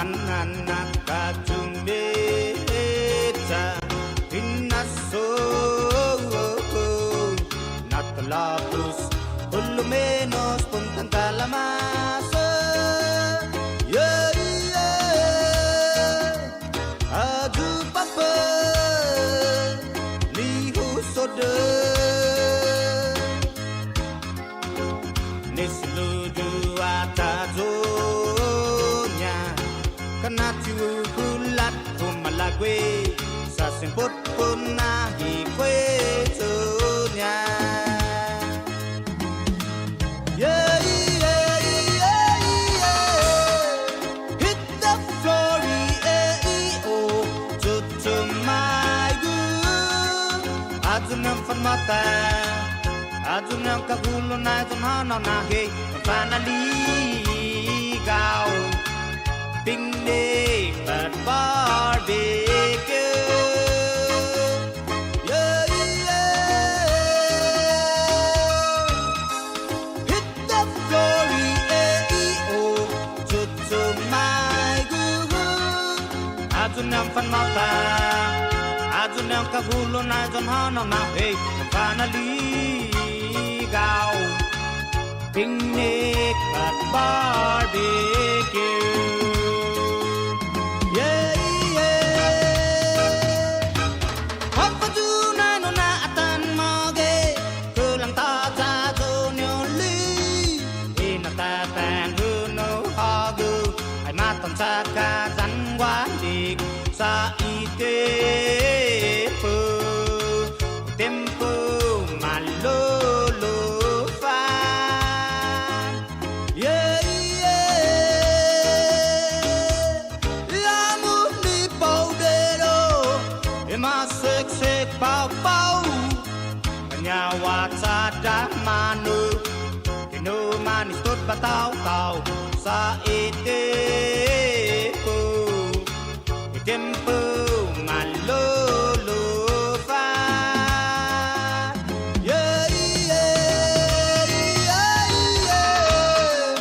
anak kacumeta inaso natalapos ulo menos puntang kalamasa yeah yeah adu papa lihu soda nisludu atazonya kena cukulat pumalagwe sasimput punah ikwe sonya yeah yeah yeah yeah hit the floor oh to my good adunam fanmata adunam kagulo na tunhana na he finally gao picnic at barbecue yeah yeah hit the floor oh to my good adunam fanmata adunam kagulo na tunhana na he finally gao picnic at barbecue yeah yeah apa tu nano na atan mage kulang ta ta tu nyoli ina ta tan no hagu ai matan sa ka zan wan dik sa ite pu tempo malolo bao bao nyawa sada manu kino manis tot batau tau sa ite pu tempo malolo fa yeah yeah yeah yeah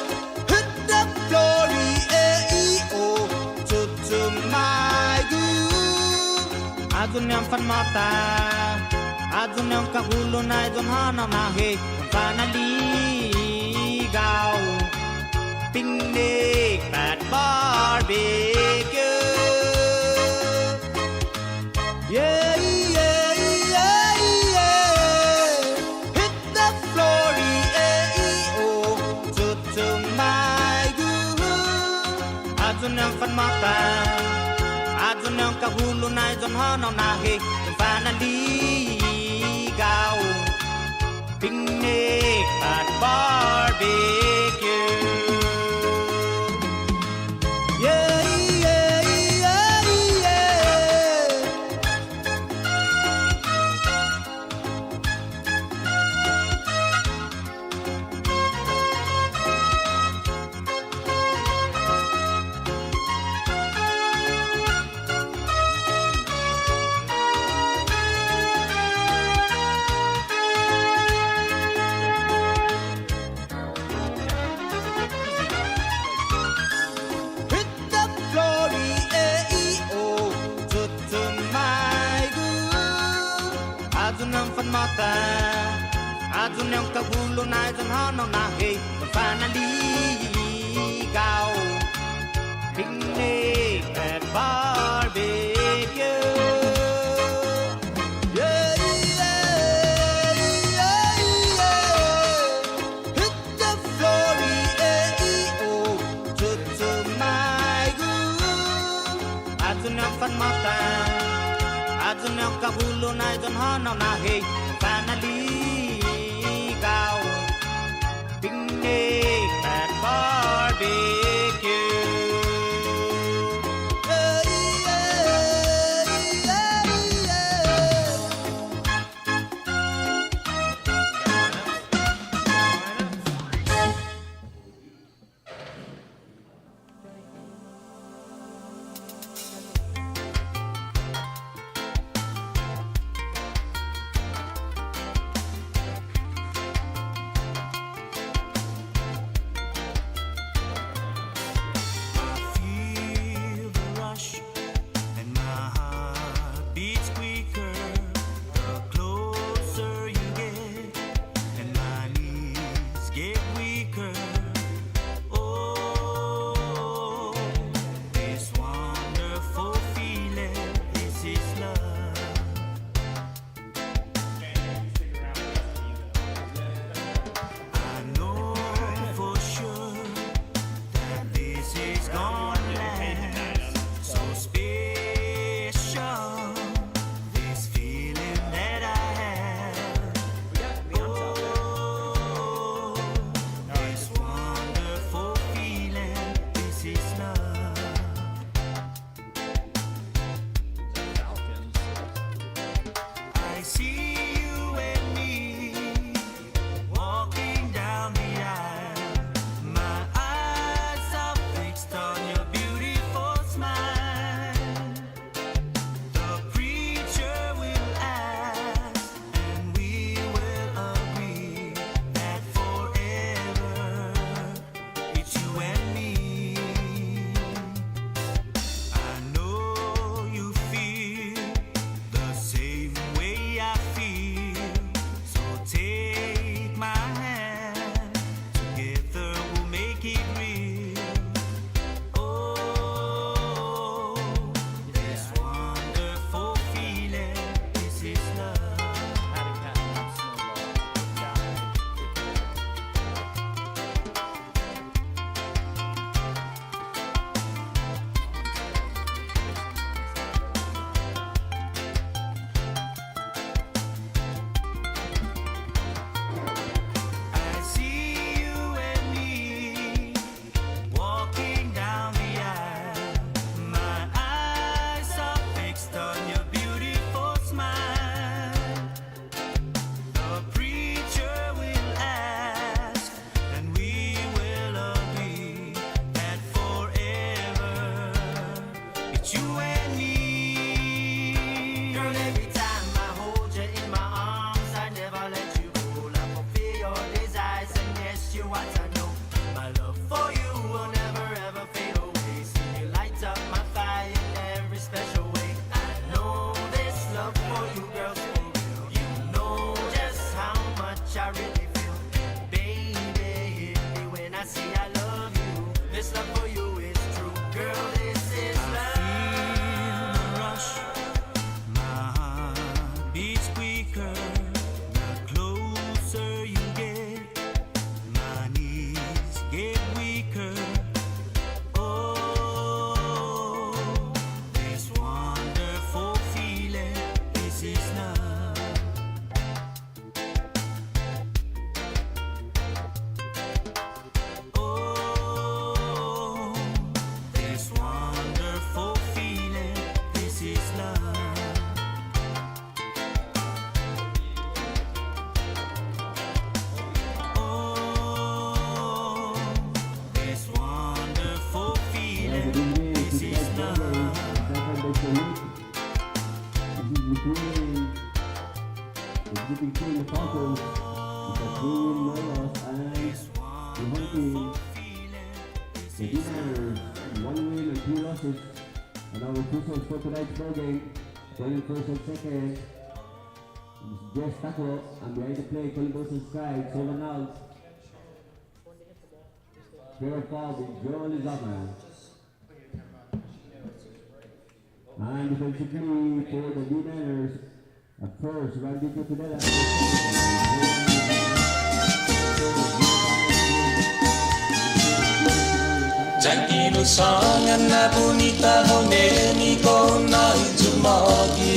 hit the floor oh to my good adunyam fanmata adunyam kagulo na donhana na he finally gao picnic at barbecue yeah yeah yeah yeah hit the floor oh to my good adunyam fanmata adunam kagulo na donhana na he finally gao picnic at barbecue yeah yeah yeah yeah mata adunam kagulo na donhana na he finally gao picnic at barbecue yeah yeah yeah yeah hit the floor oh to my good adunam fanmata adunam kagulo na donhana na he finally gao picnic at barbecue yeah yeah yeah yeah between the Falcons. It's a 3-win no loss, and the home team, the D9ers, 1 win and 2 losses. And our officials for tonight's ball game, calling first and second, Jess Taco, and behind the play, calling balls and strikes, 7 outs. Fair foul with Joe Lizama. And defensively for the D9ers, at first, Randy Cupidella. Janggino sangan na bonita honeni ko na ijumagi.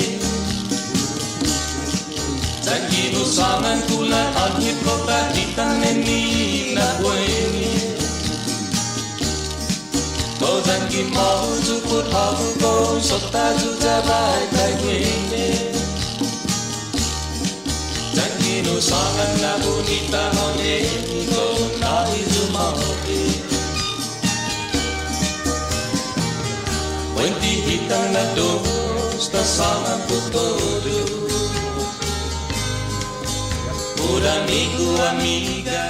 Janggino sangan tulan anhit ko takitan neni na bueni. To janggi mau juput hagu ko sota juja bai kai bueni. Janggino sangan na bonita honeni ko na ijumagi. Wendy hitang na dos kasama ko todo. Pura amigo, amiga.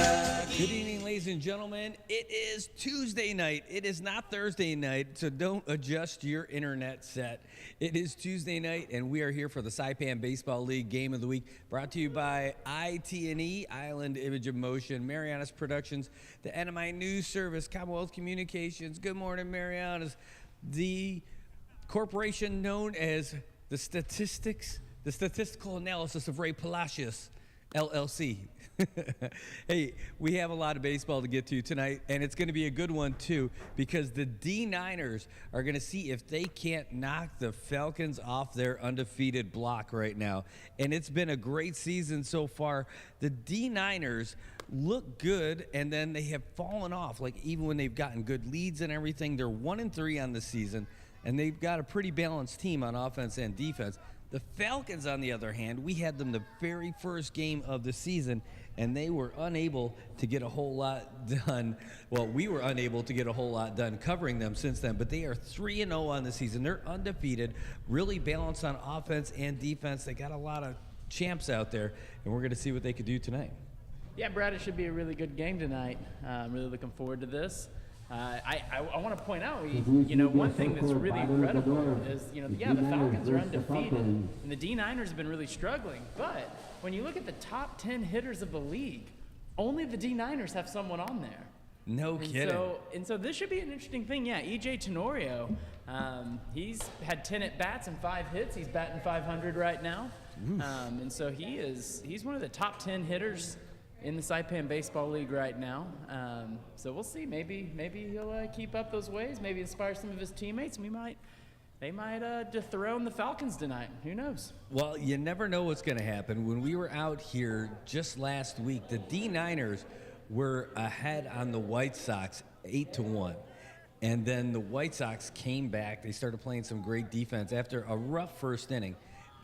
Good evening, ladies and gentlemen. It is Tuesday night. It is not Thursday night, so don't adjust your internet set. It is Tuesday night, and we are here for the SAIPAN Baseball League Game of the Week, brought to you by IT&E, Island Image of Motion, Marianas Productions, the NMI News Service, Commonwealth Communications. Good morning, Marianas. The corporation known as the Statistical Analysis of Ray Palacios, LLC. Hey, we have a lot of baseball to get to tonight, and it's going to be a good one, too, because the D9ers are going to see if they can't knock the Falcons off their undefeated block right now. And it's been a great season so far. The D9ers look good, and then they have fallen off. Like, even when they've gotten good leads and everything, they're 1-3 on the season, and they've got a pretty balanced team on offense and defense. The Falcons, on the other hand, we had them the very first game of the season, and they were unable to get a whole lot done. Well, we were unable to get a whole lot done covering them since then, but they are 3-0 on the season. They're undefeated, really balanced on offense and defense. They got a lot of champs out there, and we're going to see what they could do tonight. Yeah, Brad, it should be a really good game tonight. I'm really looking forward to this. I want to point out, one thing that's really incredible is, the Falcons are undefeated, and the D9ers have been really struggling. But when you look at the top 10 hitters of the league, only the D9ers have someone on there. No kidding. And so this should be an interesting thing. Yeah, E.J. Tenorio, he's had 10 at-bats and 5 hits. He's batting .500 right now. And so he's one of the top 10 hitters in the SAIPAN Baseball League right now. So we'll see. Maybe he'll keep up those ways. Maybe inspire some of his teammates. They might dethrone the Falcons tonight. Who knows? Well, you never know what's going to happen. When we were out here just last week, the D9ers were ahead on the White Sox 8-1. And then the White Sox came back. They started playing some great defense after a rough first inning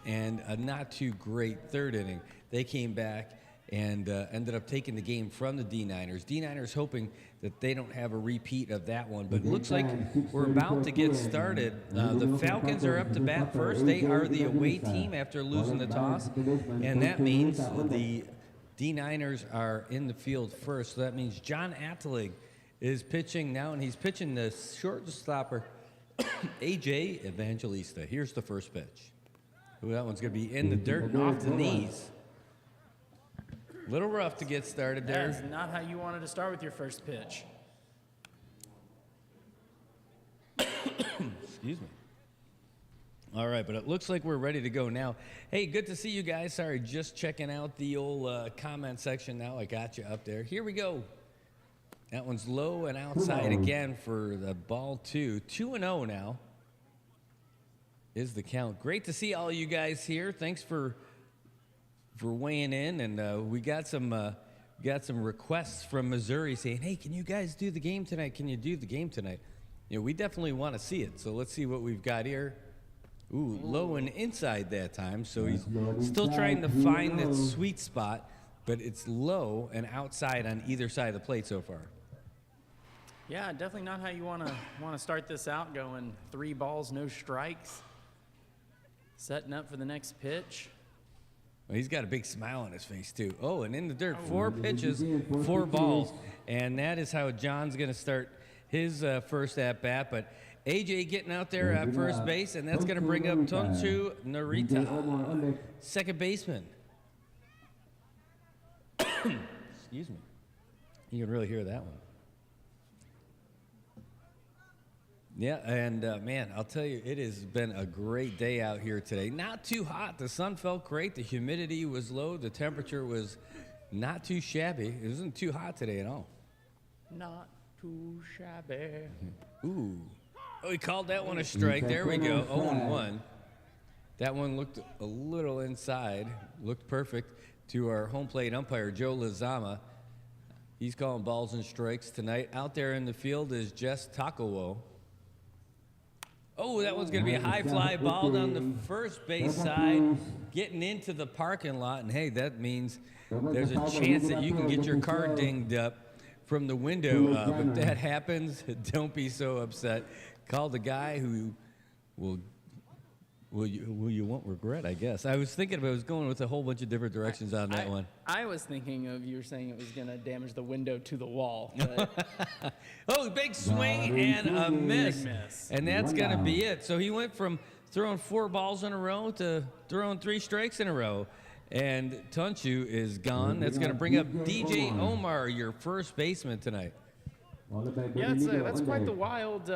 and a not too great third inning. They came back and ended up taking the game from the D9ers. D9ers hoping that they don't have a repeat of that one, but it looks like we're about to get started. The Falcons are up to bat first. They are the away team after losing the toss, and that means the D9ers are in the field first. So that means John Attelig is pitching now, and he's pitching the shortstopper, A.J. Evangelista. Here's the first pitch. Ooh, that one's going to be in the dirt and off the knees. Little rough to get started there. That's not how you wanted to start with your first pitch. Excuse me. All right, but it looks like we're ready to go now. Hey, good to see you guys. Sorry, just checking out the old comment section now. I got you up there. Here we go. That one's low and outside again for the ball 2. 2-0 now is the count. Great to see all you guys here. Thanks for weighing in, and we got some requests from Missouri saying, hey, can you guys do the game tonight? Can you do the game tonight? We definitely want to see it, so let's see what we've got here. Ooh, low and inside that time, so he's still trying to find that sweet spot, but it's low and outside on either side of the plate so far. Yeah, definitely not how you want to start this out, going 3 balls, no strikes. Setting up for the next pitch. Well, he's got a big smile on his face, too. Oh, and in the dirt, 4 pitches, 4 balls. And that is how John's going to start his first at-bat. But AJ getting out there at first base, and that's going to bring up Tonchu Narita, second baseman. Excuse me. You can really hear that one. Yeah, and man, I'll tell you, it has been a great day out here today. Not too hot. The sun felt great. The humidity was low. The temperature was not too shabby. It wasn't too hot today at all. Not too shabby. Ooh. Oh, he called that one a strike. There we go. 0-1. That one looked a little inside. Looked perfect to our home plate umpire, Joe Lizama. He's calling balls and strikes tonight. Out there in the field is Jess Takawo. Oh, that one's going to be a high fly ball down the first base side, getting into the parking lot. And, hey, that means there's a chance that you can get your car dinged up from the window. If that happens, don't be so upset. Call the guy who you won't regret, I guess. I was thinking about, I was going with a whole bunch of different directions on that one. I was thinking of, you were saying it was going to damage the window to the wall. But oh, big swing and a miss. Big miss. And that's going to be it. So he went from throwing 4 balls in a row to throwing 3 strikes in a row. And Tunchu is gone. That's going to bring up DJ Omar, your first baseman tonight. Yeah, that's quite the wild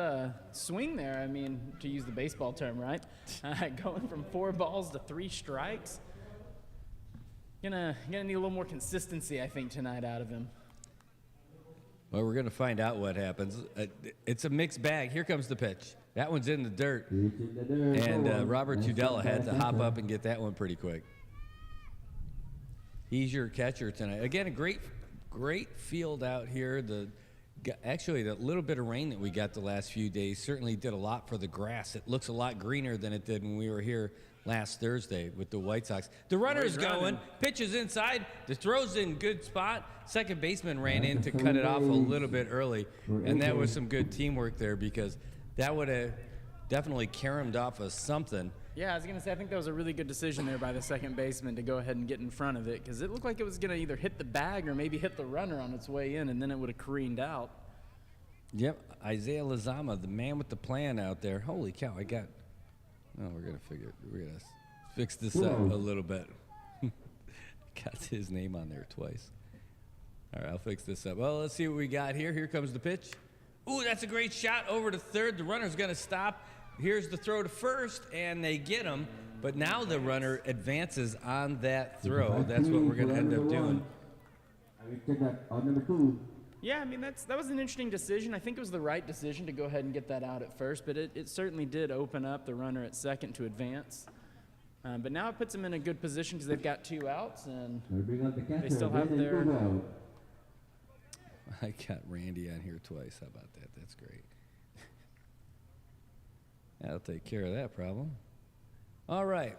swing there. I mean, to use the baseball term, right? Going from 4 balls to 3 strikes. Gonna need a little more consistency, I think, tonight out of him. Well, we're going to find out what happens. It's a mixed bag. Here comes the pitch. That one's in the dirt. And Robert Tudela had to hop up and get that one pretty quick. He's your catcher tonight. Again, a great field out here. Actually, the little bit of rain that we got the last few days certainly did a lot for the grass. It looks a lot greener than it did when we were here last Thursday with the White Sox. The runner's going, pitches inside, the throw's in good spot. Second baseman ran in to cut it off a little bit early, and that was some good teamwork there because that would have definitely caromed off of something. Yeah, I was going to say, I think that was a really good decision there by the second baseman to go ahead and get in front of it because it looked like it was going to either hit the bag or maybe hit the runner on its way in, and then it would have careened out. Yep, Isaiah Lizama, the man with the plan out there. Holy cow, we're going to fix this up a little bit. Got his name on there twice. All right, I'll fix this up. Well, let's see what we got here. Here comes the pitch. Ooh, that's a great shot over to third. The runner's going to stop. Here's the throw to first, and they get him. But now the runner advances on that throw. That's what we're going to end up doing. Number 2. Yeah, I mean, that was an interesting decision. I think it was the right decision to go ahead and get that out at first, but it certainly did open up the runner at second to advance. But now it puts them in a good position because they've got 2 outs, and they still have their... I got Randy on here twice. How about that? That's great. That'll take care of that problem. All right.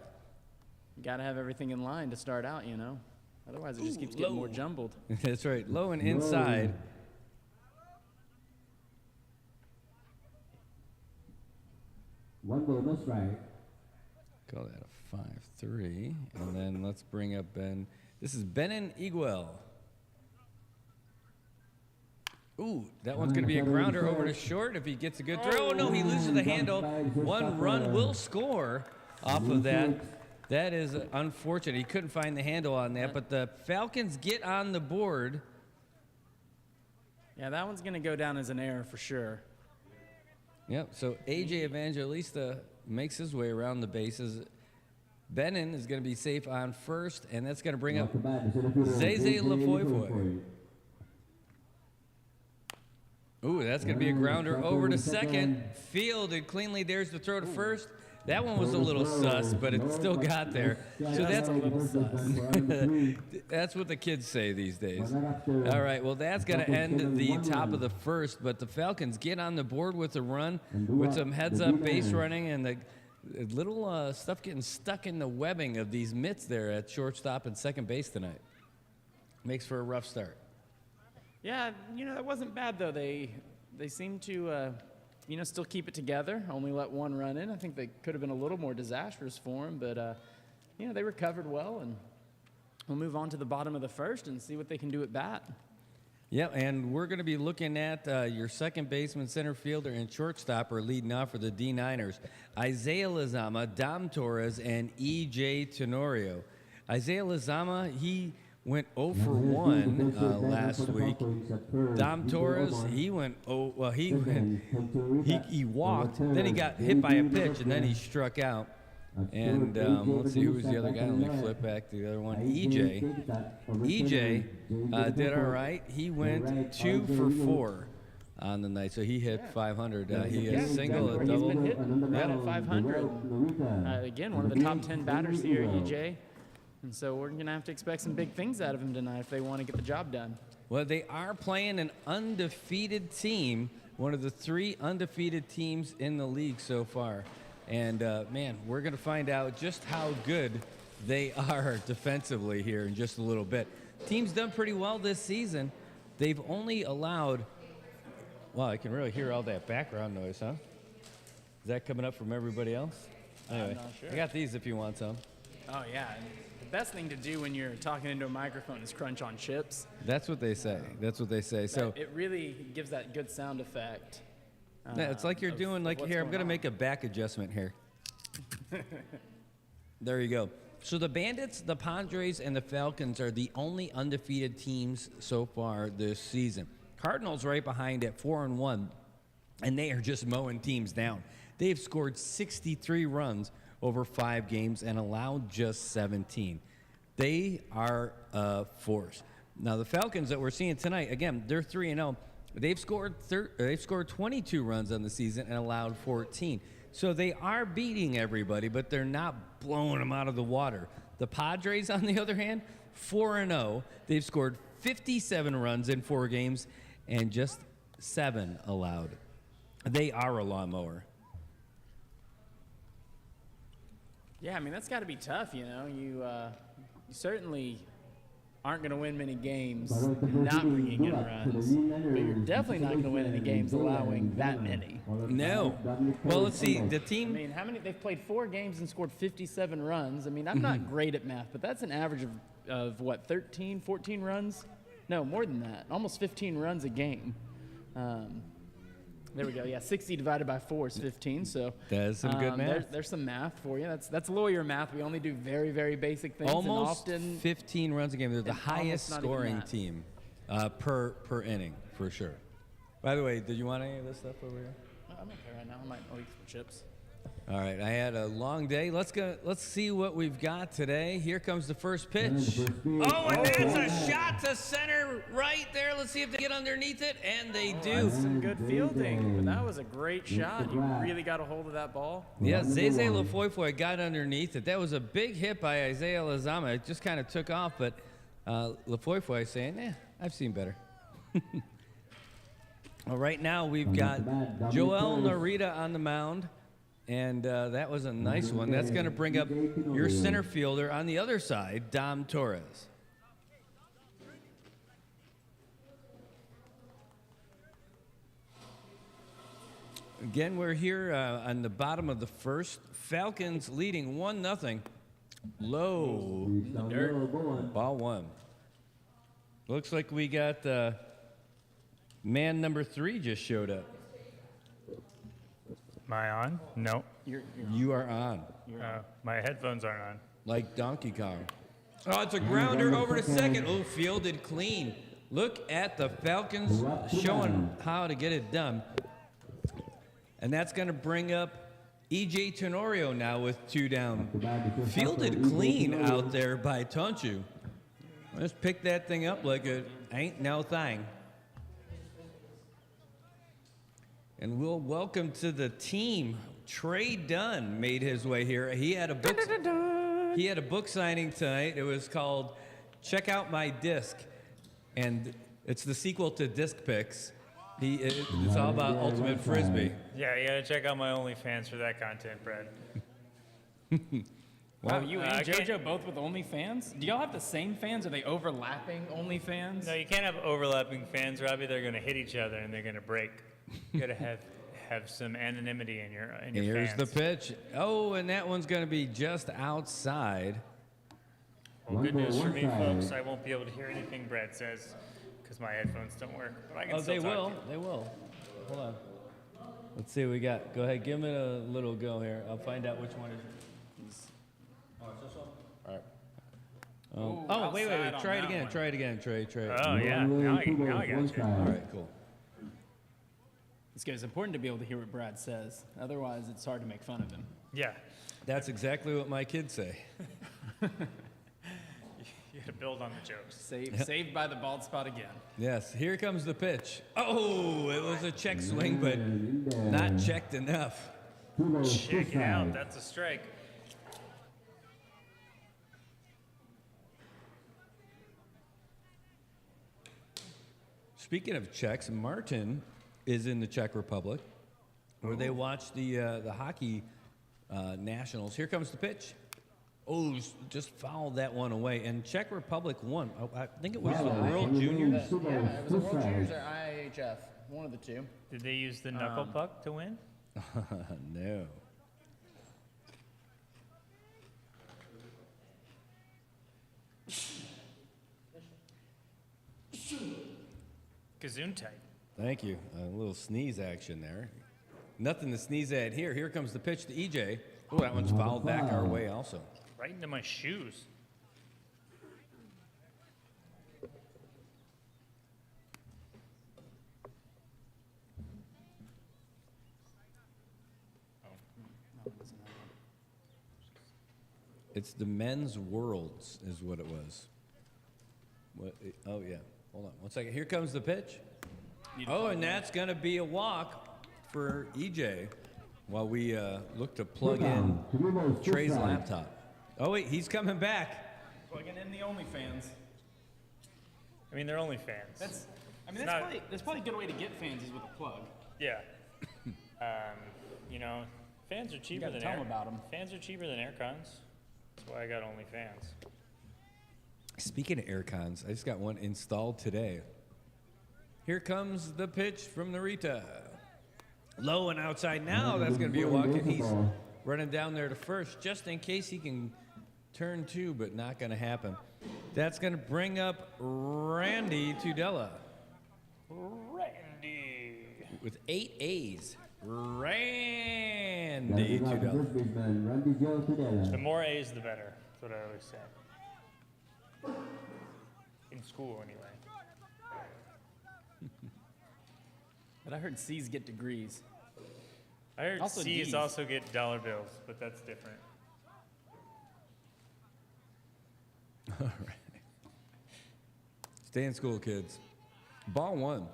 You got to have everything in line to start out, you know. Otherwise, it just keeps getting more jumbled. That's right. Low and inside. One ball, no strike. Call that a 5-3. And then let's bring up Ben. This is Benin Iguel. Ooh, that one's going to be a grounder over to short if he gets a good throw. Oh, no, he loses the handle. 1 run will score off of that. That is unfortunate. He couldn't find the handle on that, but the Falcons get on the board. Yeah, that one's going to go down as an error for sure. Yep, so A.J. Evangelista makes his way around the bases. Benin is going to be safe on first, and that's going to bring up Zeze Lafoifoy. Ooh, that's going to be a grounder over to second. Fielded cleanly. There's the throw to first. That one was a little sus, but it still got there. So that's a little sus. That's what the kids say these days. All right, well, that's going to end the top of the first, but the Falcons get on the board with a run with some heads-up base running and the little stuff getting stuck in the webbing of these mitts there at shortstop and second base tonight. Makes for a rough start. Yeah, you know, that wasn't bad, though. They seem to, still keep it together, only let 1 run in. I think they could have been a little more disastrous for them, but, they recovered well, and we'll move on to the bottom of the first and see what they can do at bat. Yep, and we're going to be looking at your second baseman, center fielder, and shortstopper leading off for the D9ers. Isaiah Lizama, Dom Torres, and E.J. Tenorio. Isaiah Lizama, he went 0 for 1 last week. Dom Torres, he went he walked, then he got hit by a pitch, and then he struck out. And let's see who's the other guy. Let me flip back to the other one. EJ did all right. He went 2 for 4 on the night, so he hit 500. He is single, a He's double. been hitting right at 500. Again, one of the top 10 batters here, EJ. And so we're going to have to expect some big things out of him tonight if they want to get the job done. Well, they are playing an undefeated team, one of the 3 undefeated teams in the league so far. And, man, we're going to find out just how good they are defensively here in just a little bit. Team's done pretty well this season. They've only allowed, wow, I can really hear all that background noise, huh? Is that coming up from everybody else? Anyway, I'm not sure. I got these if you want some. Oh, yeah. The best thing to do when you're talking into a microphone is crunch on chips. That's what they say. That's what they say. So It really gives that good sound effect. yeah, it's like you're of doing, like, what's here, I'm going going to on. make a back adjustment here. There you go. So the Bandits, the Padres, and the Falcons are the only undefeated teams so far this season. Cardinals right behind at 4-1, and they are just mowing teams down. They've scored 63 runs over 5 games and allowed just 17. They are a force. Now the Falcons that we're seeing tonight, again, they're 3-0. They've scored 22 runs on the season and allowed 14. So they are beating everybody, but they're not blowing them out of the water. The Padres, on the other hand, 4-0. They've scored 57 runs in 4 games and just 7 allowed. They are a lawnmower. Yeah, I mean, that's got to be tough, you know. You certainly aren't going to win many games not bringing in runs, but you're definitely not going to win any games allowing that many. No. Well, let's see. The I team, mean, how many? They've played 4 games and scored 57 runs. I mean, I'm not great at math, but that's an average of what, 13, 14 runs? No, more than that. Almost 15 runs a game. There we go. Yeah, 60 divided by 4 is 15. So That is some good math. There's some math for you. That's lawyer math. We only do very, very basic things. almost and often 15 runs a game. They're the and almost highest not even scoring that. team per inning, for sure. By the way, did you want any of this stuff over here? I'm okay right now. I'll eat some chips. All right, I had a long day. Let's see what we've got today. Here comes the first pitch. Oh, and that's a shot to center right there. Let's see if they get underneath it, and they do. Some good fielding, but that was a great shot. You really got a hold of that ball. Yeah, Zeze Lafoifoy got underneath it. That was a big hit by Isaiah Lizama. It just kind of took off, but Lafoifoy saying, I've seen better. Well, right now we've got Joel Narita on the mound. And that was a nice one. That's going to bring up your center fielder on the other side, Dom Torres. Again, we're here on the bottom of the first. Falcons leading 1-0. Low. Ball 1. Looks like we got man number 3 just showed up. Am I on? No. You are on. My headphones aren't on. Like Donkey Kong. Oh, it's a grounder over to second. Oh, fielded clean. Look at the Falcons showing how to get it done. And that's going to bring up E.J. Tenorio now with 2 down. Fielded clean out there by Tunchu. Let's pick that thing up like it ain't no thing. And we'll welcome to the team. Trey Dunn made his way here. He had a book signing tonight. It was called Check Out My Disc. And it's the sequel to Disc Picks. It's all about Ultimate Frisbee. Yeah, you gotta check out my OnlyFans for that content, Brad. Wow, you and I can't- JoJo both with OnlyFans? Do y'all have the same fans? Are they overlapping OnlyFans? No, you can't have overlapping fans, Robbie. They're gonna hit each other and they're gonna break. You gotta have some anonymity in your Here's fans. the pitch. Oh, and that one's going to be just outside. Well, One good ball, news for one me, strike. folks. I won't be able to hear anything Brad says because my headphones don't work. But I can Oh, still they talk will. to you. They will. Hold on. Let's see what we got. Go ahead. Give it a little go here. I'll find out which one is. Oh, it's this one? All right. Oh, wait. outside on Try it that again. one. Try it again. Try. Oh, yeah. Now I got you. All right, cool. It's important to be able to hear what Brad says. Otherwise, it's hard to make fun of him. Yeah. That's exactly what my kids say. You got to build on the jokes. Saved by the bald spot again. Yes, here comes the pitch. Oh, it was a check swing, but not checked enough. Two balls, two Check it out. strikes. That's a strike. Speaking of Czechs, Martin is in the Czech Republic, where they watch the hockey nationals. Here comes the pitch. Oh, just fouled that one away. And Czech Republic won. Oh, I think it was the World Juniors. Two balls, It was two a World Juniors strikes. or IHF, one of the two. Did they use the knuckle puck to win? No. Gesundheit. Thank you. A little sneeze action there. Nothing to sneeze at here. Here comes the pitch to EJ. Oh, that one's fouled back our way also. Right into my shoes. It's the men's worlds is what it was. What? Oh, yeah. Hold on 1 second. Here comes the pitch. Oh, and that's going to be a walk for EJ while we look to plug in Three balls, two Trey's strikes. laptop. Oh, wait, he's coming back. Plugging in the OnlyFans. I mean, they're only fans. That's not- probably a good way to get fans is with a plug. Yeah. You know, fans are cheaper gotta than tell air. 'em about 'em. Fans are cheaper than aircons. That's why I got only fans. Speaking of aircons, I just got one installed today. Here comes the pitch from Narita. Low and outside now. That's going to be a walk, and he's running down there to first just in case he can turn two, but not going to happen. That's going to bring up Randy Tudela Randy. with 8 A's. That's Randy the Tudela. first baseman, Randy Joe Tudela. The more A's, the better. That's what I always say. In school, anyway. But I heard C's get degrees. I heard Also C's Ds. also get dollar bills, but that's different. All right. Stay in school, kids. Ball one.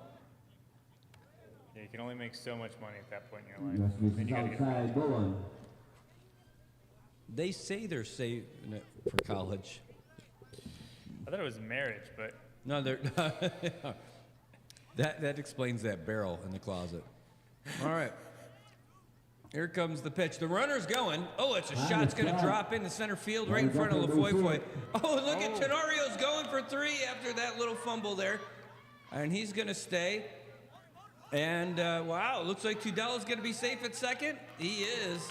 Yeah, you can only make so much money at that point in your life. Just Then you misses gotta get outside, go on. They say they're saving it for college. I thought it was marriage, but No, they're that explains that barrel in the closet. All right. Here comes the pitch. The runner's going. Oh, it's a shot. It's going to drop into center field right in front of LaFoy. Oh, look at Tenorio's going for 3 after that little fumble there. And he's going to stay. And, wow, looks like Tudela's going to be safe at second. He is.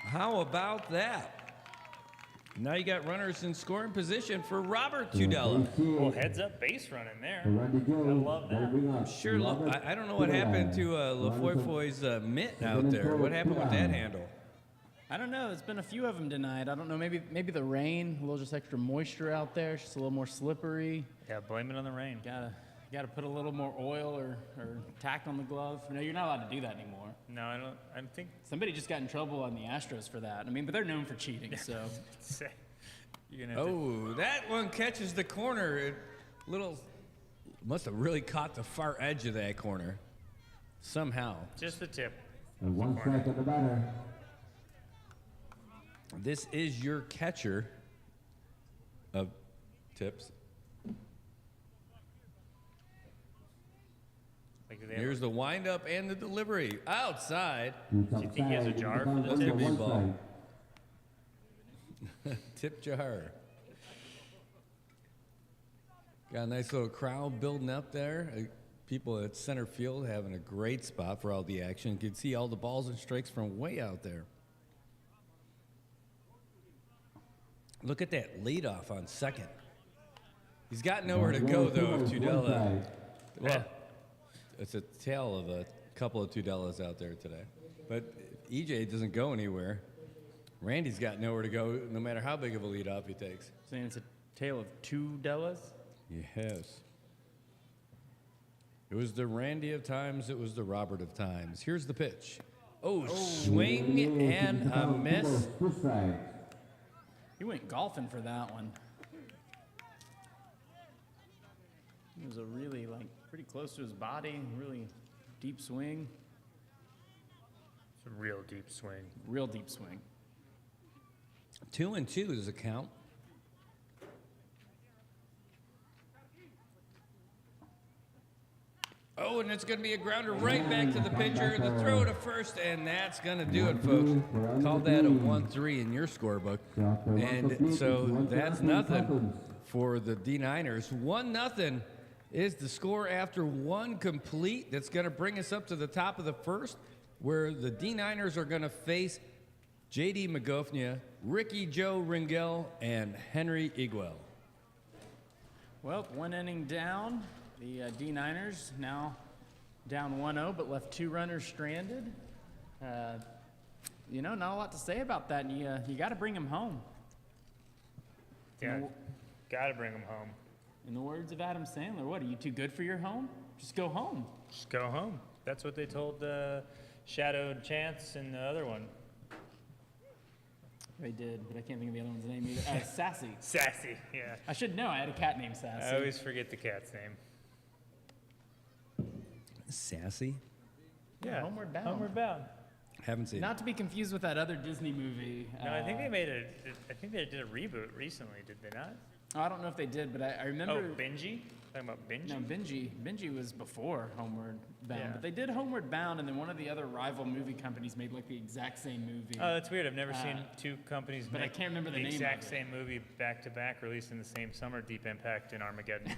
How about that? Now you got runners in scoring position for Robert Tudela. well, heads up base running there. Randy Joe. I love that. will bring up Sure, Robert I don't know what Tudela. happened to LaFoy's mitt out there. What happened with that handle? I don't know. There's been a few of them tonight. I don't know. Maybe the rain, a little just extra moisture out there. It's just a little more slippery. Yeah, blame it on the rain. Gotta put a little more oil or tack on the glove. No, you're not allowed to do that anymore. No, I don't. I think. Somebody just got in trouble on the Astros for that. I mean, but they're known for cheating, so. You're gonna have to, Oh, that one catches the corner. It must have really caught the far edge of that corner. Somehow. just the tip. And one strike on the batter. This is your catcher of tips. Like, do they Here's the windup and the delivery. Outside. Do you think he has a jar for the tip? Tip jar. Got a nice little crowd building up there. People at center field having a great spot for all the action. You can see all the balls and strikes from way out there. Look at that leadoff on second. He's got nowhere to go, though, if Tudela. Well, it's a tale of a couple of Tudelas out there today. But EJ doesn't go anywhere. Randy's got nowhere to go, no matter how big of a leadoff he takes. Saying it's a tale of two Dellas. Yes. It was the Randy of times, it was the Robert of times. Here's the pitch. Oh, swing and a miss. He went golfing for that one. It was a really, pretty close to his body, really deep swing. It's a real deep swing. Real deep swing. 2-2 is a count. Oh, and it's going to be a grounder right back to the pitcher. The throw to first, and that's going to do it, folks. Call that a 1-3 in your scorebook. And so that's nothing for the D9ers. 1-0 is the score after one complete. That's going to bring us up to the top of the first, where the D9ers are going to face J.D. Magofnia, Ricky Joe Ringel, and Henry Iguel. Well, one inning down. The D9ers now down 1-0, but left two runners stranded. Not a lot to say about that. And you got to bring them home. Yeah, got to bring them home. In the words of Adam Sandler, what, are you too good for your home? Just go home. Just go home. That's what they told Shadowed Chance and the other one. They did, but I can't think of the other one's name either. Sassy. Sassy, yeah. I should know. I had a cat named Sassy. I always forget the cat's name. Sassy? Yeah, Homeward Bound. Homeward Bound. Haven't seen Not to be confused with that other Disney movie. No, I think they did a reboot recently, did they not? I don't know if they did, but I remember. Oh, Benji? Talking about Benji? No, Benji was before Homeward Bound. Yeah. But they did Homeward Bound, and then one of the other rival movie companies made like the exact same movie. Oh, that's weird. I've never seen two companies but I make can't remember the name of exact it. same movie back to back, released in the same summer. Deep Impact and Armageddon.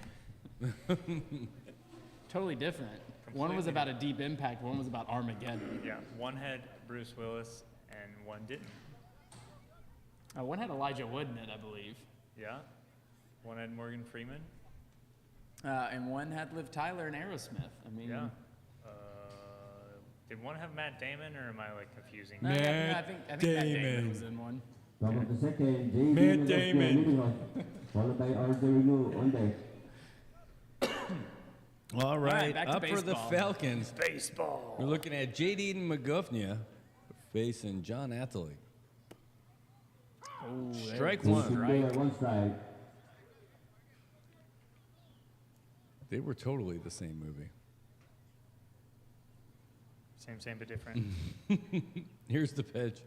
Totally different. One was about a deep impact, one was about Armageddon. Yeah, one had Bruce Willis and one didn't. One had Elijah Wood in it, I believe. Yeah, one had Morgan Freeman. And one had Liv Tyler and Aerosmith. I mean, Yeah. Did one have Matt Damon, or am I confusing? I think Matt Damon was in one. Top of the second, Matt Damon. Followed by RJ Renu on deck. All right, back to up for the baseball. Falcons. Baseball. We're looking at J.D. Magofnia facing John Atherley. Oh, Strike there- one. There, one strike. They were totally the same movie. Same but different. Here's the pitch.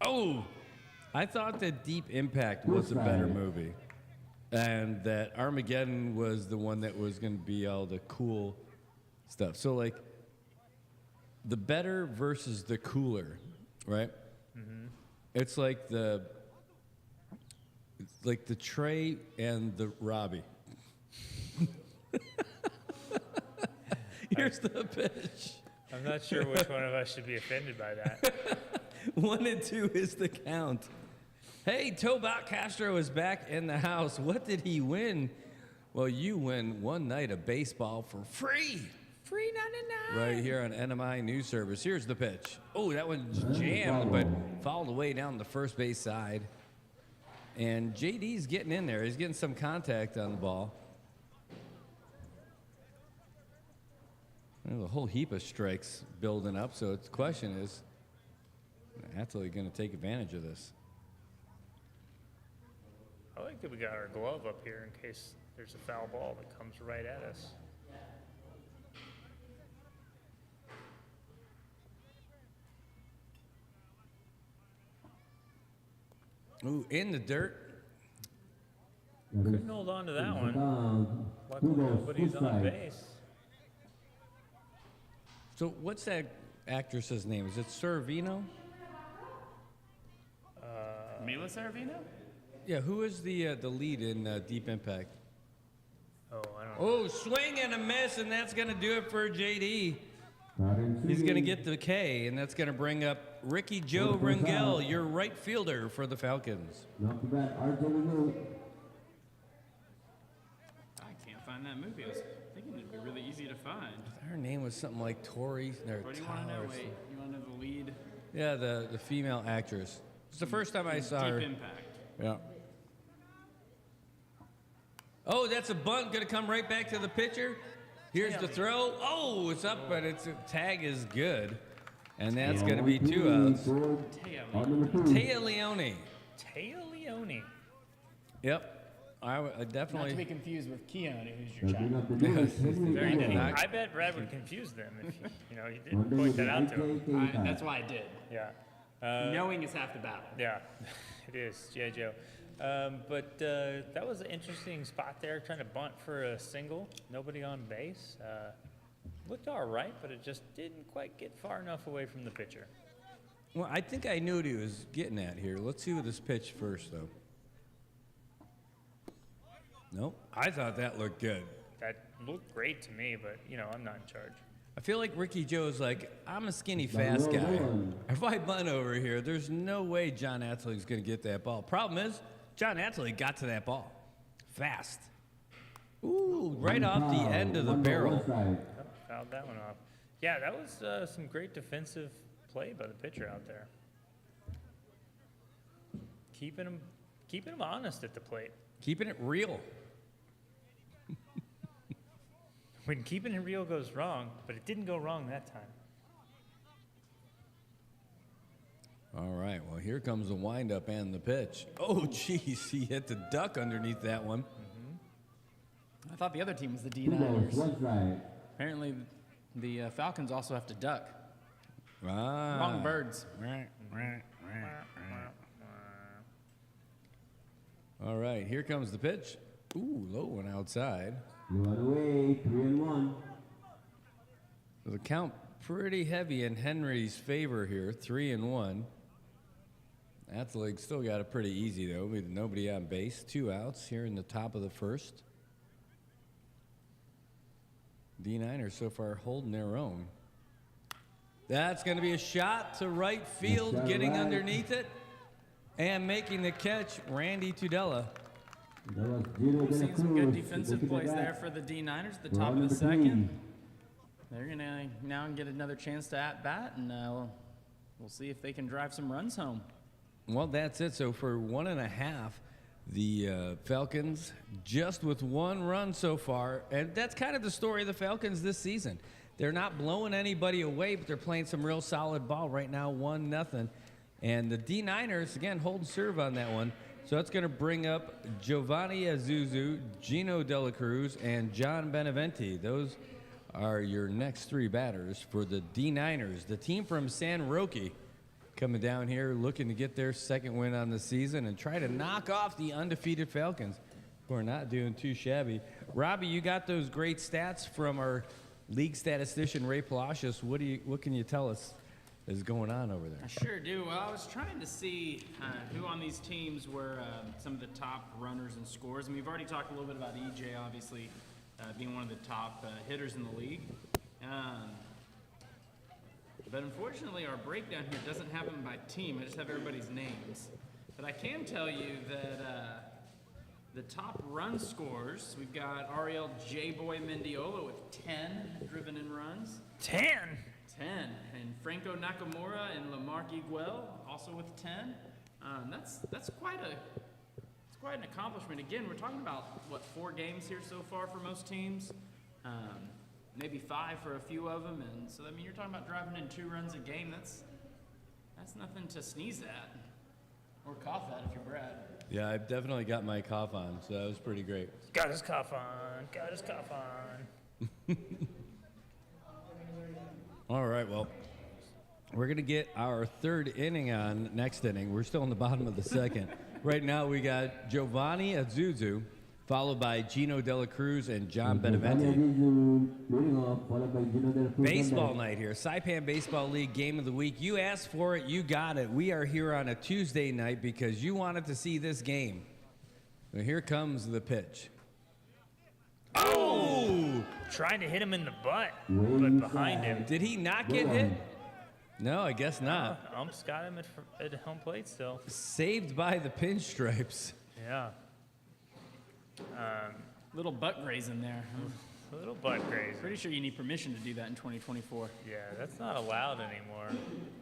Oh, I thought that Deep Impact was a better movie. And that Armageddon was the one that was going to be all the cool stuff. So, the better versus the cooler, right? Mm-hmm. It's like the Trey and the Robbie. Here's the pitch. I'm not sure which one of us should be offended by that. 1-2 is the count. Hey, Tobot Castro is back in the house. What did he win? Well, you win one night of baseball for free. Free 99. Right here on NMI News Service. Here's the pitch. Oh, that one's jammed, but fouled away down the first base side. And JD's getting in there. He's getting some contact on the ball. There's a whole heap of strikes building up, so the question is, Atherley going to take advantage of this? I like that we got our glove up here in case there's a foul ball that comes right at us. Ooh, in the dirt. Couldn't hold on to that one. Luckily nobody's on base. So what's that actress's name? Is it Servino? Mila Saravino? Yeah, who is the lead in Deep Impact? Oh, I don't know. Oh, swing and a miss, and that's going to do it for JD. He's going to get the K, and that's going to bring up Ricky Joe Rangel, your right fielder for the Falcons. Not too bad. RJ Renew. I can't find that movie. I was thinking it'd be really easy to find. Her name was something like Tori. What do you want to know? Wait, you want to know the lead? Yeah, the female actress. It's the first time I saw her. Deep Impact. Yeah. Oh, that's a bunt. Going to come right back to the pitcher. Here's the throw. Oh, it's up, but its tag is good. And that's going to be 2 outs. Taya Leone. Taya Leone. Yep. I definitely. Not to be confused with Keone, who's your child. Very good. I bet Brad would confuse them if you didn't point that out to him. That's why I did. Yeah. Knowing is half the battle. Yeah, it is, G.I. Joe. But that was an interesting spot there, trying to bunt for a single. Nobody on base. Looked all right, but it just didn't quite get far enough away from the pitcher. Well, I think I knew what he was getting at here. Let's see what this pitch first, though. Nope. I thought that looked good. That looked great to me, but, I'm not in charge. I feel like Ricky Joe's like, I'm a skinny, fast guy. If I bunt over here, there's no way John Atlee's going to get that ball. Problem is, John Atlee got to that ball fast. Ooh, right off the end of the barrel. Fouled that one off. Yeah, that was some great defensive play by the pitcher out there. Keeping him honest at the plate. Keeping it real. When keeping it real goes wrong, but it didn't go wrong that time. All right, well, here comes the windup and the pitch. Oh, jeez, he hit the duck underneath that one. Mm-hmm. I thought the other team was the D9ers. Apparently, the Falcons also have to duck. Ah. Wrong birds. All right, here comes the pitch. Ooh, low one outside. Run away, 3-1. The count pretty heavy in Henry's favor here, 3-1. Athlete still got it pretty easy, though, with nobody on base. 2 outs here in the top of the first. D9ers so far holding their own. That's going to be a shot to right field, getting underneath it, and making the catch, Randy Tudela. Seen some good defensive plays there for the D9ers at the top of the second. They're going to now get another chance to at-bat, and we'll see if they can drive some runs home. Well, that's it. So for 1.5, the Falcons just with 1 run so far. And that's kind of the story of the Falcons this season. They're not blowing anybody away, but they're playing some real solid ball right now, 1-0. And the D9ers, again, holding serve on that one. So that's going to bring up Giovanni Azuzu, Gino Dela Cruz, and John Beneventi. Those are your next 3 batters for the D9ers. The team from San Roque coming down here looking to get their 2nd win on the season and try to knock off the undefeated Falcons, who are not doing too shabby. Robbie, you got those great stats from our league statistician, Ray Palacios. What can you tell us is going on over there? I sure do. Well, I was trying to see who on these teams were some of the top runners and scorers. And we've already talked a little bit about EJ, obviously, being one of the top hitters in the league. But unfortunately, our breakdown here doesn't have them by team. I just have everybody's names. But I can tell you that the top run scorers, we've got Ariel J-Boy Mendiola with 10 driven in runs. 10? 10. And Franco Nakamura and Lamar Guiguel also with 10. That's quite an accomplishment. Again, we're talking about, 4 games here so far for most teams. Maybe 5 for a few of them. And so, you're talking about driving in 2 runs a game. That's nothing to sneeze at or cough at if you're Brad. Yeah, I've definitely got my cough on, so that was pretty great. Got his cough on. Got his cough on. All right, well, we're going to get our 3rd inning on next inning. We're still in the bottom of the 2nd. Right now we got Giovanni Azuzu, followed by Gino Dela Cruz and John Beneventi. Baseball night here, SAIPAN Baseball League Game of the Week. You asked for it, you got it. We are here on a Tuesday night because you wanted to see this game. Well, here comes the pitch. Oh! Trying to hit him in the butt, but behind him. Did he not get hit? No, I guess not. Ump's got him at home plate still. Saved by the pinstripes. Yeah. Little butt grazing there. A little butt crazy. Pretty sure you need permission to do that in 2024. Yeah, that's not allowed anymore.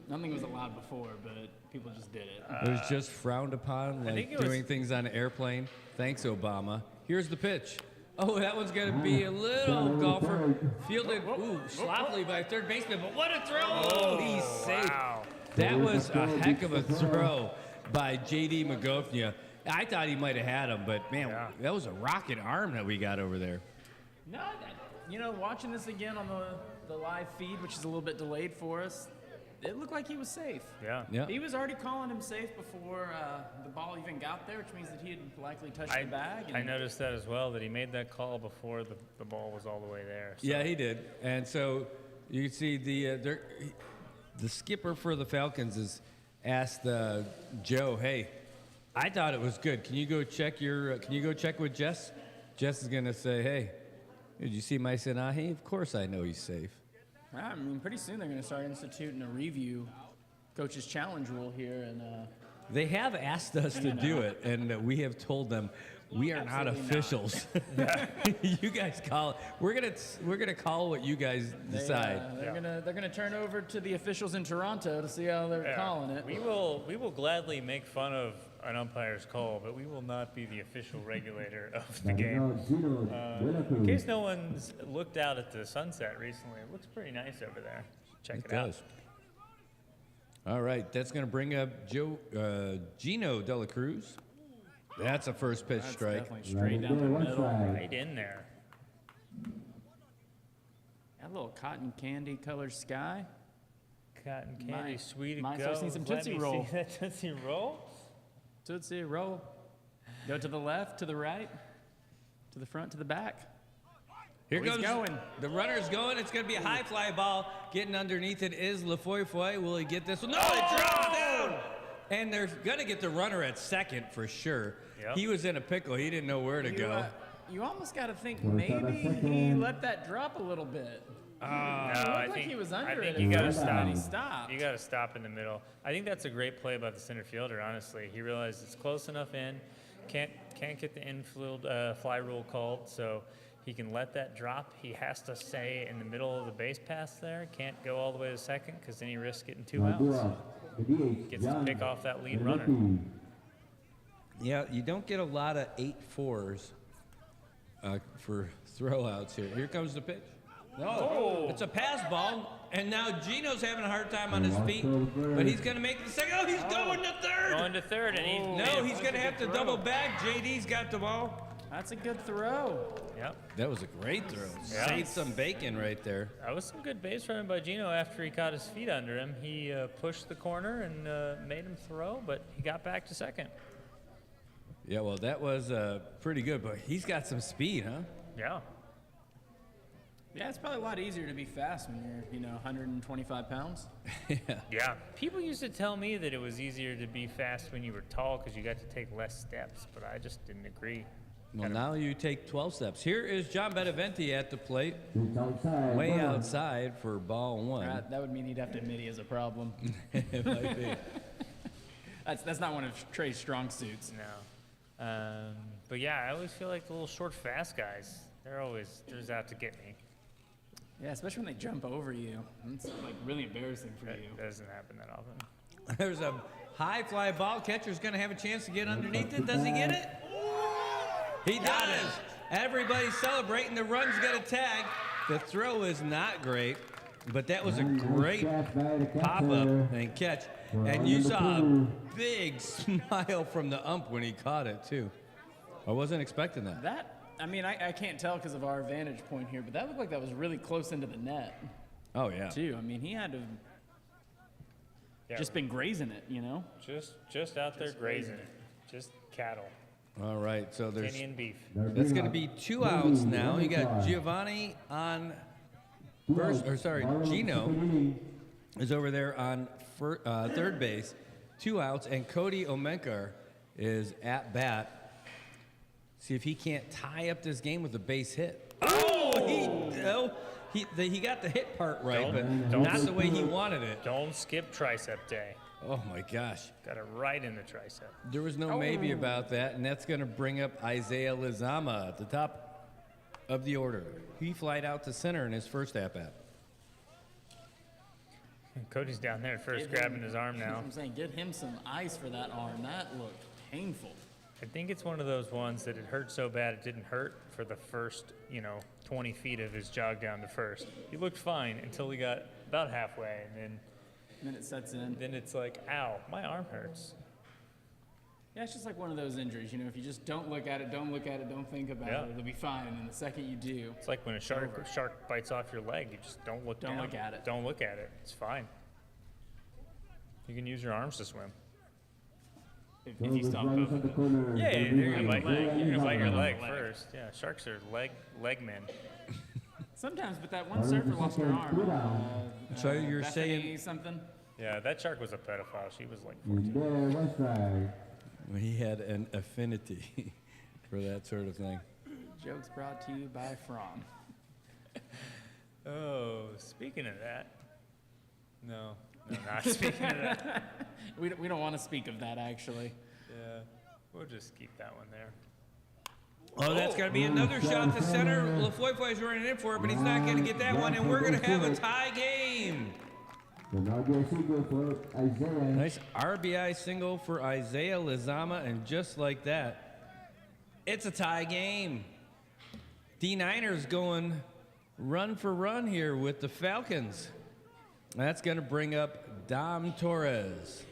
Nothing was allowed before, but people just did it. It was just frowned upon, think like it was- doing things on an airplane. Thanks, Obama. Here's the pitch. Oh, that one's going to be a little golfer. Fielded sloppily by third baseman, but what a throw! Oh, he's safe. Wow. That was a heck of a throw by J.D. Magofnia. I thought he might have had him, but man, that was a rocket arm that we got over there. No, watching this again on the live feed, which is a little bit delayed for us, it looked like he was safe. Yeah. Yeah. He was already calling him safe before the ball even got there, which means that he had likely touched the bag. I noticed that as well, that he made that call before the ball was all the way there. So. Yeah, he did. And so you can see the skipper for the Falcons has asked Joe, "Hey, I thought it was good. Can you go check with Jess?" Jess is gonna say, "Hey, did you see my Sanahi? Of course I know he's safe." I mean, pretty soon they're going to start instituting a review coach's challenge rule here, and They have asked us to do it, and we have told them we are not Absolutely officials. You guys call it. We're gonna call what you guys decide. they're gonna turn over to the officials in Toronto to see how they're calling it. We will gladly make fun of an umpire's call, but we will not be the official regulator of the game. In case no one's looked out at the sunset recently, it looks pretty nice over there. Check it out. does. All right, that's going to bring up Gino De La Cruz. That's a first pitch That's strike. definitely straight down the middle. Right in there. That little cotton candy colored sky. Cotton candy, Might- sweet to might go. start seeing some Let Tootsie me Roll. see that Tootsie Roll. Tootsie roll. Go to the left, to the right, to the front, to the back. Here Oh, he's goes going. the runner's going. It's going to be a high fly ball. Getting underneath it is LaFoy. Will he get this one? No, it drops down. And they're going to get the runner at second for sure. Yep. He was in a pickle. He didn't know where to go. You almost got to think maybe he let that drop a little bit. No, I think he was under I think it you at gotta first, stop. and he stopped. You gotta stop in the middle. I think that's a great play by the center fielder. Honestly, he realized it's close enough in, can't get the infield fly rule called, so he can let that drop. He has to stay in the middle of the base pass there. Can't go all the way to second because then he risks getting 2 outs. Gets his pick off that lead runner. Yeah, you don't get a lot of 8-4s for throwouts here. Here comes the pitch. No, it's a pass ball, and now Gino's having a hard time on his feet, but he's going to make the second. Oh, he's going to third. Going to third, and he's No, he's going to have to double back. JD's got the ball. That's a good throw. Yep. That was a great throw. Yeah. Saved some bacon right there. That was some good base running by Gino after he caught his feet under him. He pushed the corner and made him throw, but he got back to second. Yeah, well, that was pretty good, but he's got some speed, huh? Yeah. Yeah, it's probably a lot easier to be fast when you're, 125 pounds. Yeah. People used to tell me that it was easier to be fast when you were tall because you got to take less steps, but I just didn't agree. Well, now you take 12 steps. Here is John Beneventi at the plate, Outside. way outside for ball one. That would mean he'd have to admit he has a problem. It might be. That's not one of Trey's strong suits. No. But yeah, I always feel like the little short, fast guys, they're out to get me. Yeah, especially when they jump over you. It's like really embarrassing for you. That doesn't happen that often. There's a high fly ball. Catcher's going to have a chance to get underneath it. Does he get it? He does. Everybody's celebrating. The run's got a tag. The throw is not great, but that was a great pop-up and catch. And you saw a big smile from the ump when he caught it, too. I wasn't expecting that. I can't tell because of our vantage point here, but that looked like that was really close into the net, Oh, yeah. too. I mean, he had to have Yeah, just been grazing it, Just out there grazing it. Just cattle. All right, so there's Kenyan beef. that's going to be 2 outs now. You got Giovanni on first, Gino is over there on third base, 2 outs, and Cody Omenkar is at bat. See if he can't tie up this game with a base hit. he got the hit part right, Don't- but don't- not the way he wanted it. Don't skip tricep day. Oh my gosh. Got it right in the tricep. There was no maybe about that, and that's going to bring up Isaiah Lizama at the top of the order. He flied out to center in his first at-bat. Cody's down there at first, grabbing his arm now. I'm saying, get him some ice for that arm. That looked painful. I think it's one of those ones that it hurt so bad it didn't hurt for the first, 20 feet of his jog down to first. He looked fine until he got about halfway, and then it sets in. then it's like, ow, my arm hurts. Yeah, it's just like one of those injuries. If you just don't look at it, don't think about Yeah. it, it'll be fine. And then the second you do, It's like when a shark bites off your leg, you just don't look Don't down. look at it. Don't look at it. It's fine. You can use your arms to swim. if So you the stop runners at the moving. corner. Yeah, the you're gonna D9ers. bite your leg Leg. first. Yeah, sharks are leg men. Sometimes, but that one surfer lost her arm. So you're Bethany saying something? Yeah, that shark was a pedophile. She was like And 14. there, West Side. he had an affinity for that sort of thing. Jokes brought to you by From. Oh, speaking of that. No, not speaking of that. We don't want to speak of that, actually. Yeah, we'll just keep that one there. Oh, that's going to be another shot to center. LaFoy is running in for it, but he's not going to get that one, and we're going to have a tie game. The RBI single for Isaiah. Nice RBI single for Isaiah Lizama, and just like that, it's a tie game. D9ers going run for run here with the Falcons. That's going to bring up Dom Torres.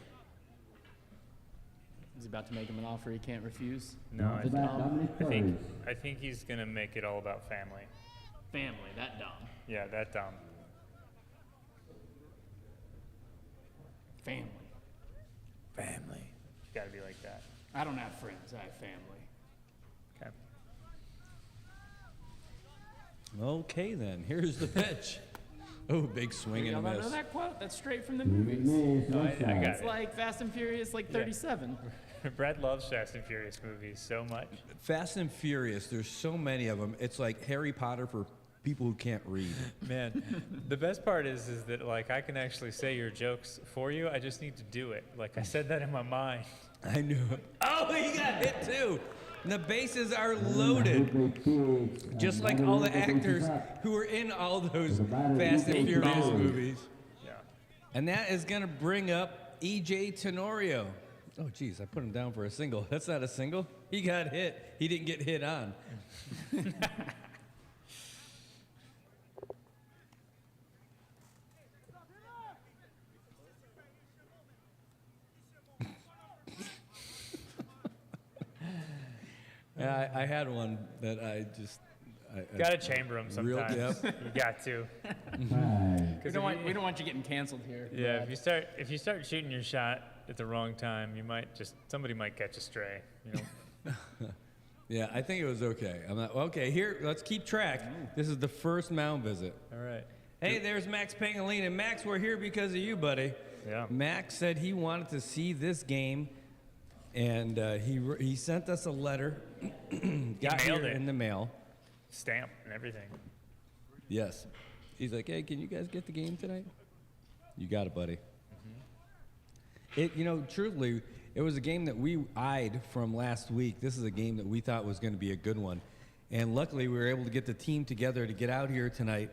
He's about to make him an offer he can't refuse. No, After that, Dominic Torres. I think he's gonna make it all about family. Family, that dumb. Yeah, that dumb. Family. Family. Got to be like that. I don't have friends, I have family. Okay. Okay, then. Here's the pitch. Oh, big swing Y'all and a don't know miss. that quote? That's straight from the Swing and movies. miss, West I Side. got It's like Fast and Furious, like 37. Brad loves Fast and Furious movies so much. Fast and Furious, there's so many of them. It's like Harry Potter for people who can't read. Man, the best part is that like I can actually say your jokes for you. I just need to do it. Like I said that in my mind. I knew it. Oh, he got hit too. And the bases are loaded. Just like all the actors who were in all those Fast and Furious movies. Yeah. And that is going to bring up E.J. Tenorio. Oh, geez, I put him down for a single. That's not a single. He got hit. He didn't get hit on. Yeah, I had one that I just... Gotta chamber them sometimes. Yep. You got to. Five. We don't want you getting canceled here. Yeah, if you start shooting your shot at the wrong time, somebody might catch a stray. You know. Yeah, I think it was okay. I'm not, okay, here, let's keep track. This is the first mound visit. All right. Hey, there's Max Pangolin. Max, we're here because of you, buddy. Yeah. Max said he wanted to see this game, and he sent us a letter. Got mailed here it. in the mail. Stamp and everything. Yes. He's like, hey, can you guys get the game tonight? You got it, buddy. Truthfully, it was a game that we eyed from last week. This is a game that we thought was going to be a good one. And luckily, we were able to get the team together to get out here tonight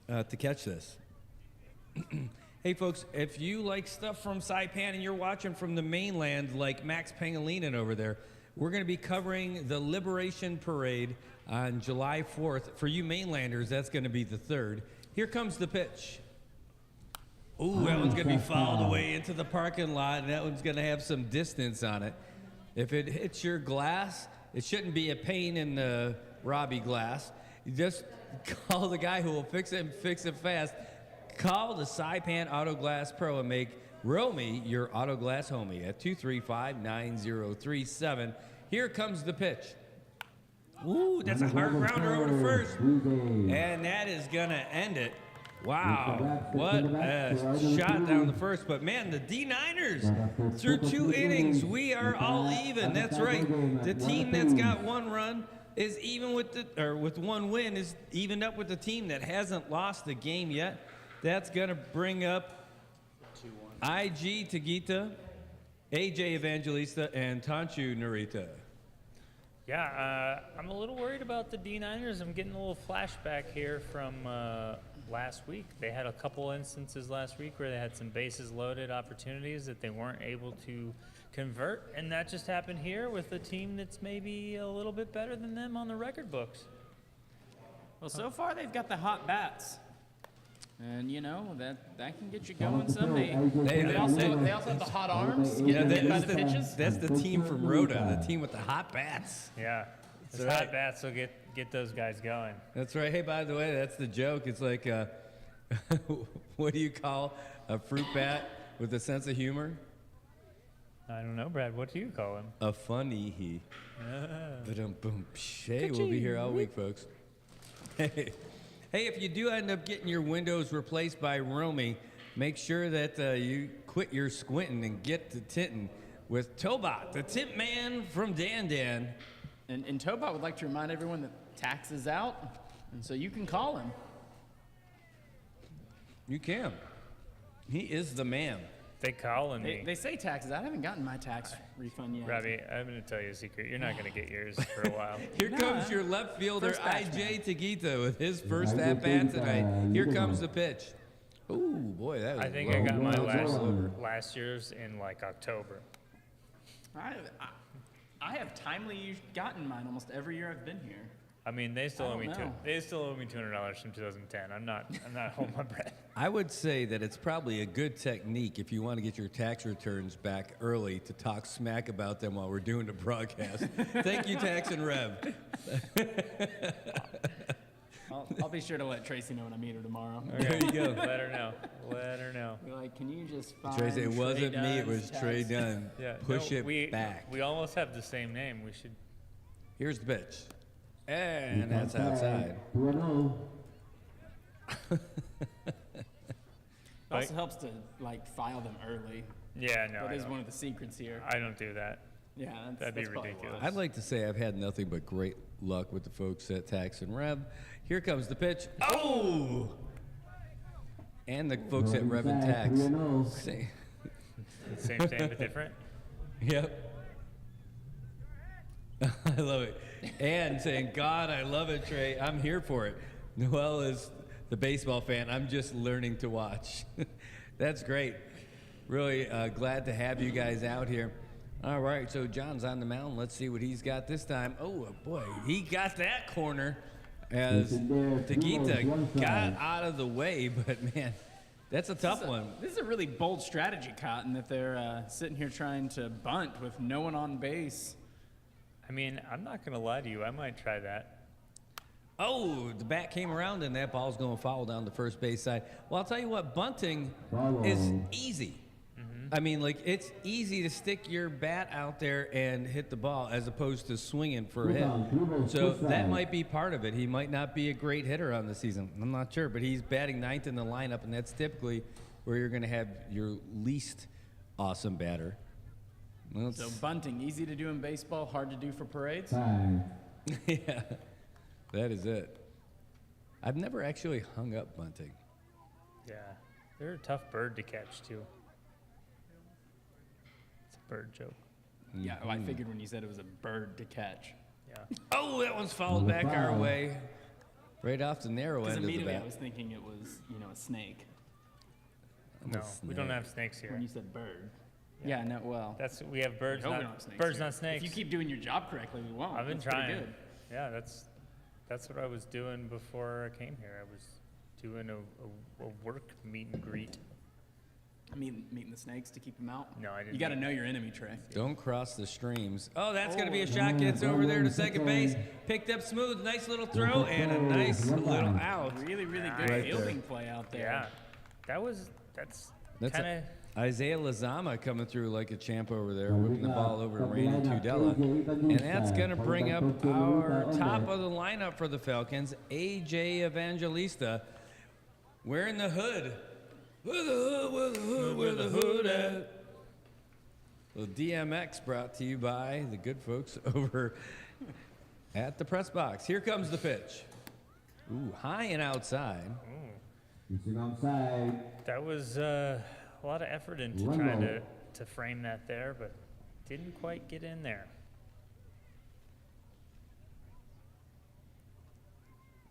to catch this. Hey, folks, if you like stuff from SAIPAN and you're watching from the mainland like Max Pangolin over there, we're going to be covering the Liberation Parade on July 4th. For you mainlanders, that's going to be the 3rd. Here comes the pitch. Ooh, that one's going to be fouled away into the parking lot, and that one's going to have some distance on it. If it hits your glass, it shouldn't be a pain in the Robbie glass. You just call the guy who will fix it and fix it fast. Call the SAIPAN Auto Glass Pro and make Romy your auto glass homie at 235-9037. Here comes the pitch. Ooh, that's a hard grounder over to first. And that is going to end it. Wow, what a shot down the first. But, man, the D9ers, through 2 innings, we are all even. That's right. The team that's got 1 run is even with one win is evened up with the team that hasn't lost the game yet. That's gonna bring up IG Tagita, AJ Evangelista, and Tanchu Narita. Yeah, I'm a little worried about the D9ers. I'm getting a little flashback here from last week. They had a couple instances last week where they had some bases loaded opportunities that they weren't able to convert, and that just happened here with a team that's maybe a little bit better than them on the record books. Well, so far they've got the hot bats. And you know that can get you going someday. They also have the hot arms. Yeah, by the pitches. that's the team from Rhoda, the team with the hot bats. Yeah, those right. hot bats will get those guys going. That's right. Hey, by the way, that's the joke. It's like, what do you call a fruit bat with a sense of humor? I don't know, Brad. What do you call him? A funny he. Ba-dum-boom. Hey, we'll be here all week, folks. Hey, if you do end up getting your windows replaced by Romy, make sure that you quit your squinting and get to tinting with Tobot, the tint man from Dan Dan. And Tobot would like to remind everyone that tax is out, and so you can call him. You can. He is the man. They calling me. They say taxes. I haven't gotten my tax refund yet. Robbie, I'm going to tell you a secret. You're not going to get yours for a while. Here comes your left fielder, First batsman. IJ Tagita, with his first at-bat tonight. Here comes the pitch. Ooh, boy, that was I think I got my last year's in like October. I have timely gotten mine almost every year I've been here. I mean, they still I owe don't me know. they still owe me $200 from 2010. I'm not holding my breath. I would say that it's probably a good technique if you want to get your tax returns back early to talk smack about them while we're doing the broadcast. Thank you, Tax and Rev. I'll be sure to let Tracy know when I meet her tomorrow. There you go. Let her know. Let her know. Be like, can you just find Tracy, it wasn't Trey me, it Dunn's was tax? Trey Dunn. Yeah, Push no, it back. We almost have the same name. We should. Here's the pitch. And that's outside. 2-0. It also helps to like file them early. Yeah, no. That I is don't. one of the secrets here. I don't do that. Yeah, That'd be that's probably ridiculous. why. I'd like to say I've had nothing but great luck with the folks at Tax and Rev. Here comes the pitch. Oh! And the folks at Rev and Tax. 3-0. Say- Same but different. Yep. I love it. And saying, God, I love it, Trey. I'm here for it. Noel is the baseball fan. I'm just learning to watch. That's great. Really glad to have you guys out here. All right, so John's on the mound. Let's see what he's got this time. Oh, boy, he got that corner as Tagita got out of the way. But, man, that's a tough one. This is a really bold strategy, Cotton, that they're sitting here trying to bunt with no one on base. I mean, I'm not going to lie to you. I might try that. Oh, the bat came around and that ball's going to foul down the first base side. Well, I'll tell you what, bunting is easy. I mean, like, it's easy to stick your bat out there and hit the ball as opposed to swinging for a hit. So that might be part of it. He might not be a great hitter on the season. I'm not sure, but he's batting ninth in the lineup, and that's typically where you're going to have your least awesome batter. Well, So bunting, easy to do in baseball, hard to do for parades. 5. yeah, that is it. I've never actually hung up bunting. Yeah. They're a tough bird to catch, too. It's a bird joke. Yeah, well, I figured when you said it was a bird to catch. Yeah. Oh, that one's fouled back our way. Right off the narrow Because end of the immediately I bat. was thinking it was, a snake No, a we don't snake. have snakes here. when you said bird. Yeah, no, well. We have birds, we hope we don't not have snakes birds, here. not snakes. If you keep doing your job correctly, we won't. I've been That's pretty trying. good. Yeah, that's what I was doing before I came here. I was doing a work meet and greet. I mean, meeting the snakes to keep them out. No, I didn't. You got to know your enemy, Trey. Don't cross the streams. Oh, that's going to be a shot. Gets over there to second base. Picked up smooth. Nice little throw and a nice little out. Really, really good Right fielding play out there. Yeah, that's That's kind of. Isaiah Lazama coming through like a champ over there, whipping the ball over to Randy Tudela. And that's going to bring up our top of the lineup for the Falcons, AJ Evangelista, wearing the hood. Where the hood, where the hood, where the hood at? Well, DMX brought to you by the good folks over at the press box. Here comes the pitch. Ooh, high and outside. Pitching outside. That was a lot of effort into One trying ball. to frame that there, but didn't quite get in there.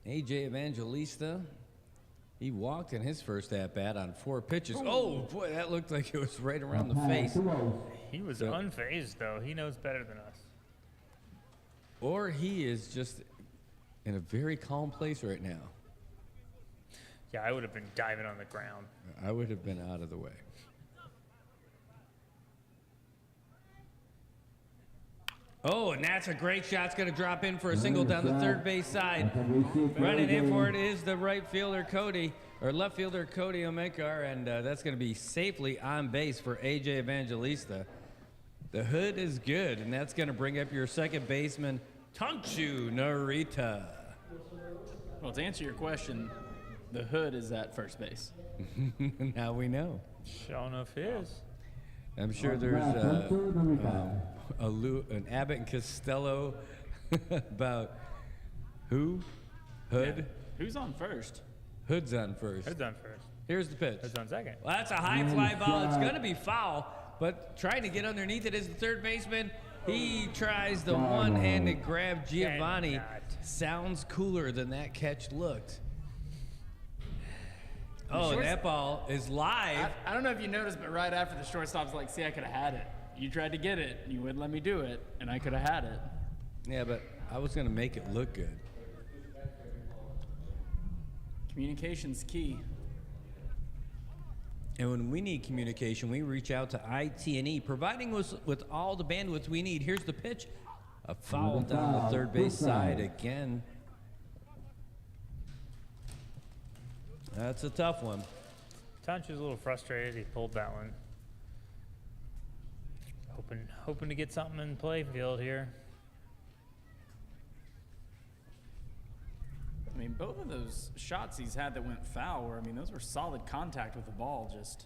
AJ Evangelista, he walked in his first at-bat on 4 pitches. Oh, boy, that looked like it was right around the face. 2-0. He was So- unfazed, though. He knows better than us. Or he is just in a very calm place right now. Yeah, I would have been diving on the ground. I would have been out of the way. Oh, and that's a great shot. It's going to drop in for a single down the third base side. Running in for it is the right fielder, Cody, or left fielder, Cody Omekar, and that's going to be safely on base for AJ Evangelista. The hood is good, and that's going to bring up your second baseman, Tanchu Narita. Well, to answer your question, the hood is at first base. Now we know. Sure enough is. I'm sure there's an Abbott and Costello about who? Hood? Who's on first? Hood's on first. Who's on first? Here's the pitch. Who's on second? Well, that's a high fly ball. It's going to be foul, but trying to get underneath it is the third baseman. He tries the one-handed grab. Giovanni Cannot. sounds cooler than that catch looked. Oh, and that ball is live. I don't know if you noticed, but right after the shortstop's like, see, I could have had it. You tried to get it. You wouldn't let me do it, and I could have had it. Yeah, but I was going to make it look good. Communication's key. And when we need communication, we reach out to IT&E, providing us with all the bandwidth we need. Here's the pitch. A foul down the third base side again. That's a tough one. Tanchu's a little frustrated. He pulled that one. Hoping to get something in play field here. I mean, both of those shots he's had that went foul were, I mean, those were solid contact with the ball, just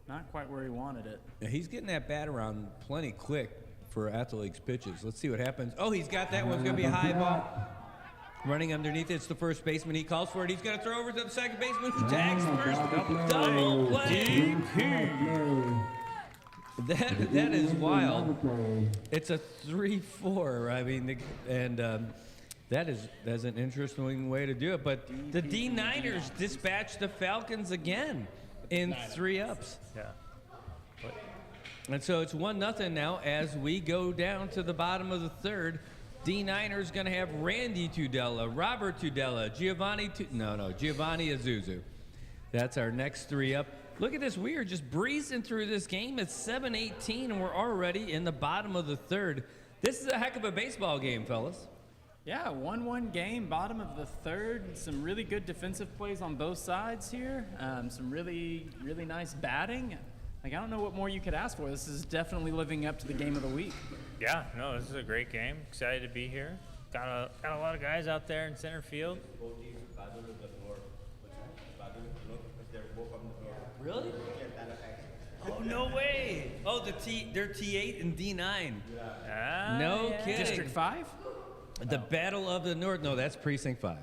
not quite where he wanted it. Yeah, he's getting that bat around plenty quick for Athlete's pitches. Let's see what happens. Oh, he's got that one. It's going to be a high ball. Running underneath it, it's the first baseman. He calls for it. He's going to throw over to the second baseman who tags first. Double play. That is wild. It's a 3-4. I mean, that's an interesting way to do it. But the D9ers dispatched the Falcons again in 3 ups. Yeah. And so it's 1-0 now as we go down to the bottom of the third. D9ers going to have Randy Tudela, Robert Tudela, Giovanni Azuzu. That's our next 3 up. Look at this. We are just breezing through this game. It's 7:18, and we're already in the bottom of the third. This is a heck of a baseball game, fellas. Yeah, 1-1 game, bottom of the third. Some really good defensive plays on both sides here. Some really, really nice batting. Like, I don't know what more you could ask for. This is definitely living up to the game of the week. Yeah, no, this is a great game. Excited to be here. Got a lot of guys out there in center field. Really? Oh, no way. Oh, they're T8 and D9. No kidding. District 5? The Battle of the North. No, that's Precinct 5.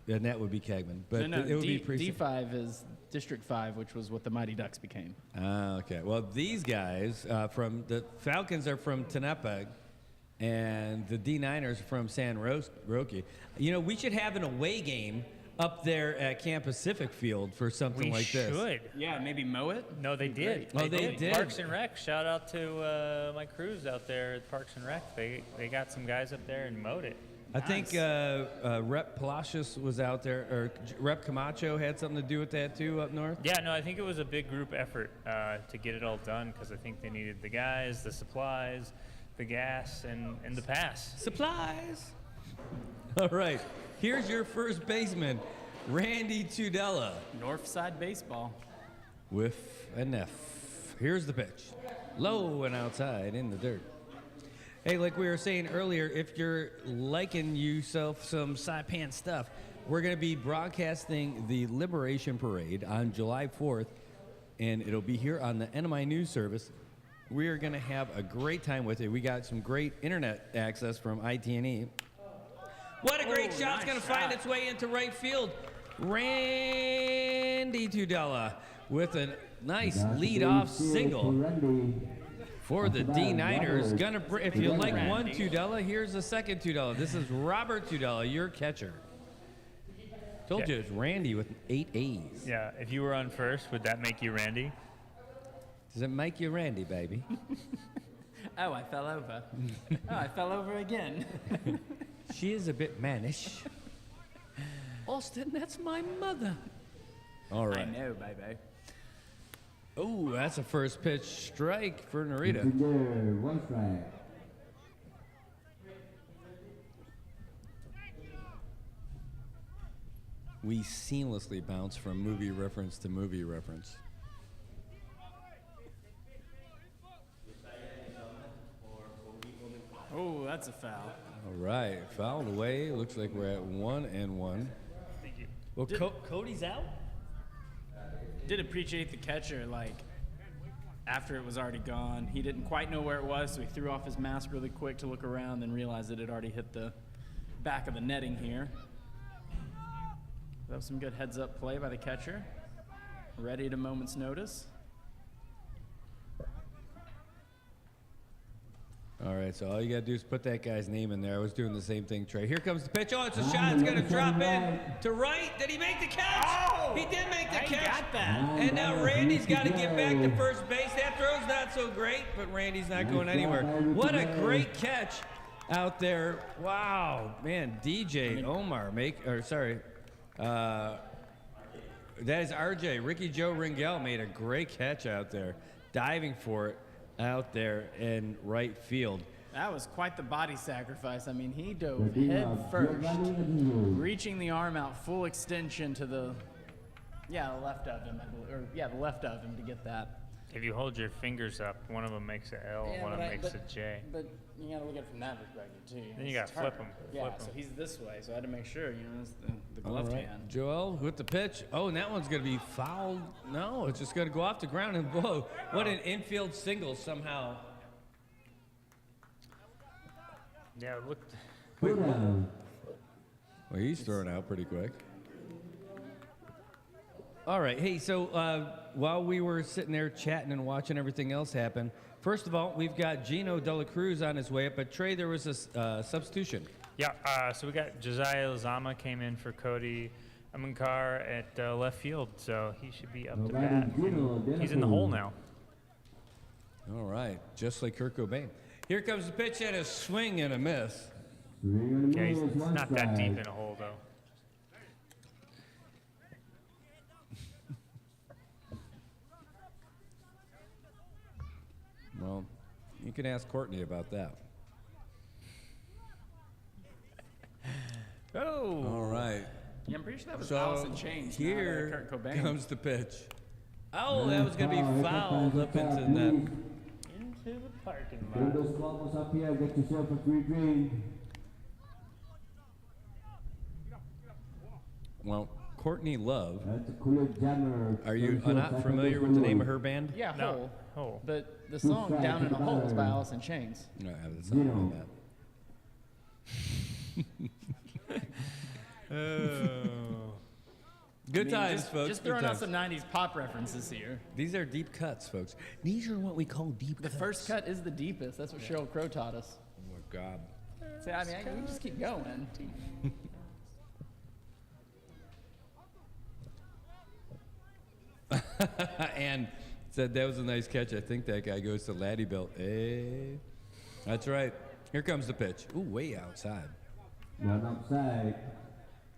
And that would be Kegman. But No, it would be Precinct. D5 is District 5, which was what the Mighty Ducks became. Okay. Well, these guys from the Falcons are from Tonopah, and the D9ers from San Roque. You know, we should have an away game up there at Camp Pacific Field for something like this. We should. Yeah, maybe mow it? No, they did. Oh, they did. Parks and Rec. Shout out to my crews out there at Parks and Rec. They got some guys up there and mowed it. I think Rep Palacios was out there, or Rep Camacho had something to do with that too up north. Yeah, no, I think it was a big group effort to get it all done because I think they needed the guys, the supplies, the gas, and the pass. Supplies. All right. Here's your first baseman, Randy Tudela. Northside baseball. With an F. Here's the pitch. Low and outside in the dirt. Hey, like we were saying earlier, if you're liking yourself some SAIPAN stuff, we're going to be broadcasting the Liberation Parade on July 4th, and it'll be here on the NMI News Service. We are going to have a great time with it. We got some great internet access from IT&E. What a great Oh, shot's nice going to find shot. its way into right field. Randy Tudela with a nice lead-off single for the D9ers. If you like one Tudela, here's the second Tudela. This is Robert Tudela, your catcher. Told you it's Randy with 8 A's. Yeah, if you were on first, would that make you Randy? Does it make you Randy, baby? Oh, I fell over. Oh, I fell over again. She is a bit mannish. Austin, that's my mother. All I right. know, baby. Oh, that's a first pitch strike for Narita. One strike. We seamlessly bounce from movie reference to movie reference. Oh, that's a foul. All right, fouled away. Looks like we're at 1-1. Thank you. Well, Cody's out? Did appreciate the catcher, like, after it was already gone. He didn't quite know where it was, so he threw off his mask really quick to look around, then realized it had already hit the back of the netting here. That was some good heads-up play by the catcher. Ready at a moment's notice. All right, so all you got to do is put that guy's name in there. I was doing the same thing, Trey. Here comes the pitch. Oh, it's a shot. It's going to drop in to right. Did he make the catch? Oh! He did make the I catch. got that. And now Randy's got to get back to first base. That throw's not so great, but Randy's not going anywhere. What a great catch out there. Wow, man, DJ Omar that is RJ. Ricky Joe Ringel made a great catch out there, diving for it out there in right field. That was quite the body sacrifice. I mean, he dove head first, reaching the arm out full extension to the left of him, the left of him to get that. If you hold your fingers up, one of them makes a L, one of them makes a J. But you gotta look at it from that perspective too. Then you It's gotta flip hard. 'em, Yeah, flip so 'em. he's this way, so I had to make sure, it's the All gloved right, hand. Joel with the pitch. Oh, and that one's going to be fouled. No, it's just going to go off the ground and blow. What an infield single somehow. Yeah, it looked. Well, Well, he's throwing out pretty quick. All right, hey, so while we were sitting there chatting and watching everything else happen, first of all, we've got Gino Dela Cruz on his way up, but Trey, there was a substitution. Yeah, so we got Josiah Ozama came in for Cody Amankar at left field, so he should be up to bat. He's in the hole now. All right, just like Kurt Cobain. Here comes the pitch and a swing and a miss. Yeah, he's not that deep in a hole, though. Well, you can ask Courtney about that. Oh! All right. Yeah, I'm pretty sure that was So Alice in Chains, not here Kurt Cobain. comes the pitch. Oh, that was going to be fouled up into the net. Into the parking Bring lot. those bubbles up here, get yourself a free drink. Well, Courtney Love. That's a cooler jammer. Are you not familiar with the name of her band? Yeah, No, Hole. Hole. But the song strikes Down in a to the Hole is by batter. Alice in Chains. No, that's not Zero. that. Oh. Good times, just, folks. Just good throwing out times. some 90s pop references here. These are deep cuts, folks. These are what we call deep The cuts. first cut is the deepest. That's what Cheryl Crow taught us. Oh, my God. See, I mean, we can just keep going. And said that was a nice catch. I think that guy goes to Laddie Belt. Hey. That's right. Here comes the pitch. Ooh, way outside. One upside.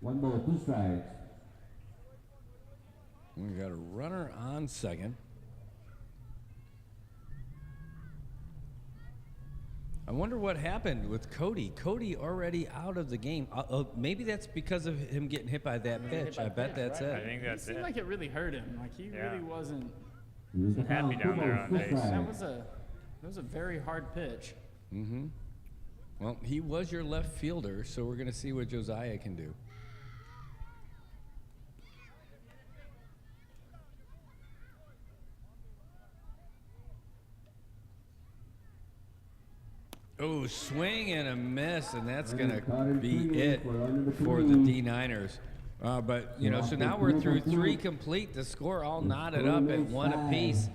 One ball, 2 strikes. We got a runner on second. I wonder what happened with Cody. Cody already out of the game. Maybe that's because of him getting hit by that pitch. I bet that's I it. think It that's seemed it. like it really hurt him. Like he Yeah. really wasn't. Here's the Happy count, down 2 there balls, on 2 base. strikes. That was a very hard pitch. Mm-hmm. Well, he was your left fielder, so we're going to see what Josiah can do. Oh, swing and a miss, and that's going to be it for the D9ers. But, you know, so now we're through 3 complete. The score all knotted up at 1 apiece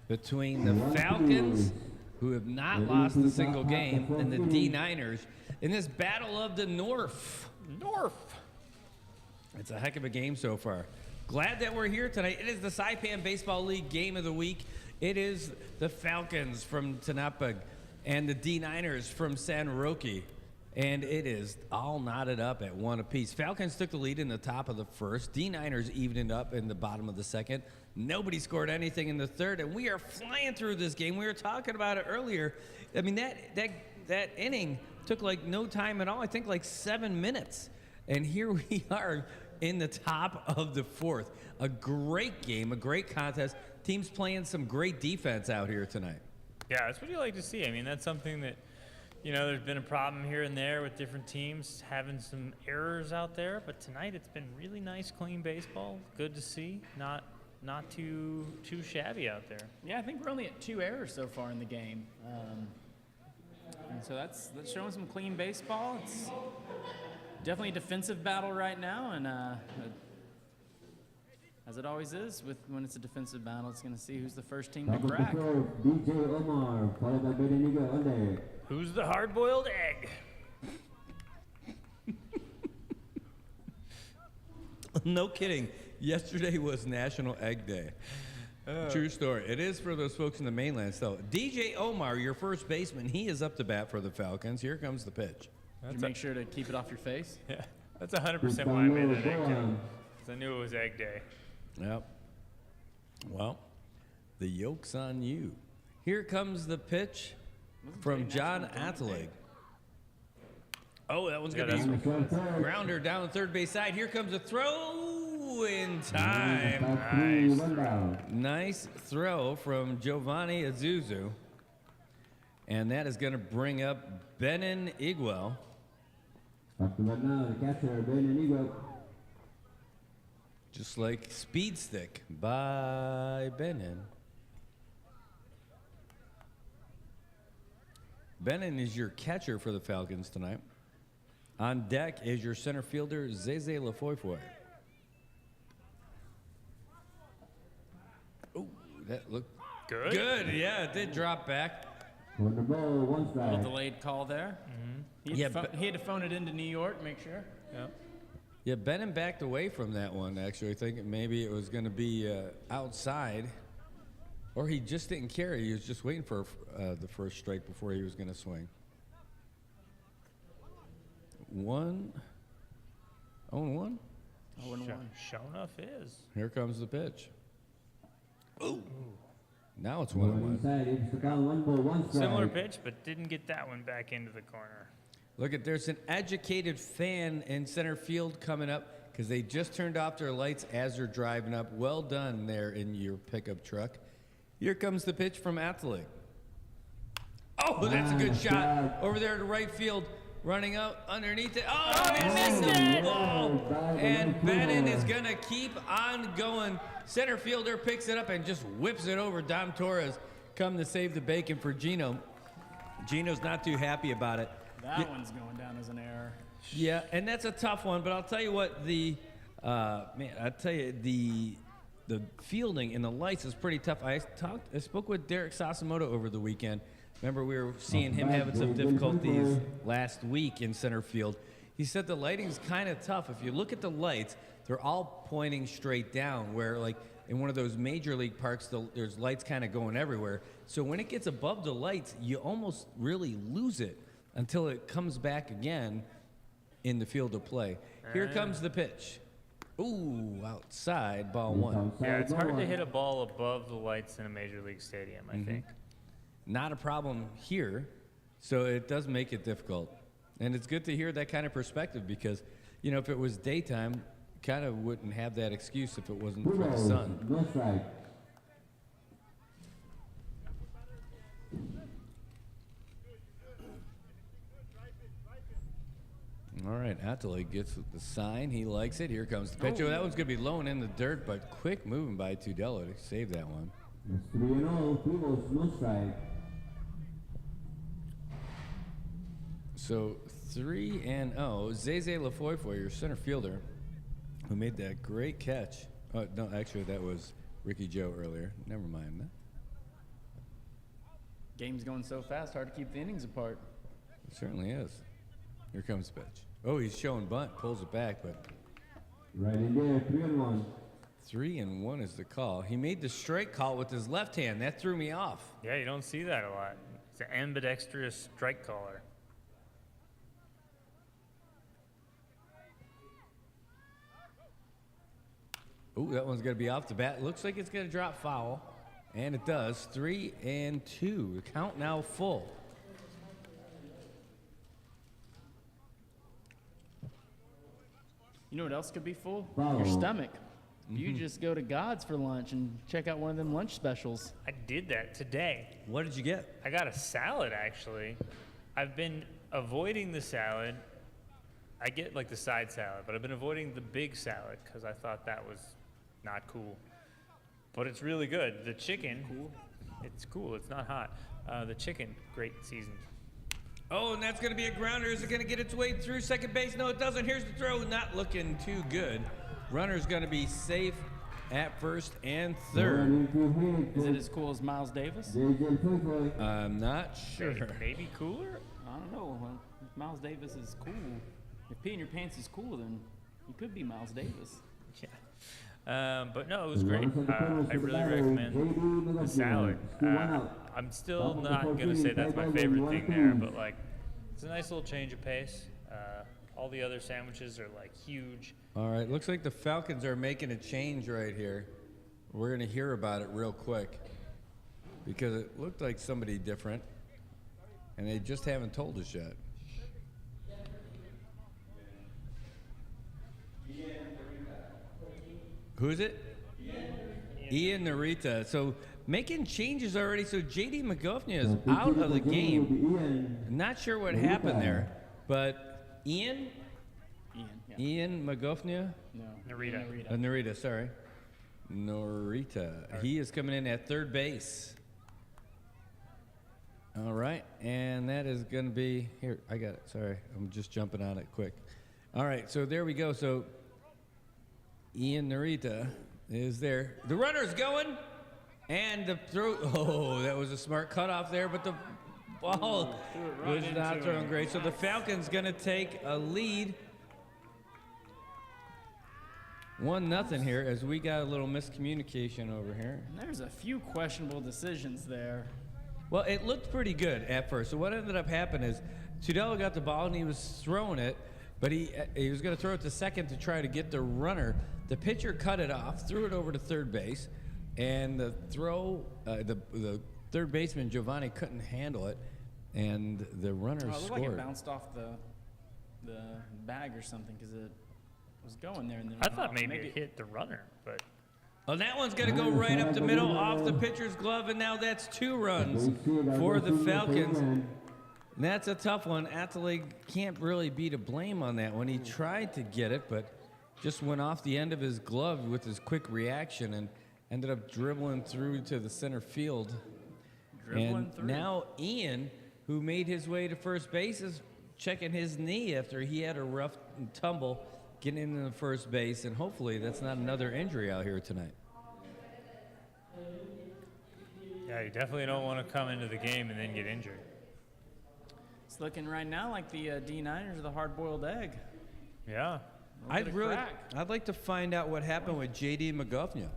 between the Falcons, who have not lost a single game, and the D9ers in this battle of the North. It's a heck of a game so far. Glad that we're here tonight. It is the SAIPAN Baseball League Game of the Week. It is the Falcons from Tenapag and the D9ers from San Roque. And it is all knotted up at 1 apiece. Falcons took the lead in the top of the first. D9ers evened up in the bottom of the second. Nobody scored anything in the third, and we are flying through this game. We were talking about it earlier. I mean, that inning took like no time at all. I think like 7 minutes. And here we are in the top of the fourth. A great game, a great contest. Teams playing some great defense out here tonight. Yeah, that's what you like to see. I mean, that's something that, you know, there's been a problem here and there with different teams having some errors out there, but tonight it's been really nice, clean baseball. Good to see. Not too shabby out there. Yeah, I think we're only at 2 errors so far in the game. And so that's showing some clean baseball. It's definitely a defensive battle right now, and as it always is when it's a defensive battle, it's going to see who's the first team to crack. DJ Omar, followed by Beninigo on there. Who's the hard-boiled egg? No kidding. Yesterday was National Egg Day. True story. It is for those folks in the mainland. So, DJ Omar, your first baseman, he is up to bat for the Falcons. Here comes the pitch. Did you make sure to keep it off your face? Yeah, that's 100% why I made that egg joke. 'Cause I knew it was egg day. Yep. Well, the yoke's on you. Here comes the pitch from John Atelig. Oh, that one's going to be grounder down the third base side. Here comes a throw in time. Nice throw from Giovanni Azuzu. And that is going to bring up Benin Iguel. Up to right now, the catcher, Beninigo. Just like Speed Stick by Benin. Benin is your catcher for the Falcons tonight. On deck is your center fielder, Zeze Lafoyfoy. Oh, that looked Good. good. Yeah, it did drop back. On the ball, 1 A little strike. delayed call there. He had to phone it into New York, make sure. Yeah. Yeah, Benin backed away from that one, actually. I think maybe it was going to be outside. Or he just didn't care. He was just waiting for the first strike before he was going to swing. 1-1. 0-1. Sure enough is. Here comes the pitch. Ooh. Now it's Going 1-1. inside, it's the count, 1 ball, 1 strike. Similar pitch, but didn't get that one back into the corner. Look at, there's an educated fan in center field coming up because they just turned off their lights as they're driving up. Well done there in your pickup truck. Here comes the pitch from Atelig. Oh, that's a good shot over there to right field. Running out underneath it. Oh, he missed it! Oh, and Benin is going to keep on going. Center fielder picks it up and just whips it over. Dom Torres come to save the bacon for Gino. Gino's not too happy about it. That one's going down as an error. Yeah, and that's a tough one, but I'll tell you what, the fielding and the lights is pretty tough. I spoke with Derek Sasamoto over the weekend. Remember, we were seeing him having some difficulties last week in center field. He said the lighting's kind of tough. If you look at the lights, they're all pointing straight down, where like in one of those major league parks, there's lights kind of going everywhere. So when it gets above the lights, you almost really lose it until it comes back again in the field of play. Here comes the pitch. Ooh, outside, ball 1. Yeah, it's hard to hit a ball above the lights in a major league stadium, I think. Not a problem here, so it does make it difficult. And it's good to hear that kind of perspective because, you know, if it was daytime, kind of wouldn't have that excuse if it wasn't for the sun. No strike. All right, Atelig gets the sign. He likes it. Here comes the pitch. Oh, that one's going to be low and in the dirt, but quick moving by Tudela to save that one. It's 3-0, 2 balls, no strike. So 3-0. Zeze Lafoy, your center fielder, who made that great catch. Oh, no, actually, that was Ricky Joe earlier. Never mind that. Game's going so fast, hard to keep the innings apart. It certainly is. Here comes the pitch. Oh, he's showing bunt, pulls it back, but Right in there, 3-1. 3-1 is the call. He made the strike call with his left hand. That threw me off. Yeah, you don't see that a lot. It's an ambidextrous strike caller. Oh, that one's going to be off the bat. Looks like it's going to drop foul. And it does. 3-2. The count now full. You know what else could be full? Foul. Your stomach. You just go to God's for lunch and check out one of them lunch specials. I did that today. What did you get? I got a salad, actually. I've been avoiding the salad. I get like the side salad, but I've been avoiding the big salad because I thought that was not cool. But it's really good. The chicken, it's cool. It's not hot. The chicken, great seasoned. Oh, and that's going to be a grounder. Is it going to get its way through second base? No, it doesn't. Here's the throw. Not looking too good. Runner's going to be safe at first and third. Is it as cool as Miles Davis? I'm not sure. Maybe cooler? I don't know. Well, if Miles Davis is cool, if peeing your pants is cool, then you could be Miles Davis. Yeah. But no, it was great. I really recommend the salad. I'm still not going to say that's my favorite thing there, but like, it's a nice little change of pace. All the other sandwiches are like huge. All right, looks like the Falcons are making a change right here. We're going to hear about it real quick because it looked like somebody different, and they just haven't told us yet. Who is it? Ian Narita. So making changes already. So J.D. McGovney is out of the game. Not sure what happened there, but Ian McGovney? No. Narita. Narita, sorry. Norita. He is coming in at third base. All right, and that is going to be, here, I got it, sorry. I'm just jumping on it quick. All right, so there we go. So Ian Narita is there. The runner's going, and the throw, oh, that was a smart cutoff there, but the ball was not thrown great. So the Falcons going to take a lead. 1-0 here as we got a little miscommunication over here. And there's a few questionable decisions there. Well, it looked pretty good at first. So what ended up happening is Tudelo got the ball and he was throwing it, but he was going to throw it to second to try to get the runner. The pitcher cut it off, threw it over to third base, and the throw, the third baseman Giovanni couldn't handle it, and the runner It looked scored. like it bounced off the bag or something because it was going there. And then I thought maybe it hit the runner, but Well, that one's going to go right up the middle off the pitcher's glove, and now that's 2 runs for the Falcons. And that's a tough one. Athalig can't really be to blame on that one. He tried to get it, but just went off the end of his glove with his quick reaction and ended up dribbling through to the center field. Now Ian, who made his way to first base, is checking his knee after he had a rough tumble getting into the first base, and hopefully that's not another injury out here tonight. yeah, you definitely don't want to come into the game and then get injured. It's looking right now like the D9ers are the hard-boiled egg. Yeah. I'd like to find out what happened with J.D. McGovney.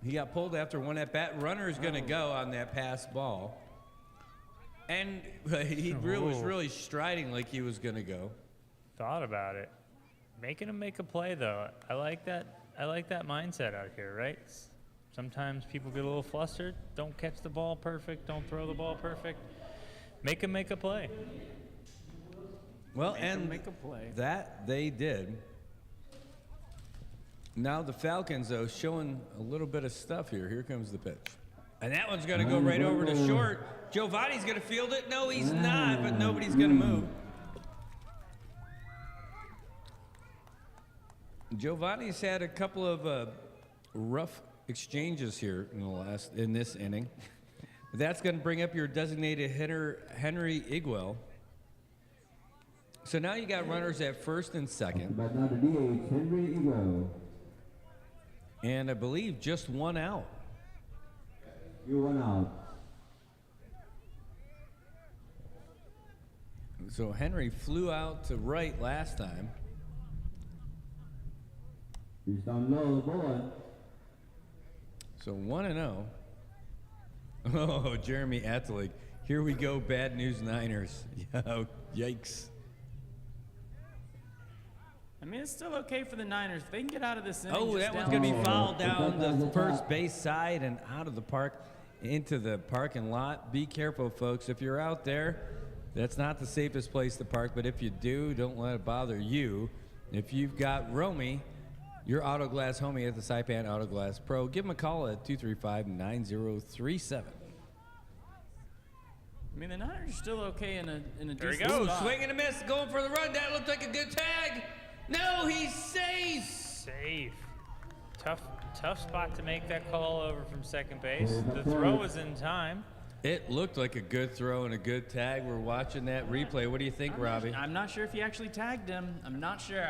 He got pulled after one at bat. Runner is going to go on that pass ball, and he was really striding like he was going to go. Thought about it. Making him make a play, though. I like that mindset out here, right? Sometimes people get a little flustered. Don't catch the ball perfect. Don't throw the ball perfect. Make him make a play. Well, and make a play. That they did. Now the Falcons, though, showing a little bit of stuff here. Here comes the pitch. And that one's going to go right over to short. Giovanni's going to field it. No, he's not, but nobody's going to move. Giovanni's had a couple of rough exchanges here in this inning. That's going to bring up your designated hitter, Henry Iguel. So now you got runners at first and second, But now the DH, Henry Ego. and I believe just one out. You one out. So Henry flew out to right last time. He's down low, boy. So 1-0. Oh, Jeremy Atelig. Here we go, bad news Niners. Yo, yikes. I mean, it's still okay for the Niners. If they can get out of this inning. Oh, just that one's down going to be low. fouled down the first base side and out of the park into the parking lot. Be careful, folks. If you're out there, that's not the safest place to park, but if you do, don't let it bother you. If you've got Romy, your Auto Glass homie at the SAIPAN Auto Glass Pro, give them a call at 235-9037. I mean, the Niners are still okay in a There he decent goes. spot. Swing and a miss, going for the run. That looked like a good tag. No, he's safe. Safe. Tough spot to make that call over from second base. The throw was in time. It looked like a good throw and a good tag. We're watching that replay. What do you think, Robbie? I'm not sure if he actually tagged him. I'm not sure.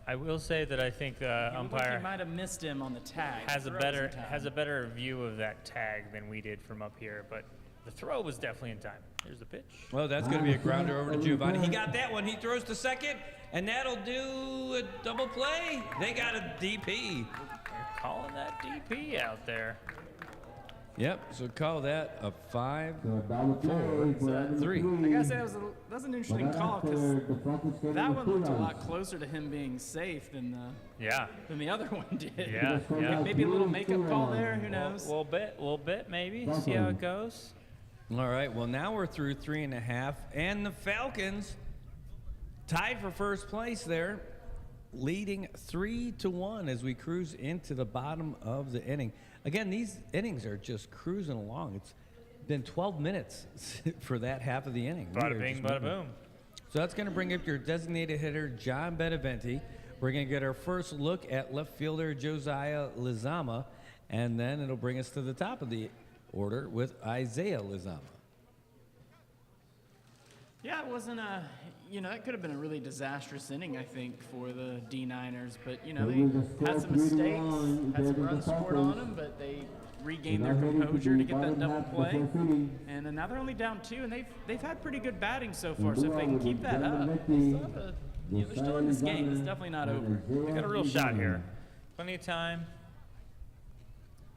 I will say that I think the It looked like he umpire might have missed him on the tag. has a The throw was in time. better view of that tag than we did from up here, but the throw was definitely in time. Here's the pitch. Well, that's going to be a grounder over to Giovanni. He got that one. He throws to second, and that'll do a double play. They got a DP. They're calling that DP out there. Yep, so call that a 5. So double play for number 3. I gotta say, that was an interesting call because the Falcons getting that the one 2 looked a runs. lot closer to him being safe than Yeah. the other one did. Yeah. Yeah. Maybe a little makeup call there. Who knows? We'll bet maybe. See how it goes. All right, well, now we're through 3.5, and the Falcons tied for first place there, leading 3-1 as we cruise into the bottom of the inning. Again, these innings are just cruising along. It's been 12 minutes for that half of the inning. We Bada are bing, just bada moving. boom. So that's going to bring up your designated hitter, John Beneventi. We're going to get our first look at left fielder Josiah Lizama, and then it'll bring us to the top of the order with Isaiah Lizama. Yeah, it wasn't a, that could have been a really disastrous inning, I think, for the D9ers. But, they had some mistakes, had some runs scored on them, but they regained their composure to get that double play. And now they're only down 2, and they've had pretty good batting so far. So if they can keep that up, they still have they're still in this game. It's definitely not over. They got a real shot here. Plenty of time.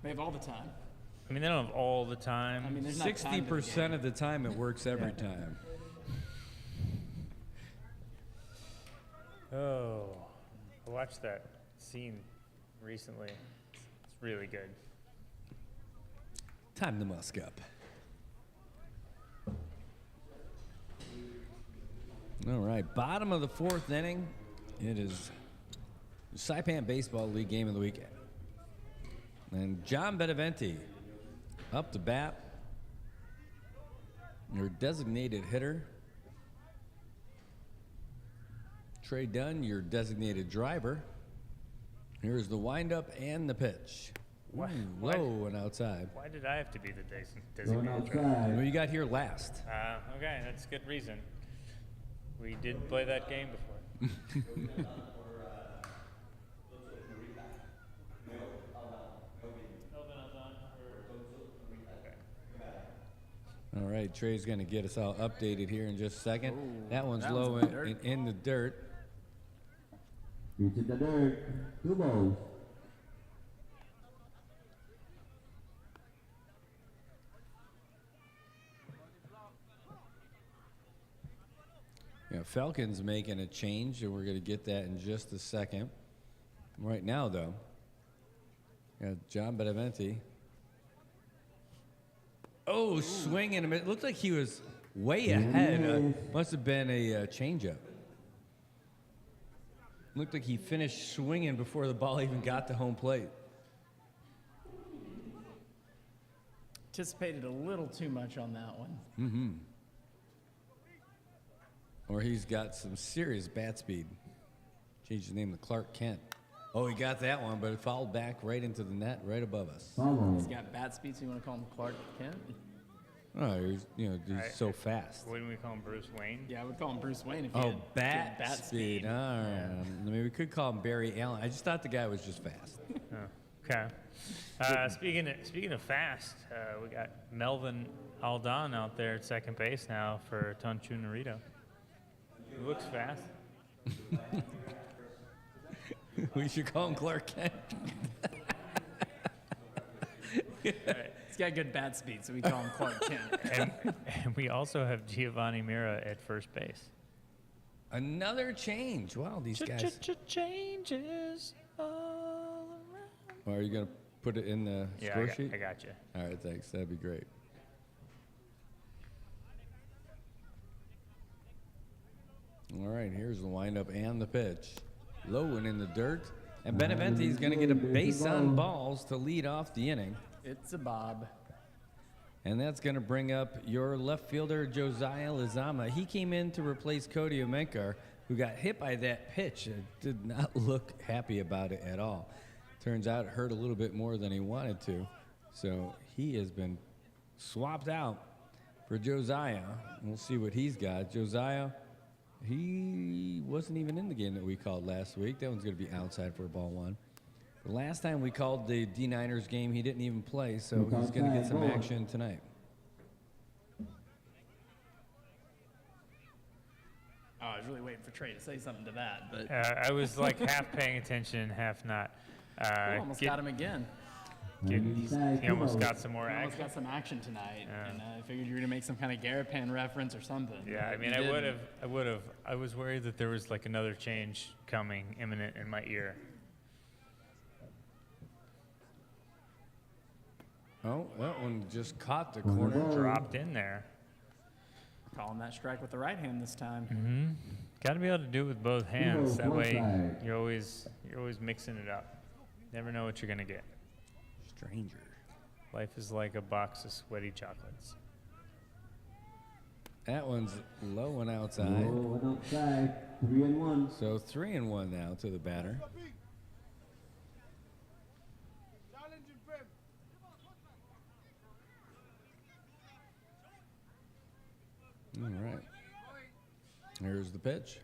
They have all the time. I mean, they don't have all the time. I mean, there's not time to the 60% game. of the time it works every time. Oh, I watched that scene recently. It's really good. Time to musk up. All right, bottom of the 4th inning. It is the SAIPAN Baseball League Game of the Week. And John Beneventi up to bat. Your designated hitter. Trey Dunn, your designated driver. Here's the windup and the pitch. Ooh, Why- low and outside. Why did I have to be the Going designated driver? outside. Well, you got here last. Okay, that's good reason. We did play that game before. All right, Trey's going to get us all updated here in just a second. That one's that low one's in the in the dirt. Into the dirt. 2 balls. Yeah, Falcons making a change, and we're going to get that in just a second. Right now, though, got John Beneventi. Oh, swing and a miss. Looked like he was way ahead. Must have been a changeup. Looked like he finished swinging before the ball even got to home plate. Anticipated a little too much on that one. Or he's got some serious bat speed. Changed his name to Clark Kent. Oh, he got that one, but it fouled back right into the net right above us. Foul. He's got bat speed, so you want to call him Clark Kent? Oh, he's so fast. Wouldn't we call him Bruce Wayne? Yeah, I would call him Bruce Wayne if he Oh, had bat, good bat speed. All right. I mean, we could call him Barry Allen. I just thought the guy was just fast. Okay. Speaking of fast, we got Melvin Aldon out there at second base now for Tunchu Narito. He looks fast. We should call him Clark Kent. He's got good bat speed, so we call him Clark Kent. And we also have Giovanni Mira at first base. Another change. Wow, these guys. Changes all around. Are you going to put it in the score sheet? I got you. All right, thanks. That'd be great. All right, here's the windup and the pitch. Low and in the dirt. And Beneventi's going to get a base on balls to lead off the inning. It's a bob. And that's going to bring up your left fielder, Josiah Lizama. He came in to replace Cody Omenkar, who got hit by that pitch and did not look happy about it at all. Turns out it hurt a little bit more than he wanted to. So he has been swapped out for Josiah. We'll see what he's got. Josiah, he wasn't even in the game that we called last week. That one's going to be outside for ball one. The last time we called the D9ers game, he didn't even play, so he's going to get some action tonight. Oh, I was really waiting for Trey to say something to that, but I was like half paying attention, half not. almost got him again. He almost got some more Almost action. got some action tonight, and I figured you were gonna make some kind of Garapan reference or something. Yeah, I but mean, you didn't. I would have. I was worried that there was like another change coming imminent in my ear. Oh, that one just caught the corner. Dropped in there. Calling that strike with the right hand this time. Mm-hmm. Got to be able to do it with both hands. That way, you're always mixing it up. Never know what you're gonna get. Stranger. Life is like a box of sweaty chocolates. That one's low and outside. Low and outside. 3-1. So 3-1 now to the batter. All right. Here's the pitch.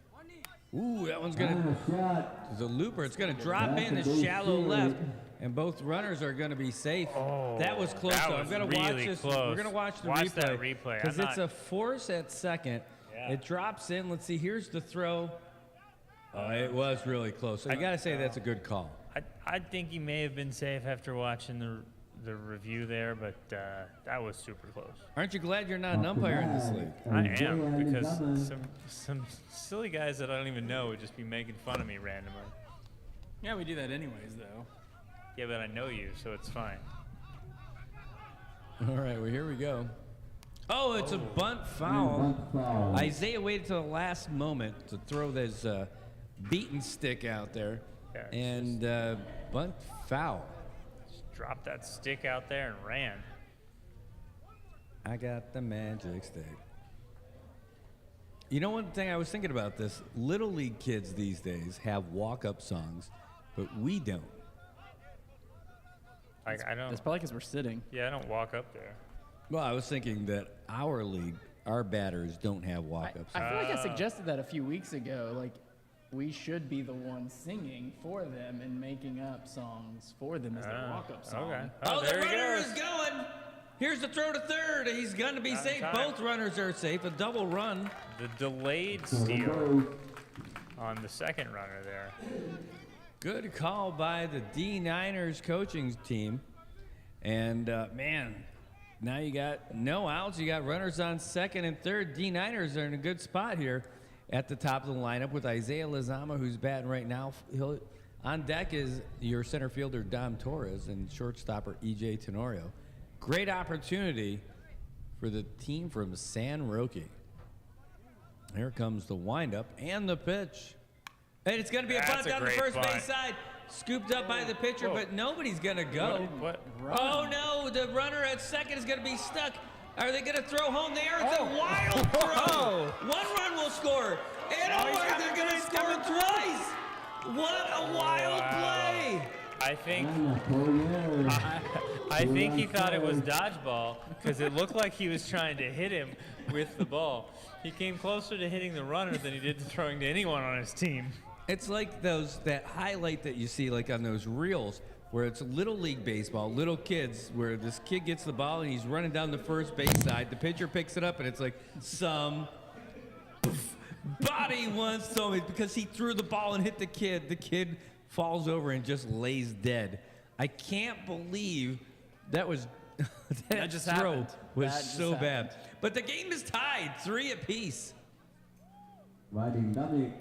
Ooh, that one's going to, Shot. the looper, it's going to drop in the shallow left, and both runners are going to be safe. Oh, That was close, that though. was I'm going to watch really this. close. We're going to watch the Watch replay. that replay. Because I'm it's not- a force at second. Yeah. It drops in. Let's see. Here's the throw. Oh, it was really close. I got to say that's a good call. I think he may have been safe after watching the review there, but that was super close. Aren't you glad you're not an umpire in this league? I am, because some silly guys that I don't even know would just be making fun of me randomly. Yeah, we do that anyways, though. Yeah, but I know you, so it's fine. All right, well, here we go. Oh, it's a bunt foul. Bunt foul. Isaiah waited till the last moment to throw this beaten stick out there. Yeah, it's And bunt foul. Just dropped that stick out there and ran. I got the magic stick. You know, one thing I was thinking about this, Little League kids these days have walk-up songs, but we don't. Like I don't. That's probably because we're sitting. Yeah, I don't walk up there. Well, I was thinking that our league, our batters don't have walk-up songs. I feel like I suggested that a few weeks ago. Like, we should be the ones singing for them and making up songs for them as their walk-up song. Okay. Oh, the there he runner goes. is going. Here's the throw to third. He's going to be Not in safe. time. Both runners are safe. A double run. The delayed steal on the second runner there. Good call by the D9ers coaching team. And, man, now you got no outs. You got runners on second and third. D9ers are in a good spot here at the top of the lineup with Isaiah Lizama, who's batting right now. On deck is your center fielder, Dom Torres, and shortstopper, E.J. Tenorio. Great opportunity for the team from San Roque. Here comes the windup and the pitch. And it's going to be a That's bunt a down the great first bunt. base side. Scooped up by the pitcher, Whoa. but nobody's going to go. What? Oh, no, the runner at second is going to be stuck. Are they going to throw home there? It's Oh. a wild throw. One run will score. And they're going to score twice. What a wild play. I think Oh, yeah. I think he thought it was dodgeball because it looked like he was trying to hit him with the ball. He came closer to hitting the runner than he did to throwing to anyone on his team. It's like that highlight that you see like on those reels where it's Little League baseball, little kids, where this kid gets the ball and he's running down the first base side. The pitcher picks it up and it's like some body once told me because he threw the ball and hit the kid. The kid falls over and just lays dead. I can't believe that was that just throw happened. was That just so happened. bad. But the game is tied, 3 apiece. Riding Dominic.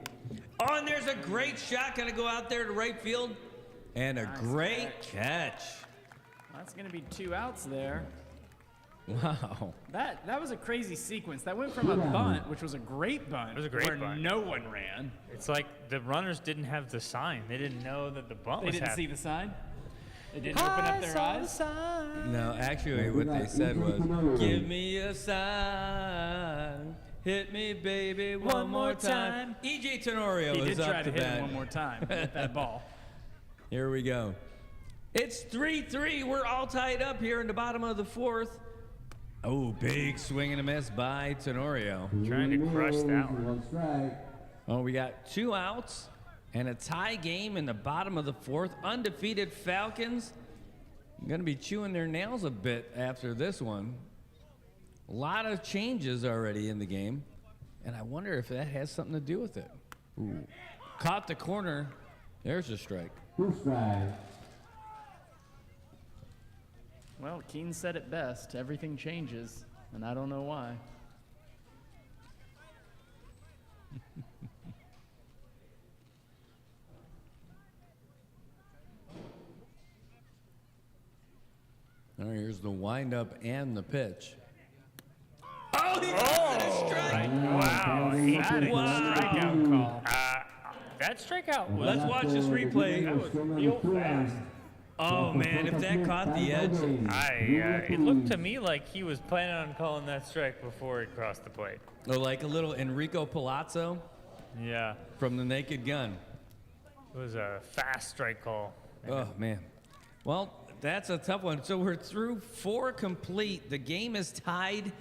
Oh, and there's a great shot going to go out there to right field. And a great catch. That's going to be 2 outs there. Wow. That was a crazy sequence. That went from a bunt, which was a great bunt, It was a great where bunt. no one ran. It's like the runners didn't have the sign. They didn't know that the bunt They was didn't see happening. the sign. They didn't open up their eyes. No, actually, what they said was, give me a sign. Hit me, baby, one more time. EJ Tenorio He is did try up to to hit him bat. one more time with that ball. Here we go. It's 3-3. We're all tied up here in the bottom of the 4th. Oh, big swing and a miss by Tenorio. Trying to crush that one. 1 strike. Oh, we got 2 outs and a tie game in the bottom of the 4th. Undefeated Falcons. Going to be chewing their nails a bit after this one. A lot of changes already in the game, and I wonder if that has something to do with it. Ooh. Caught the corner. There's a strike. 2 strikes. Well, Keen said it best. Everything changes, and I don't know why. All right, here's the windup and the pitch. Oh, he got a strike. Wow. That is a strikeout call. That strikeout was Let's watch this replay. That was real fast. Oh, man, if that caught the edge. It looked to me like he was planning on calling that strike before it crossed the plate. Or like a little Enrico Palazzo Yeah, from the Naked Gun. it was a fast strike call. Oh, man. Well, that's a tough one. So we're through 4 complete. The game is tied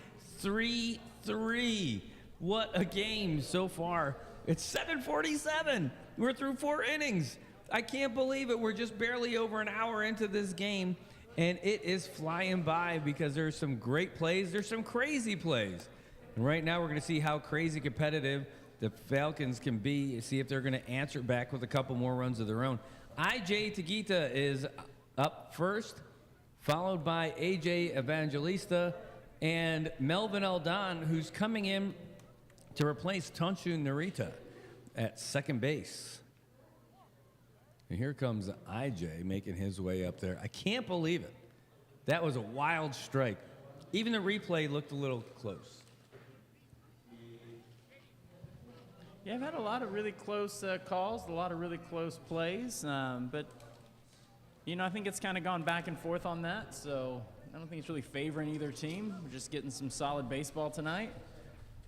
3-3. What a game so far. It's 7:47. We're through 4 innings. I can't believe it. We're just barely over an hour into this game, and it is flying by because there's some great plays. There's some crazy plays. And right now we're going to see how crazy competitive the Falcons can be, see if they're going to answer back with a couple more runs of their own. IJ Taguita is up first, followed by AJ Evangelista and Melvin Aldon, who's coming in to replace Tonshu Narita at second base. And here comes IJ making his way up there. I can't believe it. That was a wild strike. Even the replay looked a little close. Yeah, I've had a lot of really close calls, a lot of really close plays, but you know, I think it's kind of gone back and forth on that, so I don't think it's really favoring either team. We're just getting some solid baseball tonight,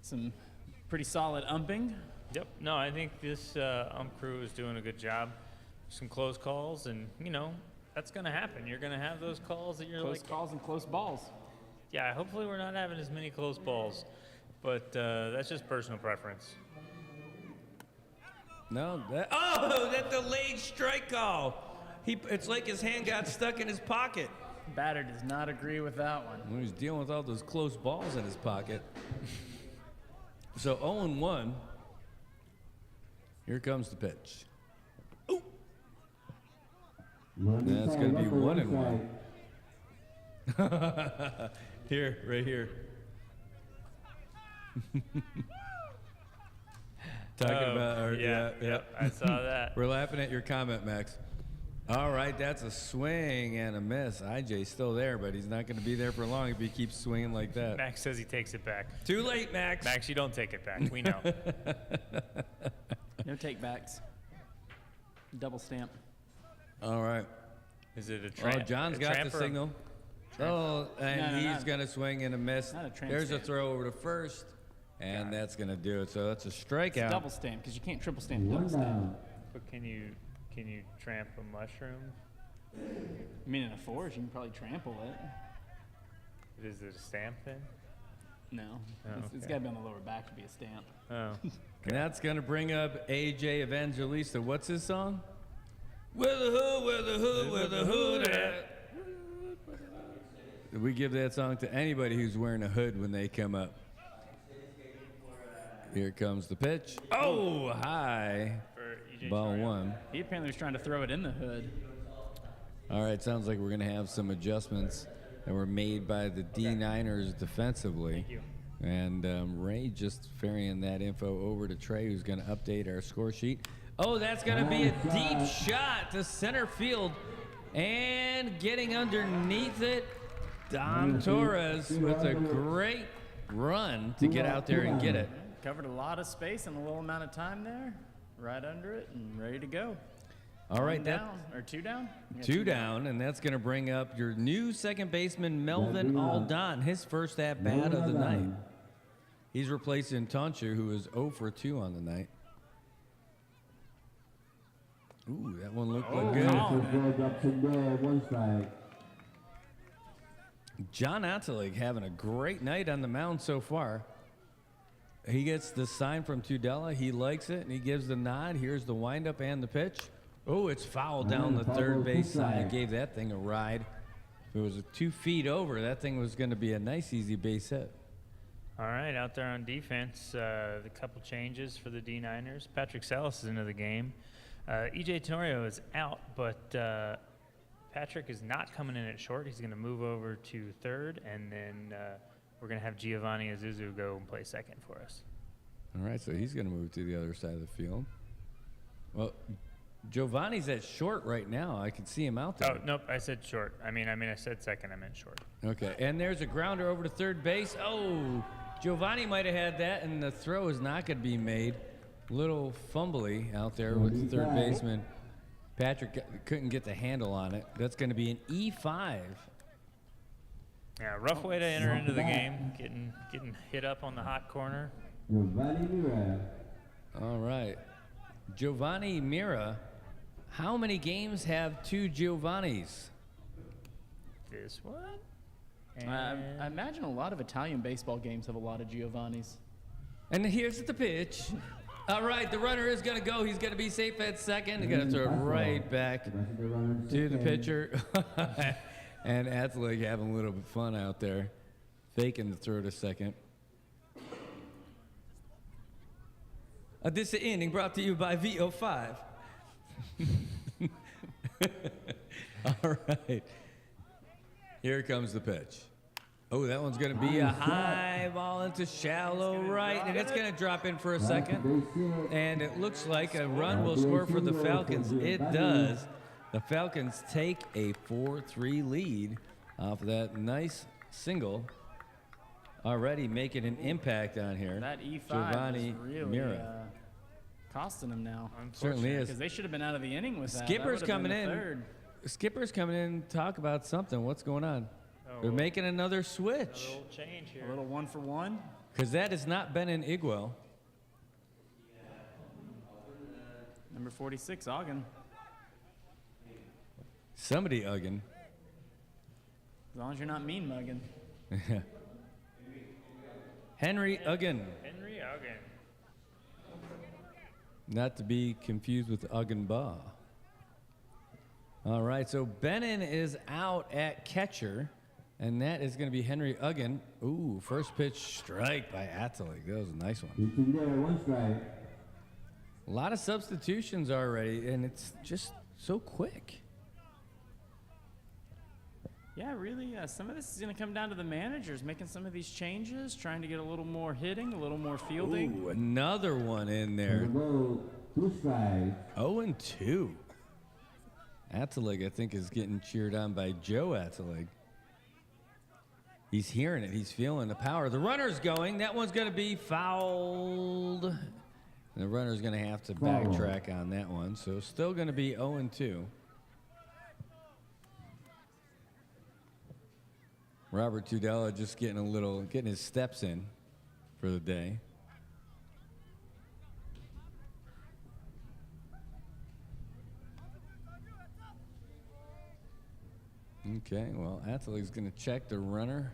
some pretty solid umping. Yep. No, I think this crew is doing a good job. Some close calls, and you know that's going to happen. You're going to have those calls that you're Close like, calls and close balls. yeah. Hopefully, we're not having as many close balls, but that's just personal preference. No, that delayed strike call. It's like his hand got stuck in his pocket. Batter does not agree with that one. When he's dealing with all those close balls in his pocket. So 0-1. Here comes the pitch. Ooh. That's going to be 1-1. Here, right here. Talking about, yeah, I saw that. We're laughing at your comment, Max. All right, that's a swing and a miss. IJ's still there, but he's not going to be there for long if he keeps swinging like that. Max says he takes it back. Too late, Max. Max, you don't take it back. We know. No takebacks. Double stamp. All right. Is it a Oh, tramp? John's a got tramp the or a- signal. Oh, and No, he's going to swing and a miss. Not a tramp There's a stamp. throw over to first, and that's going to do it. So that's a It's a strikeout. double stamp because you can't triple stamp double 1 stamp. down. But can you tramp a mushroom? I mean, in a forest, you can probably trample it. Is it a stamp then? No, it's okay. got to be on the lower back to be a stamp. Oh. And that's going to bring up AJ Evangelista. What's his song? Where the hood, where the hood, where the hood at? We give that song to anybody who's wearing a hood when they come up. Here comes the pitch. Oh, high. For EJ Ball Tenorio. one. He apparently was trying to throw it in the hood. All right, sounds like we're going to have some adjustments that were made by the D9ers defensively. Thank you. And Ray just ferrying that info over to Trey, who's going to update our score sheet. Oh, that's going to be a deep shot to center field. And getting underneath it, Don Torres with a great run to get out there and get it. Covered a lot of space in a little amount of time there. Right under it and ready to go. All right, One that down, or two down? Yeah, two down, and that's going to bring up your new second baseman, Melvin Aldon, his first at bat of the night. He's replacing Toncher, who is 0 for 2 on the night. Ooh, that one looked like good. One strike. John Atelig having a great night on the mound so far. He gets the sign from Tudela. He likes it, and he gives the nod. Here's the windup and the pitch. Oh, it's foul down the third base side. Gave that thing a ride. If it was 2 feet over, that thing was going to be a nice, easy base hit. All right, out there on defense, the couple changes for the D9ers. Patrick Salas is into the game. EJ Tenorio is out, but Patrick is not coming in at short. He's going to move over to third, and then we're going to have Giovanni Azuzu go and play second for us. All right, so he's going to move to the other side of the field. Well, Giovanni's at short right now. I can see him out there. Oh, nope, I said short. I said second. I meant short. Okay, and there's a grounder over to third base. Oh, Giovanni might have had that, and the throw is not going to be made. Little fumbly out there with the third baseman. Patrick couldn't get the handle on it. That's going to be an E5. Yeah, rough way to enter into the game. Getting hit up on the hot corner. Giovanni Mira. All right. Giovanni Mira. How many games have 2 Giovannis? This one. I imagine a lot of Italian baseball games have a lot of Giovannis. And here's the pitch. All right, the runner is going to go. He's going to be safe at second. He's going to throw it right back to the pitcher. And Atleg having a little bit of fun out there, faking the throw to second. This inning brought to you by VO5. All right. Here comes the pitch. Oh, that one's going to be a high ball into shallow right, and it's going to drop in for a second. And it looks like a run will score for the Falcons. It does. The Falcons take a 4-3 lead off of that nice single. Already making an impact on here. That E5 Giovanni is really Mira. Costing them now. Certainly is. Because they should have been out of the inning with that. Skipper's That would've coming been the in. third. Skipper's coming in to talk about something. What's going on? They're making another A switch. little change here. A little 1-for-1. Because that has not been in Iguel. Number 46, Ogden. Somebody ugging. As long as you're not mean mugging. Henry Uggan. Henry Ogden. Not to be confused with Uggenbaugh. All right, so Bennon is out at catcher, and that is going to be Henry Uggan. Ooh, first pitch strike by Atelig. That was a nice one. One strike. A lot of substitutions already, and it's just so quick. Yeah, really, some of this is going to come down to the managers making some of these changes, trying to get a little more hitting, a little more fielding. Ooh, another one in there. 2 strikes. 0-2. Atelig, I think, is getting cheered on by Joe Atelig. He's hearing it. He's feeling the power. The runner's going. That one's going to be fouled. And the runner's going to have to backtrack on that one. So still going to be 0-2. Robert Tudela just getting his steps in for the day. Okay, well, Athleti's going to check the runner.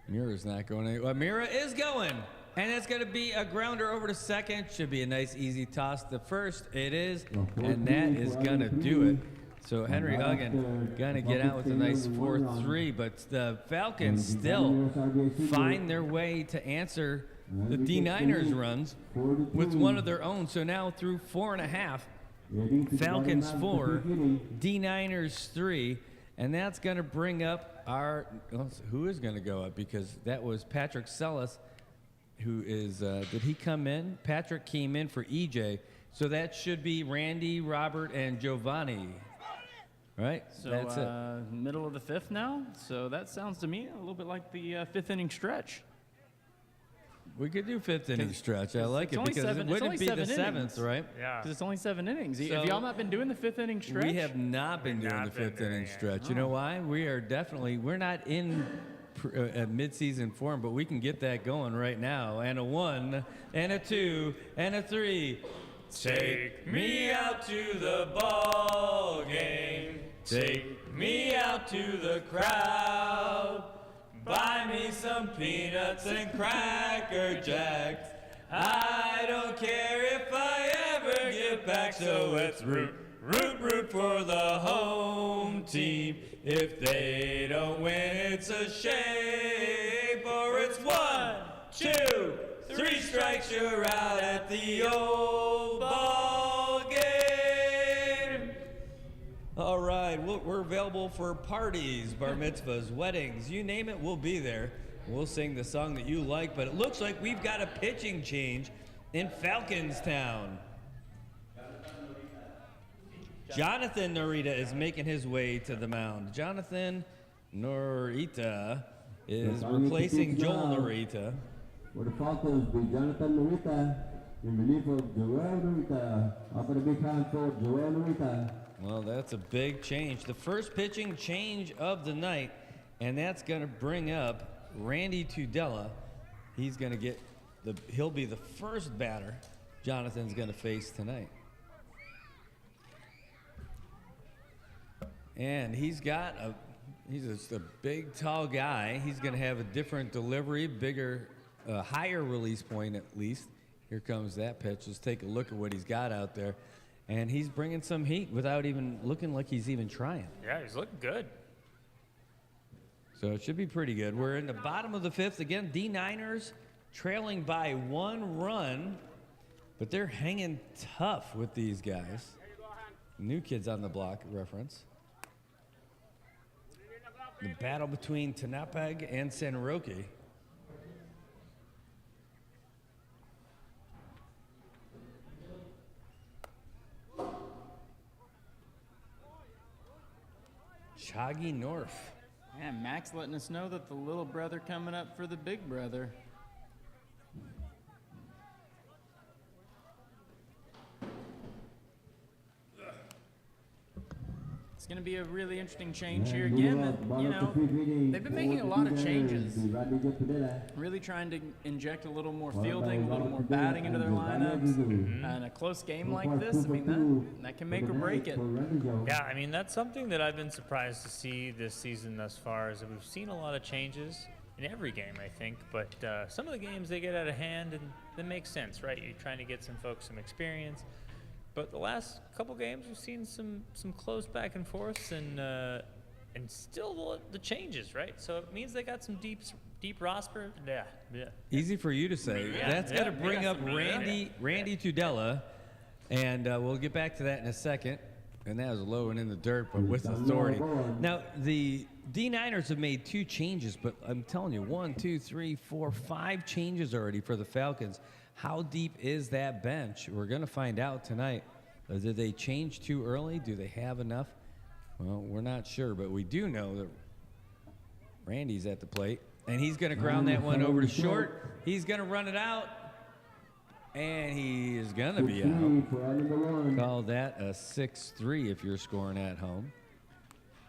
Mira's not going anywhere. Mira is going. And it's going to be a grounder over to second. Should be a nice, easy toss to first. It is. And that is going to do it. So Henry Huggan going to get out with a nice 4-3. But the Falcons still find their way to answer the D9ers runs with one of their own. So now through 4.5. Falcons 4, D9ers 3, and that's going to bring up our, who is going to go up, because that was Patrick Sellis, who is, did he come in? Patrick came in for EJ, so that should be Randy, Robert, and Giovanni, right? So that's it. middle of the 5th now, so that sounds to me a little bit like the 5th inning stretch. We could do 5th inning stretch. I like it because it wouldn't be the 7th, right? Yeah. Because it's only 7 innings. So Have y'all not been doing the 5th inning stretch? We have not been doing the not been 5th doing inning it. stretch. You know why? We're not in mid-season form, but we can get that going right now. And a 1, and a 2, and a 3. Take me out to the ball game. Take me out to the crowd. Buy me some peanuts and Cracker Jacks. I don't care if I ever get back, so let's root for the home team. If they don't win, it's a shame, for it's 1, 2, 3 strikes, you're out at the old ball game. All right, we're available for parties, bar mitzvahs, weddings, you name it, we'll be there. We'll sing the song that you like, but it looks like we've got a pitching change in Falcons Town. Jonathan Norita is making his way to the mound. Jonathan Norita is replacing Joel Norita. For the Falcons, be Jonathan Norita in relief of Joel Norita. Up for the big hand for Joel Norita. Well, that's a big change. The first pitching change of the night, and that's going to bring up Randy Tudela. He's going to get he'll be the first batter Jonathan's going to face tonight. And he's just a big, tall guy. He's going to have a different delivery, bigger, higher release point at least. Here comes that pitch. Let's take a look at what he's got out there. And he's bringing some heat without even looking like he's even trying. Yeah, he's looking good. So it should be pretty good. We're in the bottom of the 5th. Again, D9ers trailing by 1 run, but they're hanging tough with these guys. New Kids on the Block reference. The battle between Tanapag and San Roque. Chaggy North. Yeah, Max letting us know that the little brother coming up for the big brother. It's going to be a really interesting change here again. You know, they've been making a lot of changes. Really trying to inject a little more fielding, a little more batting into their lineups. And a close game like this, I mean, that can make or break it. Yeah, I mean, that's something that I've been surprised to see this season thus far, is that we've seen a lot of changes in every game, I think. But some of the games, they get out of hand, and that makes sense, right? You're trying to get some folks some experience. But the last couple games, we've seen some close back and forths, and still the changes, right? So it means they got some deep roster. Yeah. Easy for you to say. Yeah, That's yeah, going to bring yeah, up for me, Randy Tudela, and we'll get back to that in a second. And that was low and in the dirt, but with authority. Now, the D9ers have made 2 changes, but I'm telling you, 1, 2, 3, 4, 5 changes already for the Falcons. How deep is that bench? We're going to find out tonight. Did they change too early? Do they have enough? Well, we're not sure, but we do know that Randy's at the plate, and he's going to ground that one over to short. He's going to run it out, and he is going to be out. Call that a 6-3 if you're scoring at home.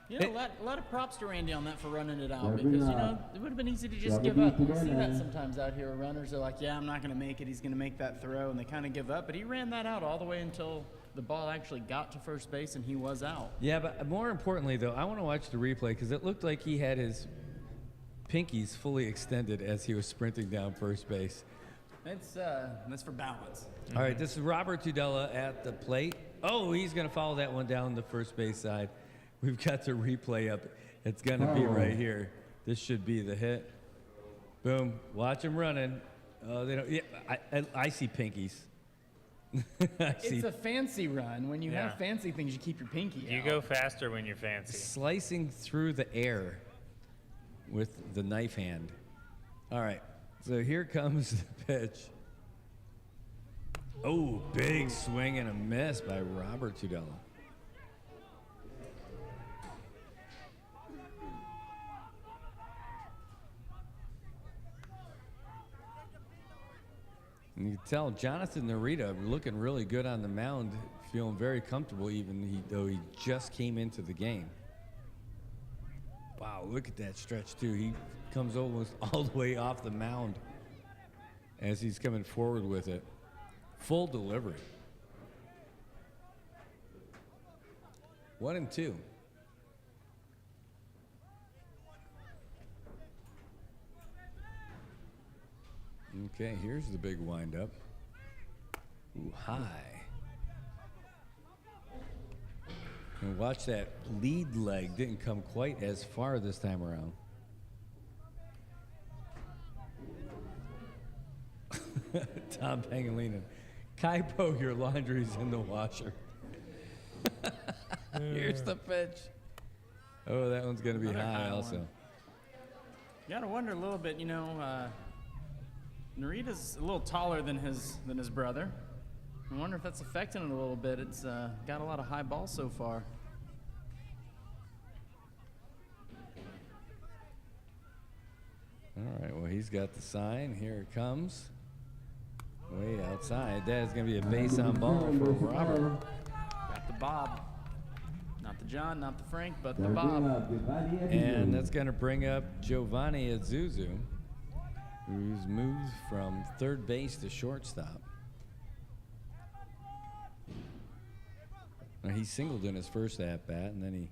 You know, a lot of props to Randy on that for running it out, because, you know, it would have been easy to just give up. You see that sometimes out here. Runners are like, yeah, I'm not going to make it. He's going to make that throw, and they kind of give up. But he ran that out all the way until the ball actually got to first base and he was out. Yeah, but more importantly, though, I want to watch the replay because it looked like he had his pinkies fully extended as he was sprinting down first base. That's for balance. All right, this is Robert Tudela at the plate. Oh, he's going to follow that one down the first base side. We've got the replay up. It's going to be right here. This should be the hit. Boom. Watch him running. Oh, they don't. Yeah, I see pinkies. I see It's a fancy run. When you Yeah. have fancy things, you keep your pinky You out. go faster when you're fancy. slicing through the air with the knife hand. All right, so here comes the pitch. Oh, big swing and a miss by Robert Tudela. And you can tell Jonathan Narita looking really good on the mound, feeling very comfortable even though he just came into the game. Wow, look at that stretch too. He comes almost all the way off the mound as he's coming forward with it. Full delivery. 1-2. Okay, here's the big windup. Ooh, high. And watch that lead leg didn't come quite as far this time around. Tom Pangolino. Kaipo, your laundry's in the washer. Here's the pitch. Oh, that one's going to be Another high high also. one. You gotta wonder a little bit, Narita's a little taller than his brother. I wonder if that's affecting it a little bit. It's got a lot of high balls so far. All right, well, he's got the sign. Here it comes. Way outside. That's going to be a base on ball for Robert. Got the Bob. Not the John, not the Frank, but the Bob. And that's going to bring up Giovanni Azuzu, who's moved from third base to shortstop. Now, he singled in his first at-bat, and then he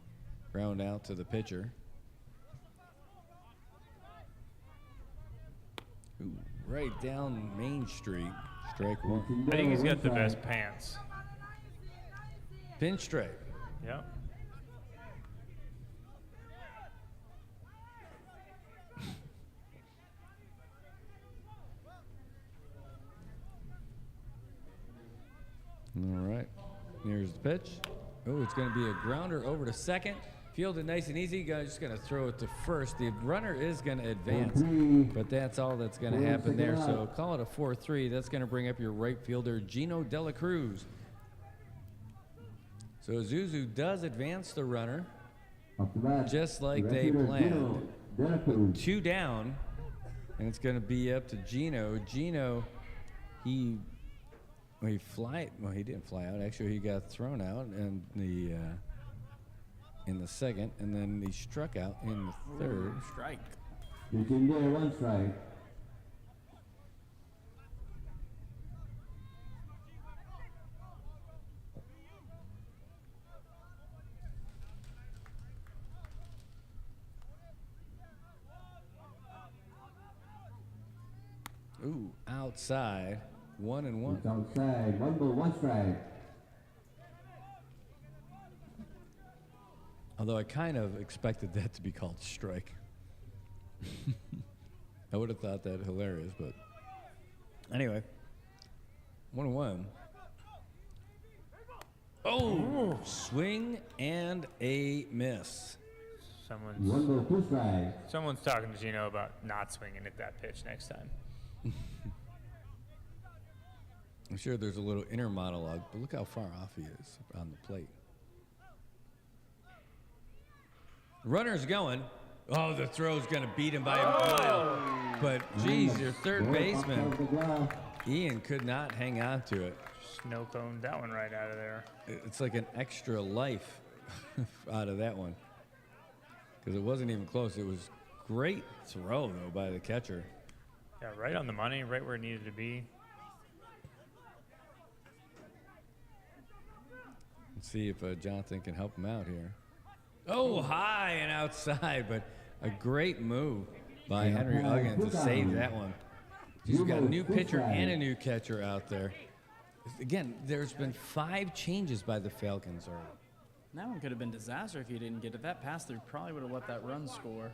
ground out to the pitcher. Ooh, right down Main Street, strike one. I think he's got the best pants. Pinstripe. Yep. All right, here's the pitch. Oh, it's going to be a grounder over to second. Fielded nice and easy. Guys, just going to throw it to first. The runner is going to advance, but that's all that's going to happen there. So call it a 4-3. That's going to bring up your right fielder, Gino Dela Cruz. So Zuzu does advance the runner, just like they planned. 2 down, and it's going to be up to Gino. Gino, he didn't fly out. Actually, he got thrown out in the second, and then he struck out in the third. Strike. You can get 1 strike. Ooh, outside, 1-1. It's outside. 1 ball, 1 strike. Although I kind of expected that to be called strike. I would have thought that hilarious, but anyway, 1-1. 1-1. Oh, swing and a miss. Someone's 1 ball, 2 strike. someone's talking to Gino about not swinging at that pitch next time. I'm sure there's a little inner monologue, but look how far off he is on the plate. Runner's going. Oh, the throw's going to beat him by a mile. But, geez, your third baseman, Ian, could not hang on to it. Snow coned that one right out of there. It's like an extra life out of that one. Because it wasn't even close. It was great throw, though, by the catcher. Yeah, right on the money, right where it needed to be. Let's see if Jonathan can help him out here. Oh, high and outside, but a great move by Henry Uggins to save that one. He's got a new pitcher and a new catcher out there. Again, there's been 5 changes by the Falcons already. That one could have been disaster if you didn't get it. That pass through probably would have let that run score.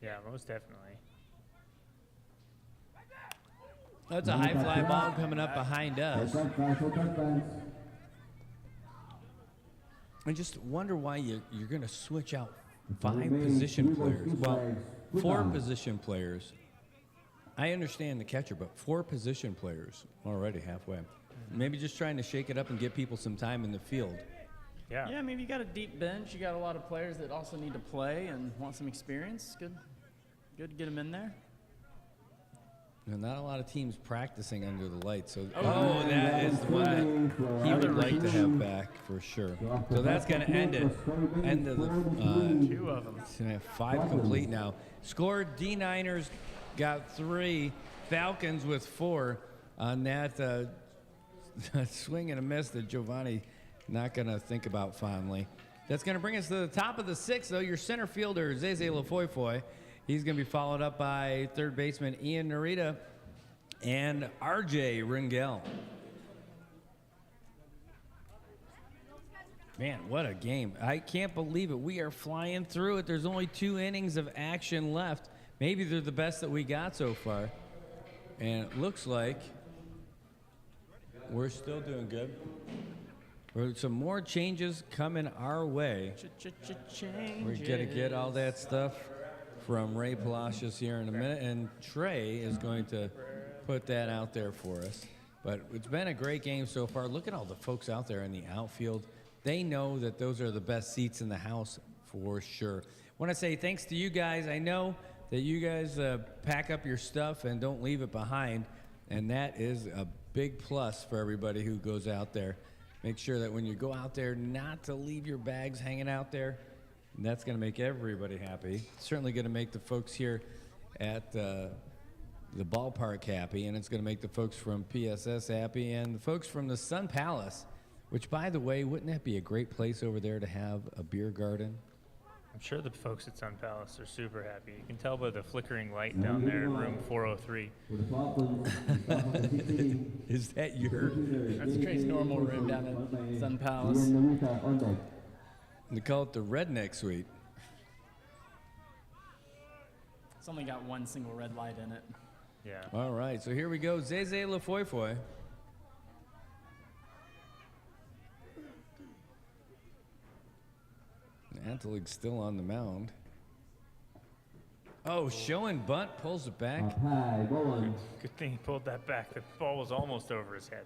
Yeah, most definitely. That's a high fly ball coming up behind us. I just wonder why you're going to switch out 5 position players. Well, 4 position players. I understand the catcher, but 4 position players already halfway. Maybe just trying to shake it up and get people some time in the field. Yeah. Yeah, I mean, you got a deep bench. You got a lot of players that also need to play and want some experience. Good to get them in there. And not a lot of teams practicing under the lights. So, that is the one that he would like to have back for sure. So that's going to end it. End of the 2 of them. 5 complete now. Scored D9ers got 3. Falcons with 4 on that swing and a miss that Giovanni not going to think about fondly. That's going to bring us to the top of the 6th, though. Your center fielder, Zeze Lafoyfoy. He's going to be followed up by third baseman Ian Narita and RJ Ringel. Man, what a game. I can't believe it. We are flying through it. There's only 2 innings of action left. Maybe they're the best that we got so far. And it looks like we're still doing good. There's some more changes coming our way. We're going to get all that stuff from Ray Palacios here in a minute, and Trey is going to put that out there for us. But it's been a great game so far. Look at all the folks out there in the outfield. They know that those are the best seats in the house for sure. I want to say thanks to you guys. I know that you guys pack up your stuff and don't leave it behind, and that is a big plus for everybody who goes out there. Make sure that when you go out there not to leave your bags hanging out there. And that's going to make everybody happy. It's certainly going to make the folks here at the ballpark happy, and it's going to make the folks from PSS happy, and the folks from the Sun Palace, which, by the way, wouldn't that be a great place over there to have a beer garden? I'm sure the folks at Sun Palace are super happy. You can tell by the flickering light down there in room 403. Is that your? That's Trey's normal room down at Sun Palace. They call it the Redneck Suite. It's only got 1 single red light in it. Yeah. All right, so here we go. Zeze Lafoyfoy. Antelig's still on the mound. Oh, showing bunt, pulls it back. Good thing he pulled that back. The ball was almost over his head.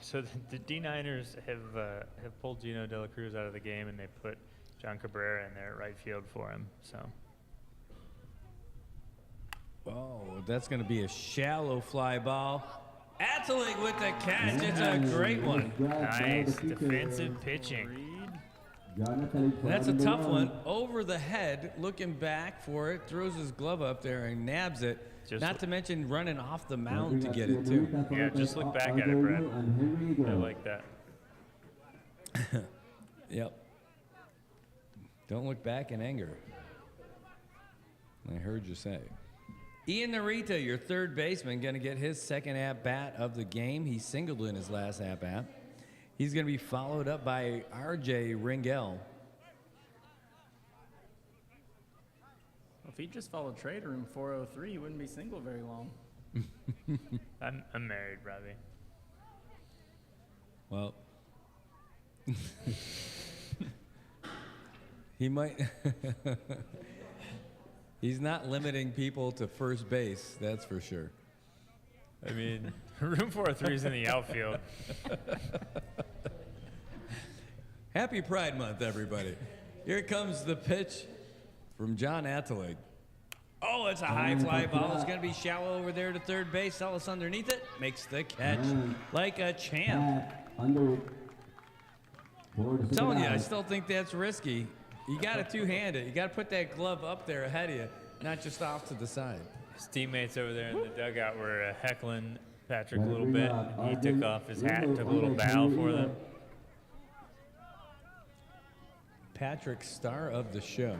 So the D9ers have pulled Gino De La Cruz out of the game, and they put John Cabrera in there at right field for him. So. Oh, that's going to be a shallow fly ball. Atelig with the catch. It's a great one. Nice defensive pitching. That's a tough one. Over the head, looking back for it, throws his glove up there and nabs it. Not to mention running off the mound to get it, too. Yeah, just look back at it, Brad. I like that. Yep. Don't look back in anger. I heard you say. Ian Narita, your third baseman, going to get his second at-bat of the game. He singled in his last at-bat. He's going to be followed up by RJ Ringel. If he just followed Trey to room 403, he wouldn't be single very long. I'm married, Robbie. Well, he might. He's not limiting people to first base, that's for sure. I mean, room 403 is in the outfield. Happy Pride Month, everybody. Here comes the pitch from John Atelig. Oh, it's a high fly ball. It's going to be shallow over there to third base. Ellis underneath it. Makes the catch like a champ. I'm telling you, I still think that's risky. You got to two-hand it. You got to put that glove up there ahead of you, not just off to the side. His teammates over there in the dugout were heckling Patrick a little bit. He took off his hat, took a little bow for them. Patrick, star of the show.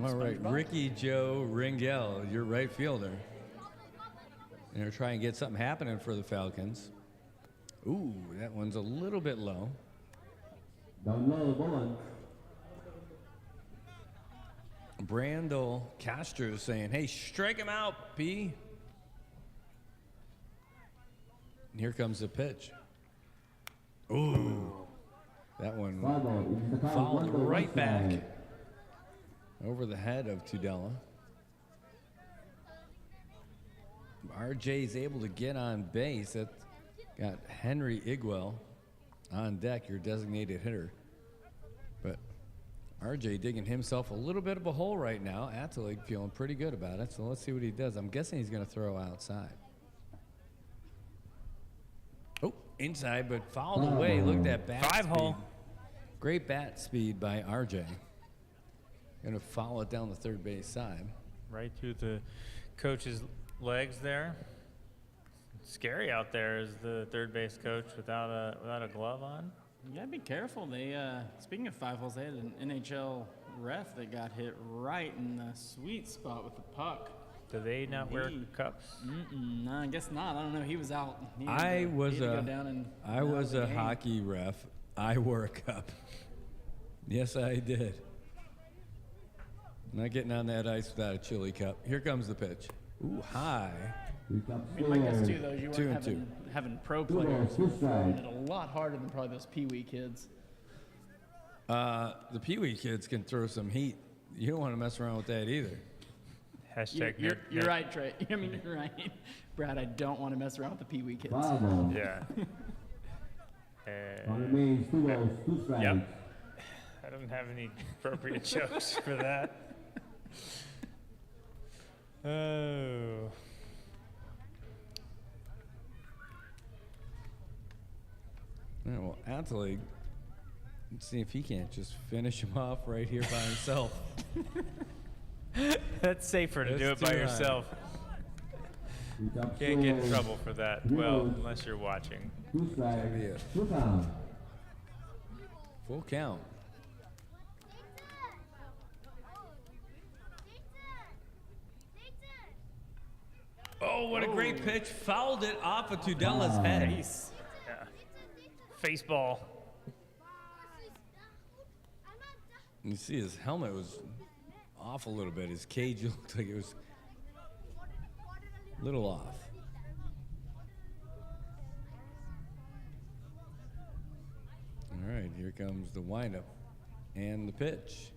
All right, Ricky Joe Ringel, your right fielder. And they're trying to get something happening for the Falcons. Ooh, that one's a little bit low. Down low, ball one. Brandel Castro saying, hey, strike him out, P. And here comes the pitch. Ooh, that one Foul ball. It's the count. fouled 1-1 right back strike. over the head of Tudela. RJ's able to get on base. That's got Henry Igwell on deck, your designated hitter. But RJ digging himself a little bit of a hole right now. Atelig feeling pretty good about it, so let's see what he does. I'm guessing he's going to throw outside. Oh, inside, but fouled away. Look at that bat Five speed. hole. Great bat speed by RJ. Going to follow it down the third base side. Right through the coach's legs there. Scary out there as the third base coach without a glove on. You gotta be careful. They speaking of 5 holes, they had an NHL ref that got hit right in the sweet spot with the puck. Do they not wear cups? No, I guess not. I don't know. He was out. He had I to- was he had to a go down and I out of was the a game. hockey ref. I wore a cup. Yes, I did. Not getting on that ice without a chili cup. Here comes the pitch. Ooh, high. I mean, my guess too, though, you 2 weren't and 2. having pro 2 balls, players 2 who were throwing strikes. it a lot harder than probably those Pee-wee kids. The Pee Wee kids can throw some heat. You don't want to mess around with that either. Hashtag You're right, Trey. I mean, you're right. Brad, I don't want to mess around with the Pee-wee kids. Foul ball. Yeah. On remains 2 balls, 2 strikes. Yep. I don't have any appropriate jokes for that. Oh. Yeah, well, Atelig, let's see if he can't just finish him off right here by himself. That's safer to do it That's by too high. yourself. Can't get in trouble for that. Well, unless you're watching. 2 strikes. be it. 2 count. Full count. Oh, what a great pitch. Fouled it off of Tudela's head. Nice. Yeah. Faceball. You see his helmet was off a little bit. His cage looked like it was a little off. All right, here comes the windup and the pitch.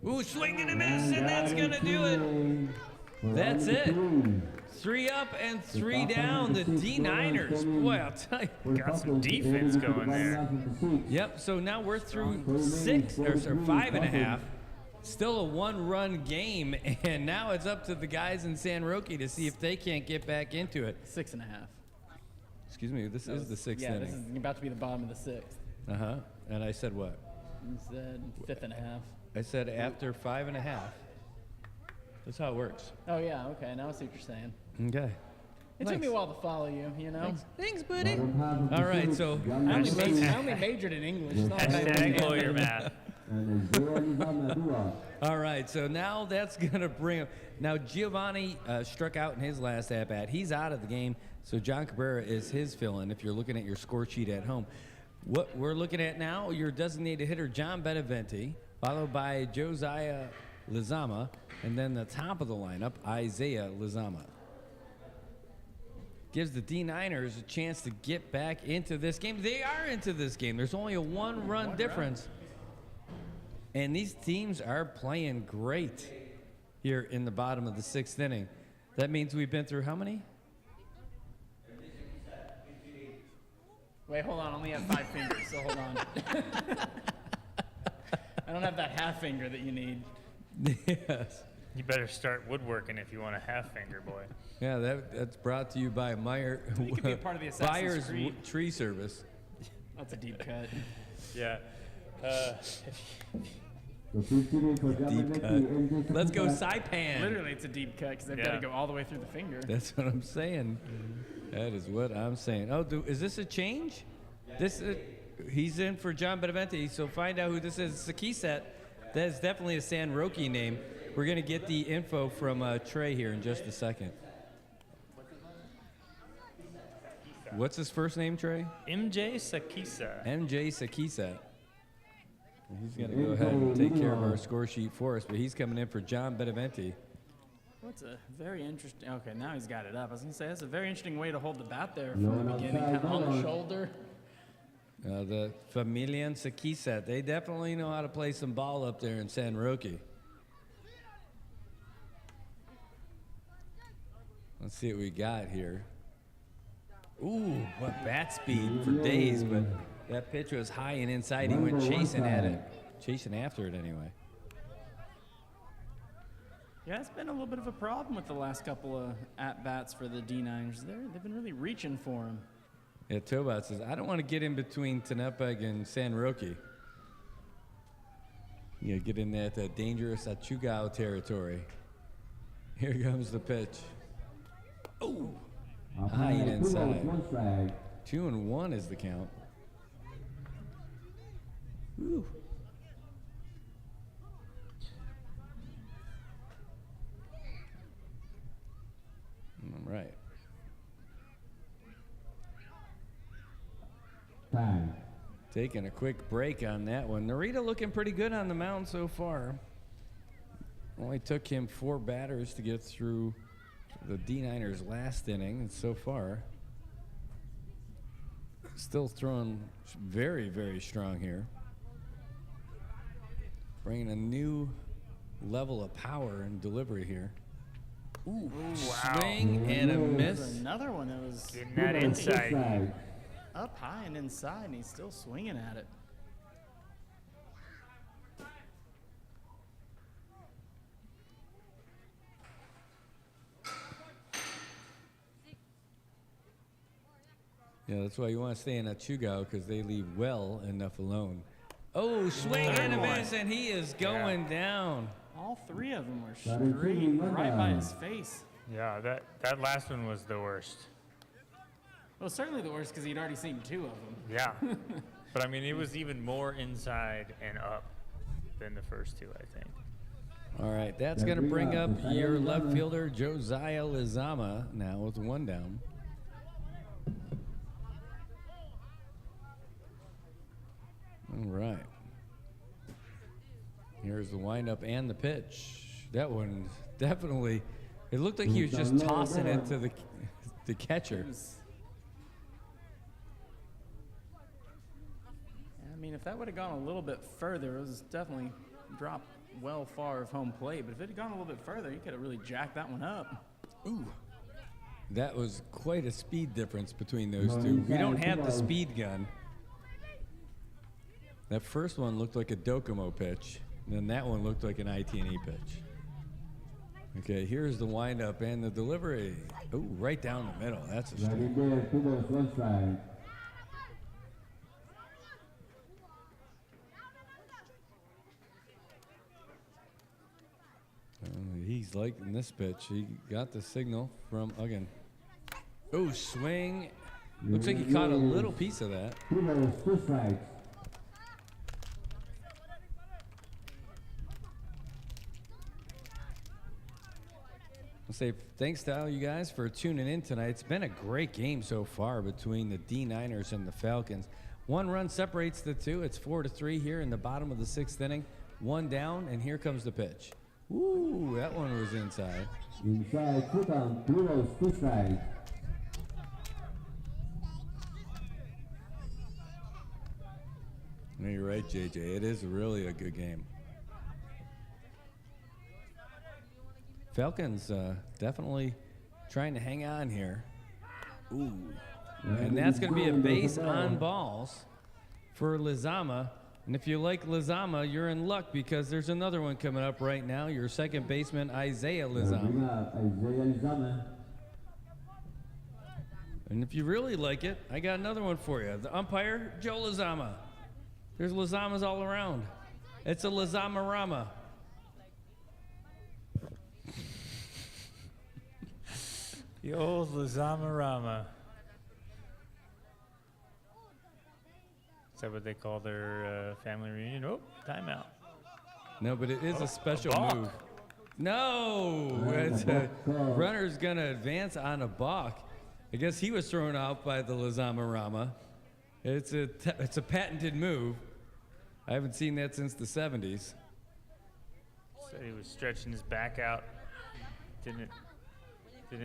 Ooh, swing and a miss, and that's going to do it. That's it. 3 up and 3 down, the D9ers. Boy, I'll tell you. Got some defense going there. Yep, so now we're through 6 or 5.5. Still a 1-run game, and now it's up to the guys in San Roque to see if they can't get back into it. 6.5. Excuse me, this is the 6th Yeah, this inning. is about to be the bottom of the 6th. Uh-huh. And I said what? You said 5.5. I said after 5.5. That's how it works. Oh, yeah, okay. Now I see what you're saying. Okay. It took me a while to follow you, you know? Thanks, buddy. All right, so I only majored in English. It's not like I Hashtag lawyer math. all right, so now that's gonna bring up. Now Giovanni struck out in his last at bat. He's out of the game, so John Cabrera is his fill-in. If you're looking at your score sheet at home, what we're looking at now, your designated hitter John Beneventi, followed by Josiah Lizama, and then the top of the lineup Isaiah Lizama. Gives the D9ers a chance to get back into this game. They are into this game. There's only a 1-run difference. And these teams are playing great here in the bottom of the 6th inning. That means we've been through how many? Wait, hold on. I only have 5 fingers, so hold on. I don't have that half finger that you need. Yes. You better start woodworking if you want a half finger, boy. Yeah, that's brought to you by Meyer You could be a part of the Assassin's Byers Creed. Tree Service. That's a deep cut. Yeah. Deep cut. Let's go Saipan. Literally, it's a deep cut because they've got Yeah. to go all the way through the finger. That's what I'm saying. That is what I'm saying. Oh, is this a change? He's in for John Benevente, so find out who this is. Sakiset, that is definitely a San Roque name. We're going to get the info from Trey here in just a second. What's his first name, Trey? MJ Sakisa. MJ Sakisa. He's going to go ahead and take care of our score sheet for us, but he's coming in for John Benevente. What's a very interesting. Okay, now he's got it up. I was going to say, that's a very interesting way to hold the bat there from the beginning, kind of on the shoulder. The Familian Sakisa, they definitely know how to play some ball up there in San Roque. Let's see what we got here. Ooh, what bat speed for days, but that pitch was high and inside. He went chasing at it, chasing after it anyway. Yeah, it's been a little bit of a problem with the last couple of at-bats for the D9ers. They've been really reaching for him. Yeah, Tobat says, I don't want to get in between Tenepeg and San Roque. You know, get in that dangerous Achugao territory. Here comes the pitch. Oh, high and inside. 2-1 is the count. Woo. All right. Time. Taking a quick break on that one. Narita looking pretty good on the mound so far. Only took him 4 batters to get through the D9ers last inning, and so far still throwing very, very strong here. Bringing a new level of power and delivery here. Ooh, swing and a miss. There's another one that was Getting that inside. up high and inside, and he's still swinging at it. Yeah, that's why you want to stay in Achugao, because they leave well enough alone. Oh, swing and a miss, and he is going down. All 3 of them were straight right by his face. Yeah, that last one was the worst. Well, certainly the worst because he'd already seen 2 of them. Yeah. But I mean, it was even more inside and up than the first 2, I think. All right, that's going to bring up your left fielder, Josiah Lizama, now with 1 down. All right. Here's the windup and the pitch. That one definitely, it looked like he was just tossing it to the catcher. I mean, if that would have gone a little bit further, it was definitely dropped well far of home plate. But if it had gone a little bit further, he could have really jacked that one up. Ooh. That was quite a speed difference between those 2. We don't have the speed gun. That first one looked like a Docomo pitch, and then that one looked like an ITNE pitch. Okay, here's the windup and the delivery. Ooh, right down the middle. That's a strike. He's liking this pitch. He got the signal from Uggan. Oh, swing. Looks like he caught a little piece of that. I'll say thanks to all you guys for tuning in tonight. It's been a great game so far between the D9ers and the Falcons. 1 run separates the 2. It's 4-3 here in the bottom of the 6th inning. 1 down, and here comes the pitch. Ooh, that one was inside. Inside, 2 down, 2 balls, 2 strikes. No, you're right, JJ. It is really a good game. Falcons definitely trying to hang on here. Ooh. And that's going to be a base on balls for Lizama. And if you like Lizama, you're in luck because there's another one coming up right now. Your second baseman, Isaiah Lizama. And if you really like it, I got another one for you. The umpire, Joe Lizama. There's Lizamas all around. It's a Lizama-rama. The old Lizama-rama. Is that what they call their family reunion? Oh, timeout. No, but it is a special balk. move. No, it's runner's gonna advance on a balk. I guess he was thrown out by the Lizama Rama. It's a patented move. I haven't seen that since the 70s. Said he was stretching his back out. Didn't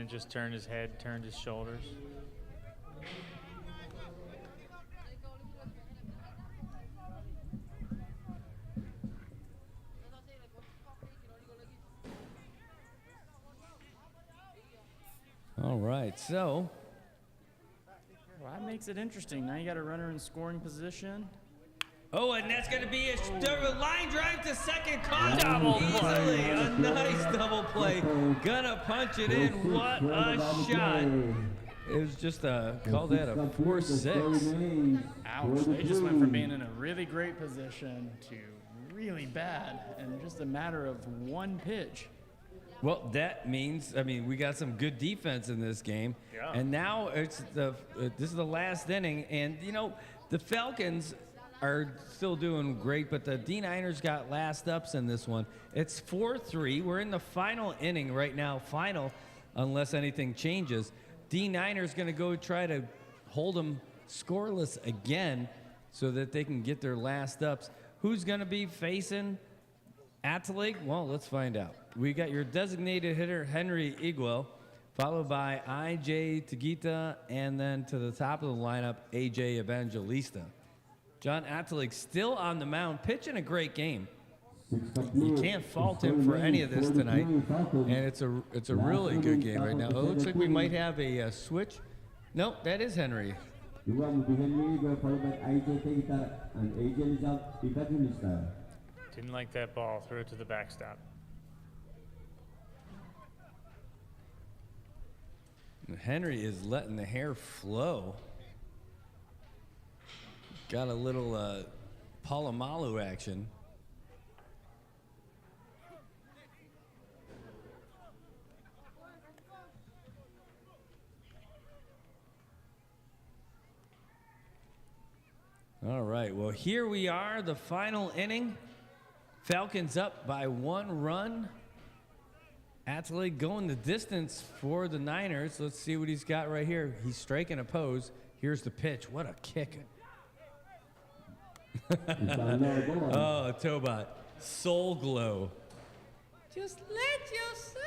just turn his head, turned his shoulders. All right, so Well, that makes it interesting. Now you got a runner in scoring position. oh, and that's going to be a line drive to second, caught Double easily. A nice double play. Gonna punch it in. What a shot! It was just call that a 4-6. Ouch. They just went from being in a really great position to really bad in just a matter of one pitch. Well, that means we got some good defense in this game, Yeah. and now it's this is the last inning, and the Falcons are still doing great, but the D9ers got last ups in this one. It's 4-3. We're in the final inning right now, final, unless anything changes. D9ers going to go try to hold them scoreless again so that they can get their last ups. Who's going to be facing Atlig? Well, let's find out. We got your designated hitter, Henry Iguel, followed by I.J. Tagita, and then to the top of the lineup, A.J. Evangelista. John Atlig still on the mound, pitching a great game. You can't fault him for any of this tonight, and it's a really good game right now. It looks like we might have a switch. Nope, that is Henry. The one will be Henry Iguel, followed by I.J. Tagita and A.J. Evangelista. Didn't like that ball. Threw it to the backstop. Henry is letting the hair flow. Got a little Palomalu action. All right, well, here we are, the final inning. Falcons up by 1 run. Atlig going the distance for the Niners. Let's see what he's got right here. He's striking a pose. Here's the pitch. What a kick. Oh, Tobot. Soul glow. Just let your soul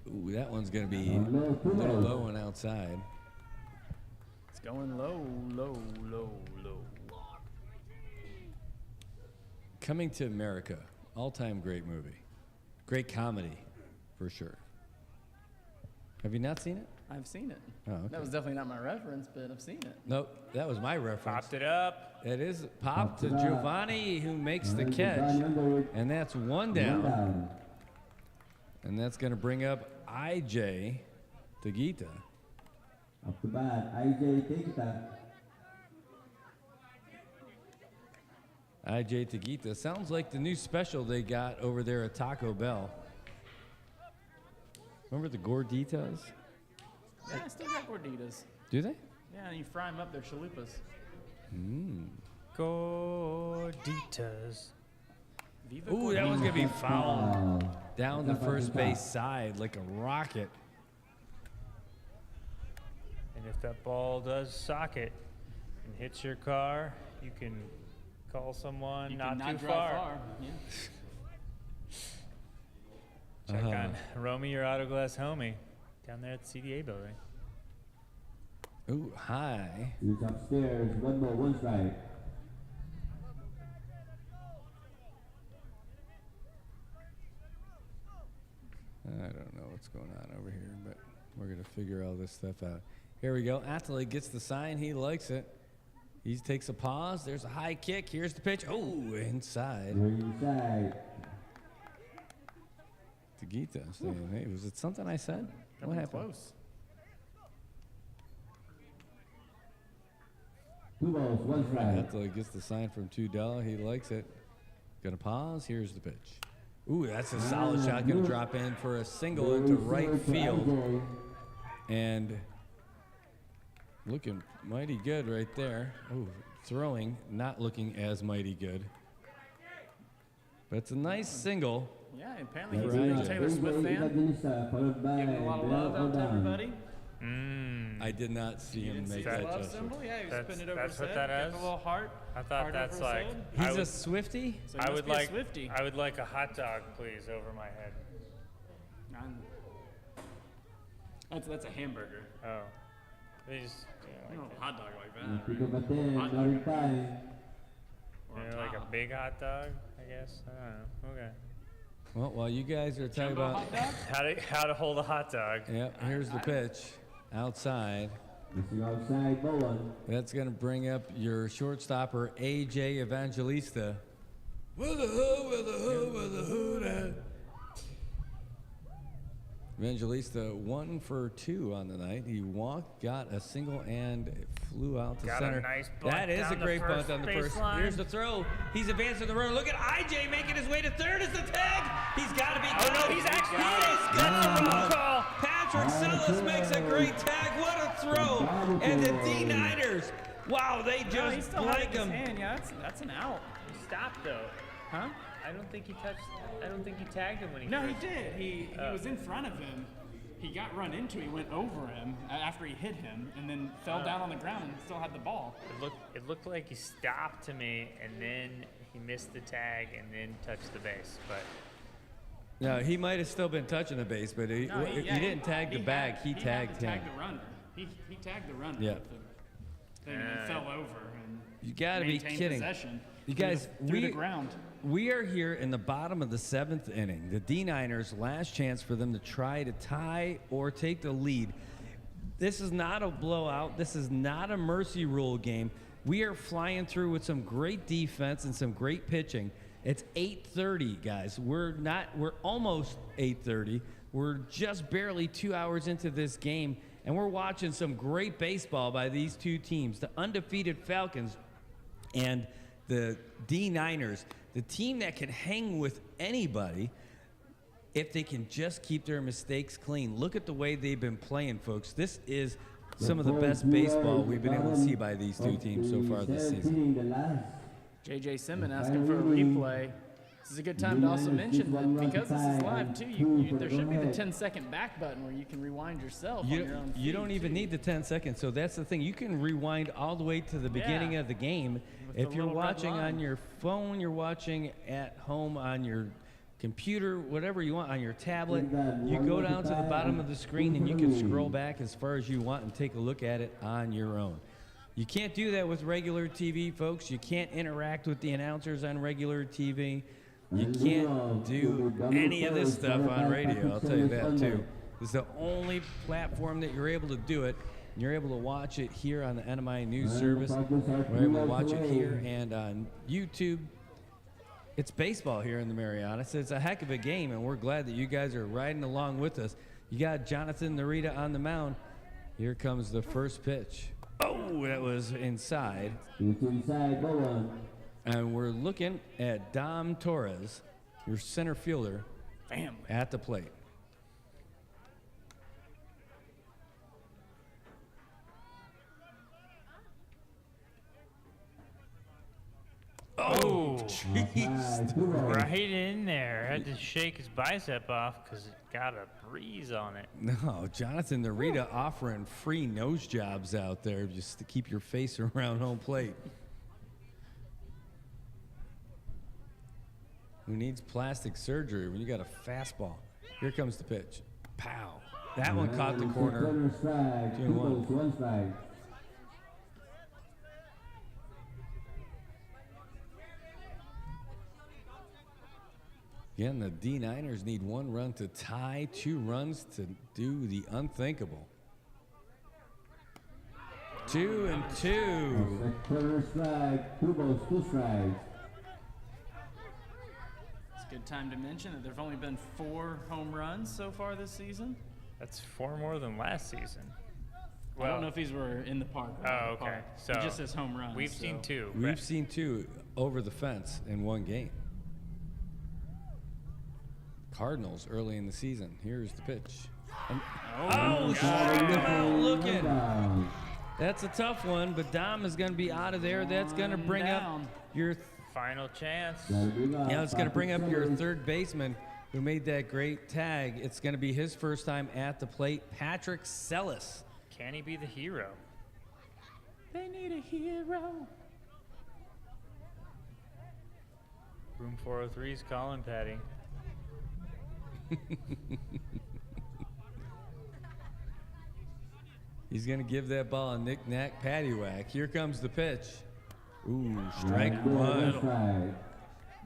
go. Ooh, that one's going to be a little low and outside. It's going low, low, low, low. Coming to America, all-time great movie. Great comedy, for sure. Have you not seen it? I've seen it. Oh, okay. That was definitely not my reference, but I've seen it. Nope, that was my reference. Popped it up. It is pop to Giovanni, who makes the catch, and that's 1 down. And that's going to bring up I.J. Tagita. Up the bat, I.J. Tagita. I.J. Tagita sounds like the new special they got over there at Taco Bell. Remember the gorditas? Yeah, I still got gorditas. Do they? Yeah, and you fry them up, they're chalupas. Gorditas. Viva Ooh, that one's going to be fouled Wow. down the first base side like a rocket. And if that ball does socket and hits your car, you can call someone You not cannot too drive far. Yeah. Check on Romy, your autoglass homie, down there at the CDA building. Ooh, high. He's upstairs, 1 ball, 1 strike. I don't know what's going on over here, but we're going to figure all this stuff out. Here we go. Athlete gets the sign. He likes it. He takes a pause. There's a high kick. Here's the pitch. Oh, inside. Inside. Tagita saying, hey, was it something I said? What Coming happened? close. 2 balls, 1 strike. Athlete gets the sign from $2. He likes it. Gonna pause. Here's the pitch. Ooh, that's a solid shot. Gonna drop in for a single into right field. And looking mighty good right there. Oh, throwing not looking as mighty good. But it's a nice single. Yeah, apparently For he's a big AJ. Taylor Swift fan. Followed by Giving a lot of love out to everybody. I did not see him make See the that love gesture. symbol? Yeah, he was That's- putting it over that's his what head. that got is? the little heart. I thought heart that's over his like. head. I He's a would, Swiftie? So he I must would be a like. Swiftie. I would like a hot dog, please, over my head. That's a hamburger. Oh, please. I don't know, a hot dog like that. Pico Paten, now in time. Like a big hot dog, I guess. I don't know. Okay. Well, while you guys are talking Jumbo about, hot dog? How to hold a hot dog? yep, here's the pitch outside. This is outside, ball one. That's going to bring up your shortstopper, AJ Evangelista. With a hood at. Evangelista 1 for 2 on the night. He walked, got a single, and flew out to Got a center. nice bunt That is a down the great bunt first on the first. baseline. Here's the throw. He's advancing the run. Look at IJ making his way to third. Is the tag? He's got to be. Oh no, he's actually. He's That's a wrong got call. Patrick Sellis makes a great tag. What a throw! And the D9ers. Wow, they No, he just still had it blank in his him. hand. Yeah, that's an out. He stopped though. Huh? I don't think he touched. I don't think he tagged him when he. No, he first- did. He was in front of him. He got run into. He went over him after he hit him, and then fell down on the ground and still had the ball. It looked like he stopped to me, and then he missed the tag, and then touched the base. But No, he might have still been touching the base, but he, No, he yeah, didn't tag the bag. He had tagged to him. tag the runner. He tagged the runner. Yeah. With the thing and fell over and You got to be maintained kidding. possession. You through guys, through the ground. We are here in the bottom of the 7th inning. The D9ers, last chance for them to try to tie or take the lead. This is not a blowout. This is not a mercy rule game. We are flying through with some great defense and some great pitching. It's 8:30, guys. We're almost 8:30. We're just barely 2 hours into this game, and we're watching some great baseball by these two teams, the undefeated Falcons and the D9ers, the team that can hang with anybody if they can just keep their mistakes clean. Look at the way they've been playing, folks. This is some of the best baseball we've been able to see by these two teams so far this season. The last. J.J. Simmons asking for a replay. This is a good time to also mention that because this is live too, there should be the 10-second back button where you can rewind yourself on your own You don't feed, even too. need the 10 seconds. So that's the thing. You can rewind all the way to the beginning of the game. the If you're little red watching line. on your phone, you're watching at home on your computer, whatever you want, on your tablet, you go down to the bottom of the screen and you can scroll back as far as you want and take a look at it on your own. You can't do that with regular TV, folks. You can't interact with the announcers on regular TV. You can't do any of this stuff on radio, I'll tell you that too. It's the only platform that you're able to do it. And you're able to watch it here on the NMI News Service. We're able to watch it here and on YouTube. It's baseball here in the Marianas. It's a heck of a game, and we're glad that you guys are riding along with us. You got Jonathan Narita on the mound. Here comes the first pitch. Oh, that was inside. It's inside, ball one. And we're looking at Dom Torres, your center fielder, Family. at the plate. Oh, Outside, 2-0. right in there. Had to shake his bicep off because it got a breeze on it. No, Jonathan Narita offering free nose jobs out there just to keep your face around home plate. Who needs plastic surgery when you got a fastball? Here comes the pitch. Pow. That one caught the corner. Corner strike. 2 2-1. balls, 1 strike. Again, the D9ers need 1 run to tie, 2 runs to do the unthinkable. 2 and 2. Corner strike. 2 balls, 2 strikes. It's a good time to mention that there've only been 4 home runs so far this season. That's 4 more than last season. I don't know if these were in the park. Or out Oh, of the okay. park. So It just says home runs. We've so. seen 2. We've seen 2 over the fence in 1 game. Cardinals early in the season. Here's the pitch. Oh, struck him out looking. Down. That's a tough one, but Dom is going to be out of there. That's going to bring up down. your Final chance. yeah, it's going to bring up your third baseman who made that great tag. It's going to be his first time at the plate, Patrick Sellis. Can he be the hero? They need a hero. Room 403's calling Patty. He's going to give that ball a knick-knack paddywhack. Here comes the pitch. Ooh, strike One ball, one one. strike.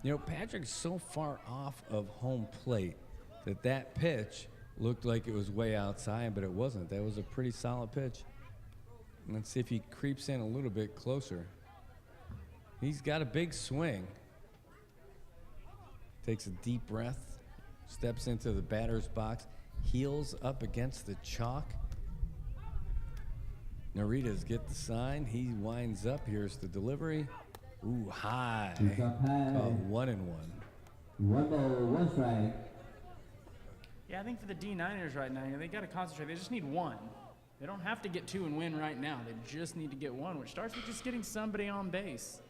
You know, Patrick's so far off of home plate that pitch looked like it was way outside, but it wasn't. That was a pretty solid pitch. Let's see if he creeps in a little bit closer. He's got a big swing. Takes a deep breath, steps into the batter's box, heels up against the chalk. Naritas get the sign. He winds up. Here's the delivery. Ooh, high. He's up high. Called 1-1. One ball, one strike. Yeah, I think for the D9ers right now, they got to concentrate. They just need one. They don't have to get two and win right now. They just need to get one, which starts with just getting somebody on base.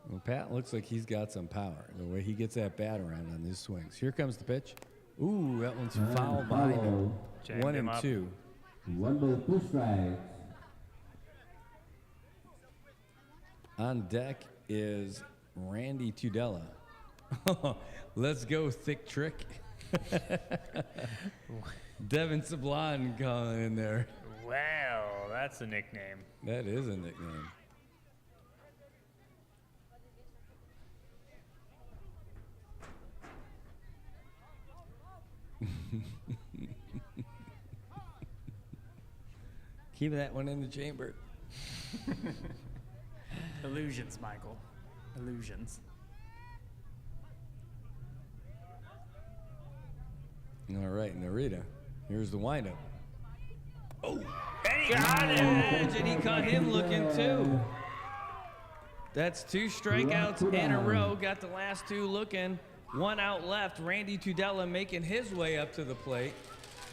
Well, Pat looks like he's got some power, the way he gets that bat around on his swings. Here comes the pitch. Ooh, that one's foul by him. Jammed 1 him and up. 2. One ball, two strikes. On deck is Randy Tudela. Let's go, Thick Trick. Devin Sablon calling in there. Wow, that's a nickname. That is a nickname. Keep that one in the chamber. Illusions, Michael. Illusions. All right, Narita. Here's the windup. Oh, And he got it! And he caught him looking too. That's 2 strikeouts in a row. Got the last 2 looking. 1 out left. Randy Tudela making his way up to the plate.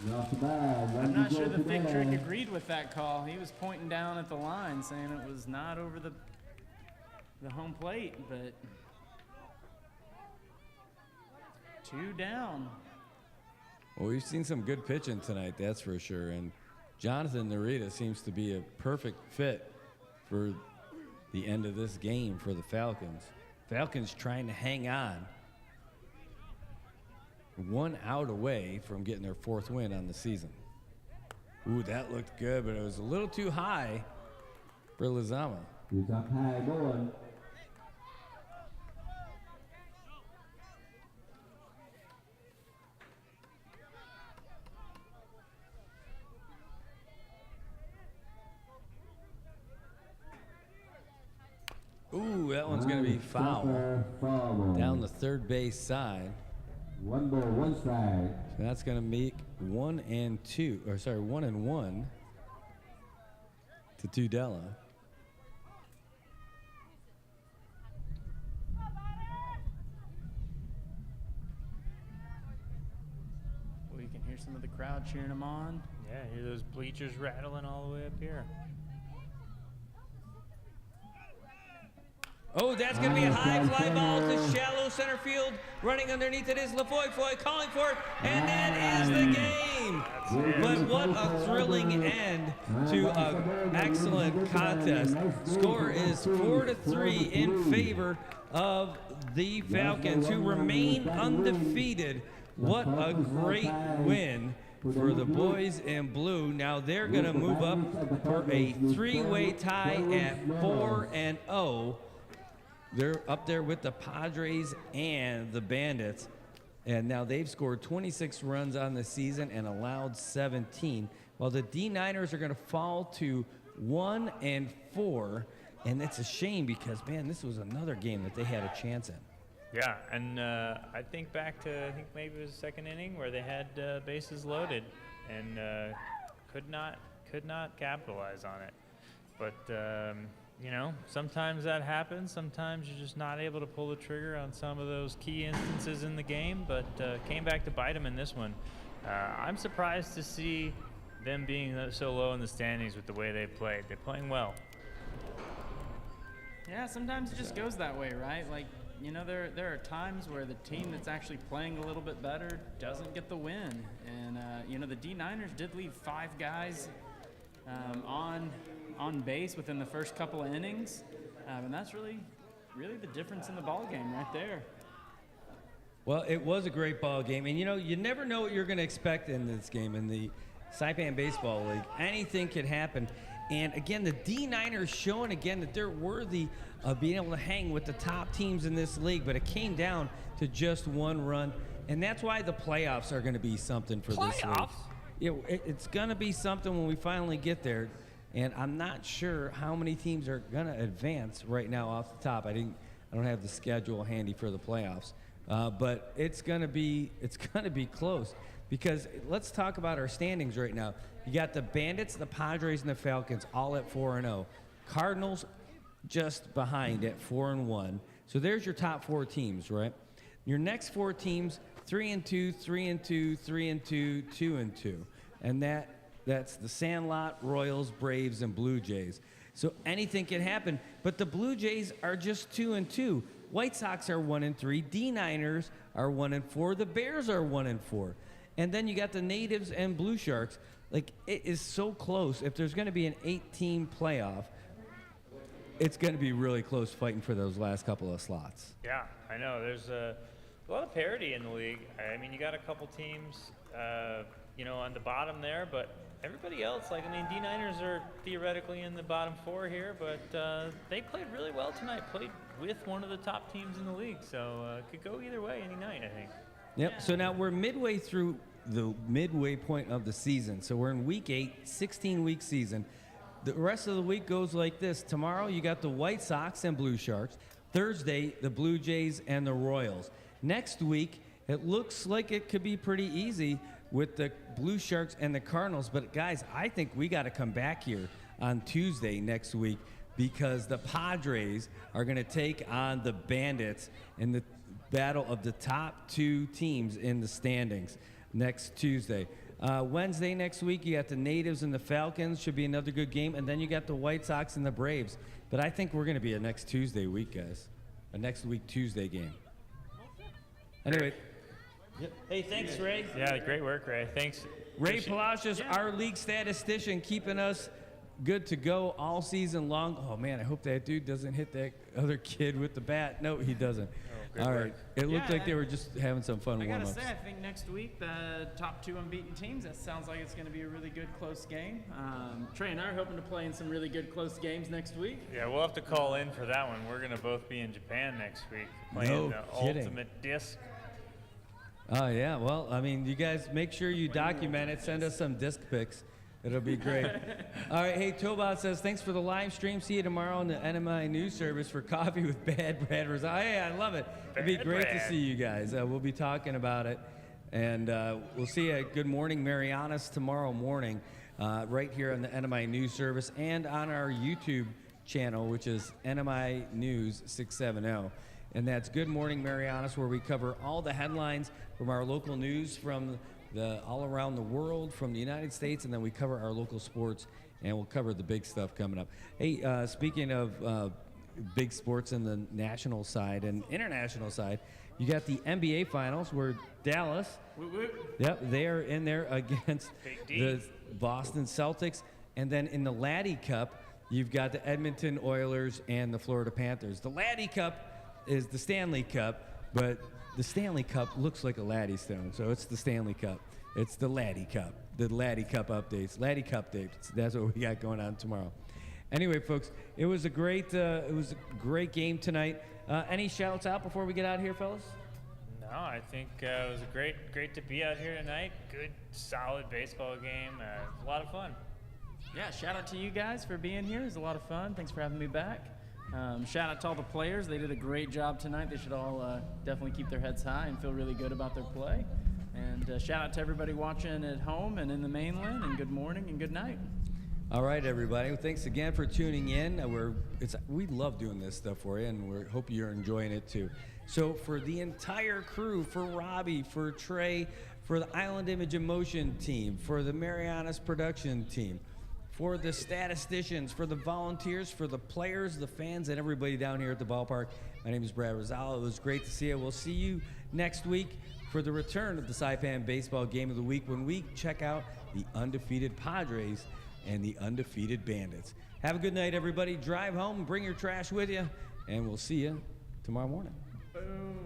Not too bad. I'm not sure the Thick Trick agreed with that call. He was pointing down at the line saying it was not over the home plate, but 2 down. Well, we've seen some good pitching tonight, that's for sure. And Jonathan Narita seems to be a perfect fit for the end of this game for the Falcons. Falcons trying to hang on. 1 out away from getting their 4th win on the season. Ooh, that looked good, but it was a little too high for Lizama. He's up high, going. Ooh, that one's going to be foul. Foul. Down the third base side. One ball, one strike. So that's going to make 1 and 2, or sorry, 1 and 1 to Tudela. Well, you can hear some of the crowd cheering him on. Yeah, hear those bleachers rattling all the way up here. Oh, that's going to be a high fly ball to shallow center field. Running underneath it is LaFoy calling for it, and that is the game. But what a thrilling end to an excellent contest. Score is 4-3 in favor of the Falcons, who remain undefeated. What a great win for the boys in blue. Now they're going to move up for a 3-way tie at 4-0. They're up there with the Padres and the Bandits. And now they've scored 26 runs on the season and allowed 17. While the D9ers are going to fall to 1-4. And it's a shame because, man, this was another game that they had a chance in. Yeah, and I think back to, I think maybe it was the 2nd inning where they had bases loaded and could not capitalize on it. But, you know, sometimes that happens. Sometimes you're just not able to pull the trigger on some of those key instances in the game, but came back to bite them in this one. I'm surprised to see them being so low in the standings with the way they played. They're playing well. Yeah, sometimes it just goes that way, right? Like, you know, there are times where the team that's actually playing a little bit better doesn't get the win. And, you know, the D9ers did leave 5 guys on base within the first couple of innings. And that's really the difference in the ball game right there. Well, it was a great ball game, and you know, you never know what you're going to expect in this game in the SAIPAN Baseball League. Anything could happen. And again, the D9ers showing again that they're worthy of being able to hang with the top teams in this league, but it came down to just 1 run, and that's why the playoffs are going to be something for this league. Playoffs? Yeah, it's going to be something when we finally get there, and I'm not sure how many teams are going to advance right now off the top. I don't have the schedule handy for the playoffs. But it's gonna be close, because let's talk about our standings right now. You got the Bandits, the Padres, and the Falcons all at 4-0. Cardinals just behind at 4-1. So there's your top 4 teams, right? Your next 4 teams, 3-2, 3-2, 3-2, 2-2, and that's the Sandlot, Royals, Braves, and Blue Jays. So anything can happen, but the Blue Jays are just 2-2. White Sox are 1-3. D9ers are 1-4. The Bears are 1-4. And then you got the Natives and Blue Sharks. Like, it is so close. If there's going to be an 8-team playoff, it's going to be really close fighting for those last couple of slots. Yeah, I know. There's a lot of parity in the league. I mean, you got a couple teams, you know, on the bottom there, but everybody else, like, I mean, D9ers are theoretically in the bottom 4 here, but they played really well tonight. Played with one of the top teams in the league, so it could go either way any night, I think. Yep. Yeah. So now we're midway through the midway point of the season. So we're in week 8, 16-week season. The rest of the week goes like this. Tomorrow you got the White Sox and Blue Sharks. Thursday, the Blue Jays and the Royals. Next week, it looks like it could be pretty easy with the Blue Sharks and the Cardinals. But guys, I think we got to come back here on Tuesday next week, because the Padres are going to take on the Bandits in the battle of the top 2 teams in the standings next Tuesday. Wednesday next week, you got the Natives and the Falcons. Should be another good game. And then you got the White Sox and the Braves. But I think we're going to be a next Tuesday week, guys. A next week Tuesday game. Anyway. Yep. Hey, thanks, Ray. Yeah, great work, Ray. Thanks. Ray Palacios, our league statistician, keeping us good to go all season long. Oh, man, I hope that dude doesn't hit that other kid with the bat. No, he doesn't. All right. It looked like they were just having some fun I warm-ups. gotta say, I think next week the top 2 unbeaten teams. That sounds like it's going to be a really good close game. Trey and I are hoping to play in some really good close games next week. Yeah, we'll have to call in for that one. We're going to both be in Japan next week playing No the kidding. Ultimate Disc. Oh, yeah. Well, I mean, you guys make sure you document it. Send us some disc pics. It'll be great. All right. Hey, Tobot says, thanks for the live stream. See you tomorrow on the NMI News Service for Coffee with Bad Brad Rosado. Hey, I love it. It'd be great to see you guys. We'll be talking about it. And we'll see you at Good Morning Marianas tomorrow morning right here on the NMI News Service and on our YouTube channel, which is NMI News 670. And that's Good Morning Marianas, where we cover all the headlines from our local news from all around the world, from the United States, and then we cover our local sports, and we'll cover the big stuff coming up. Hey, speaking of big sports in the national side and international side, you got the NBA Finals, where Dallas, yep, they are in there against the Boston Celtics, and then in the Laddie Cup, you've got the Edmonton Oilers and the Florida Panthers. The Laddie Cup is the Stanley Cup, but the Stanley Cup looks like a Laddie Stone, so it's the Stanley Cup. It's the Laddie Cup. The Laddie Cup updates. Laddie Cup dates. That's what we got going on tomorrow. Anyway, folks, it was a great game tonight. Any shouts out before we get out of here, fellas? No, I think it was great to be out here tonight. Good, solid baseball game. A lot of fun. Yeah, shout out to you guys for being here. It was a lot of fun. Thanks for having me back. Shout out to all the players. They did a great job tonight. They should all definitely keep their heads high and feel really good about their play. And shout out to everybody watching at home and in the mainland, and good morning and good night. All right, everybody. Well, thanks again for tuning in. We love doing this stuff for you, and we hope you're enjoying it too. So for the entire crew, for Robbie, for Trey, for the Island Image and Motion team, for the Marianas production team, for the statisticians, for the volunteers, for the players, the fans, and everybody down here at the ballpark. My name is Brad Rosalo. It was great to see you. We'll see you next week for the return of the SAIPAN Baseball Game of the Week when we check out the undefeated Padres and the undefeated Bandits. Have a good night, everybody. Drive home, bring your trash with you, and we'll see you tomorrow morning. Boom.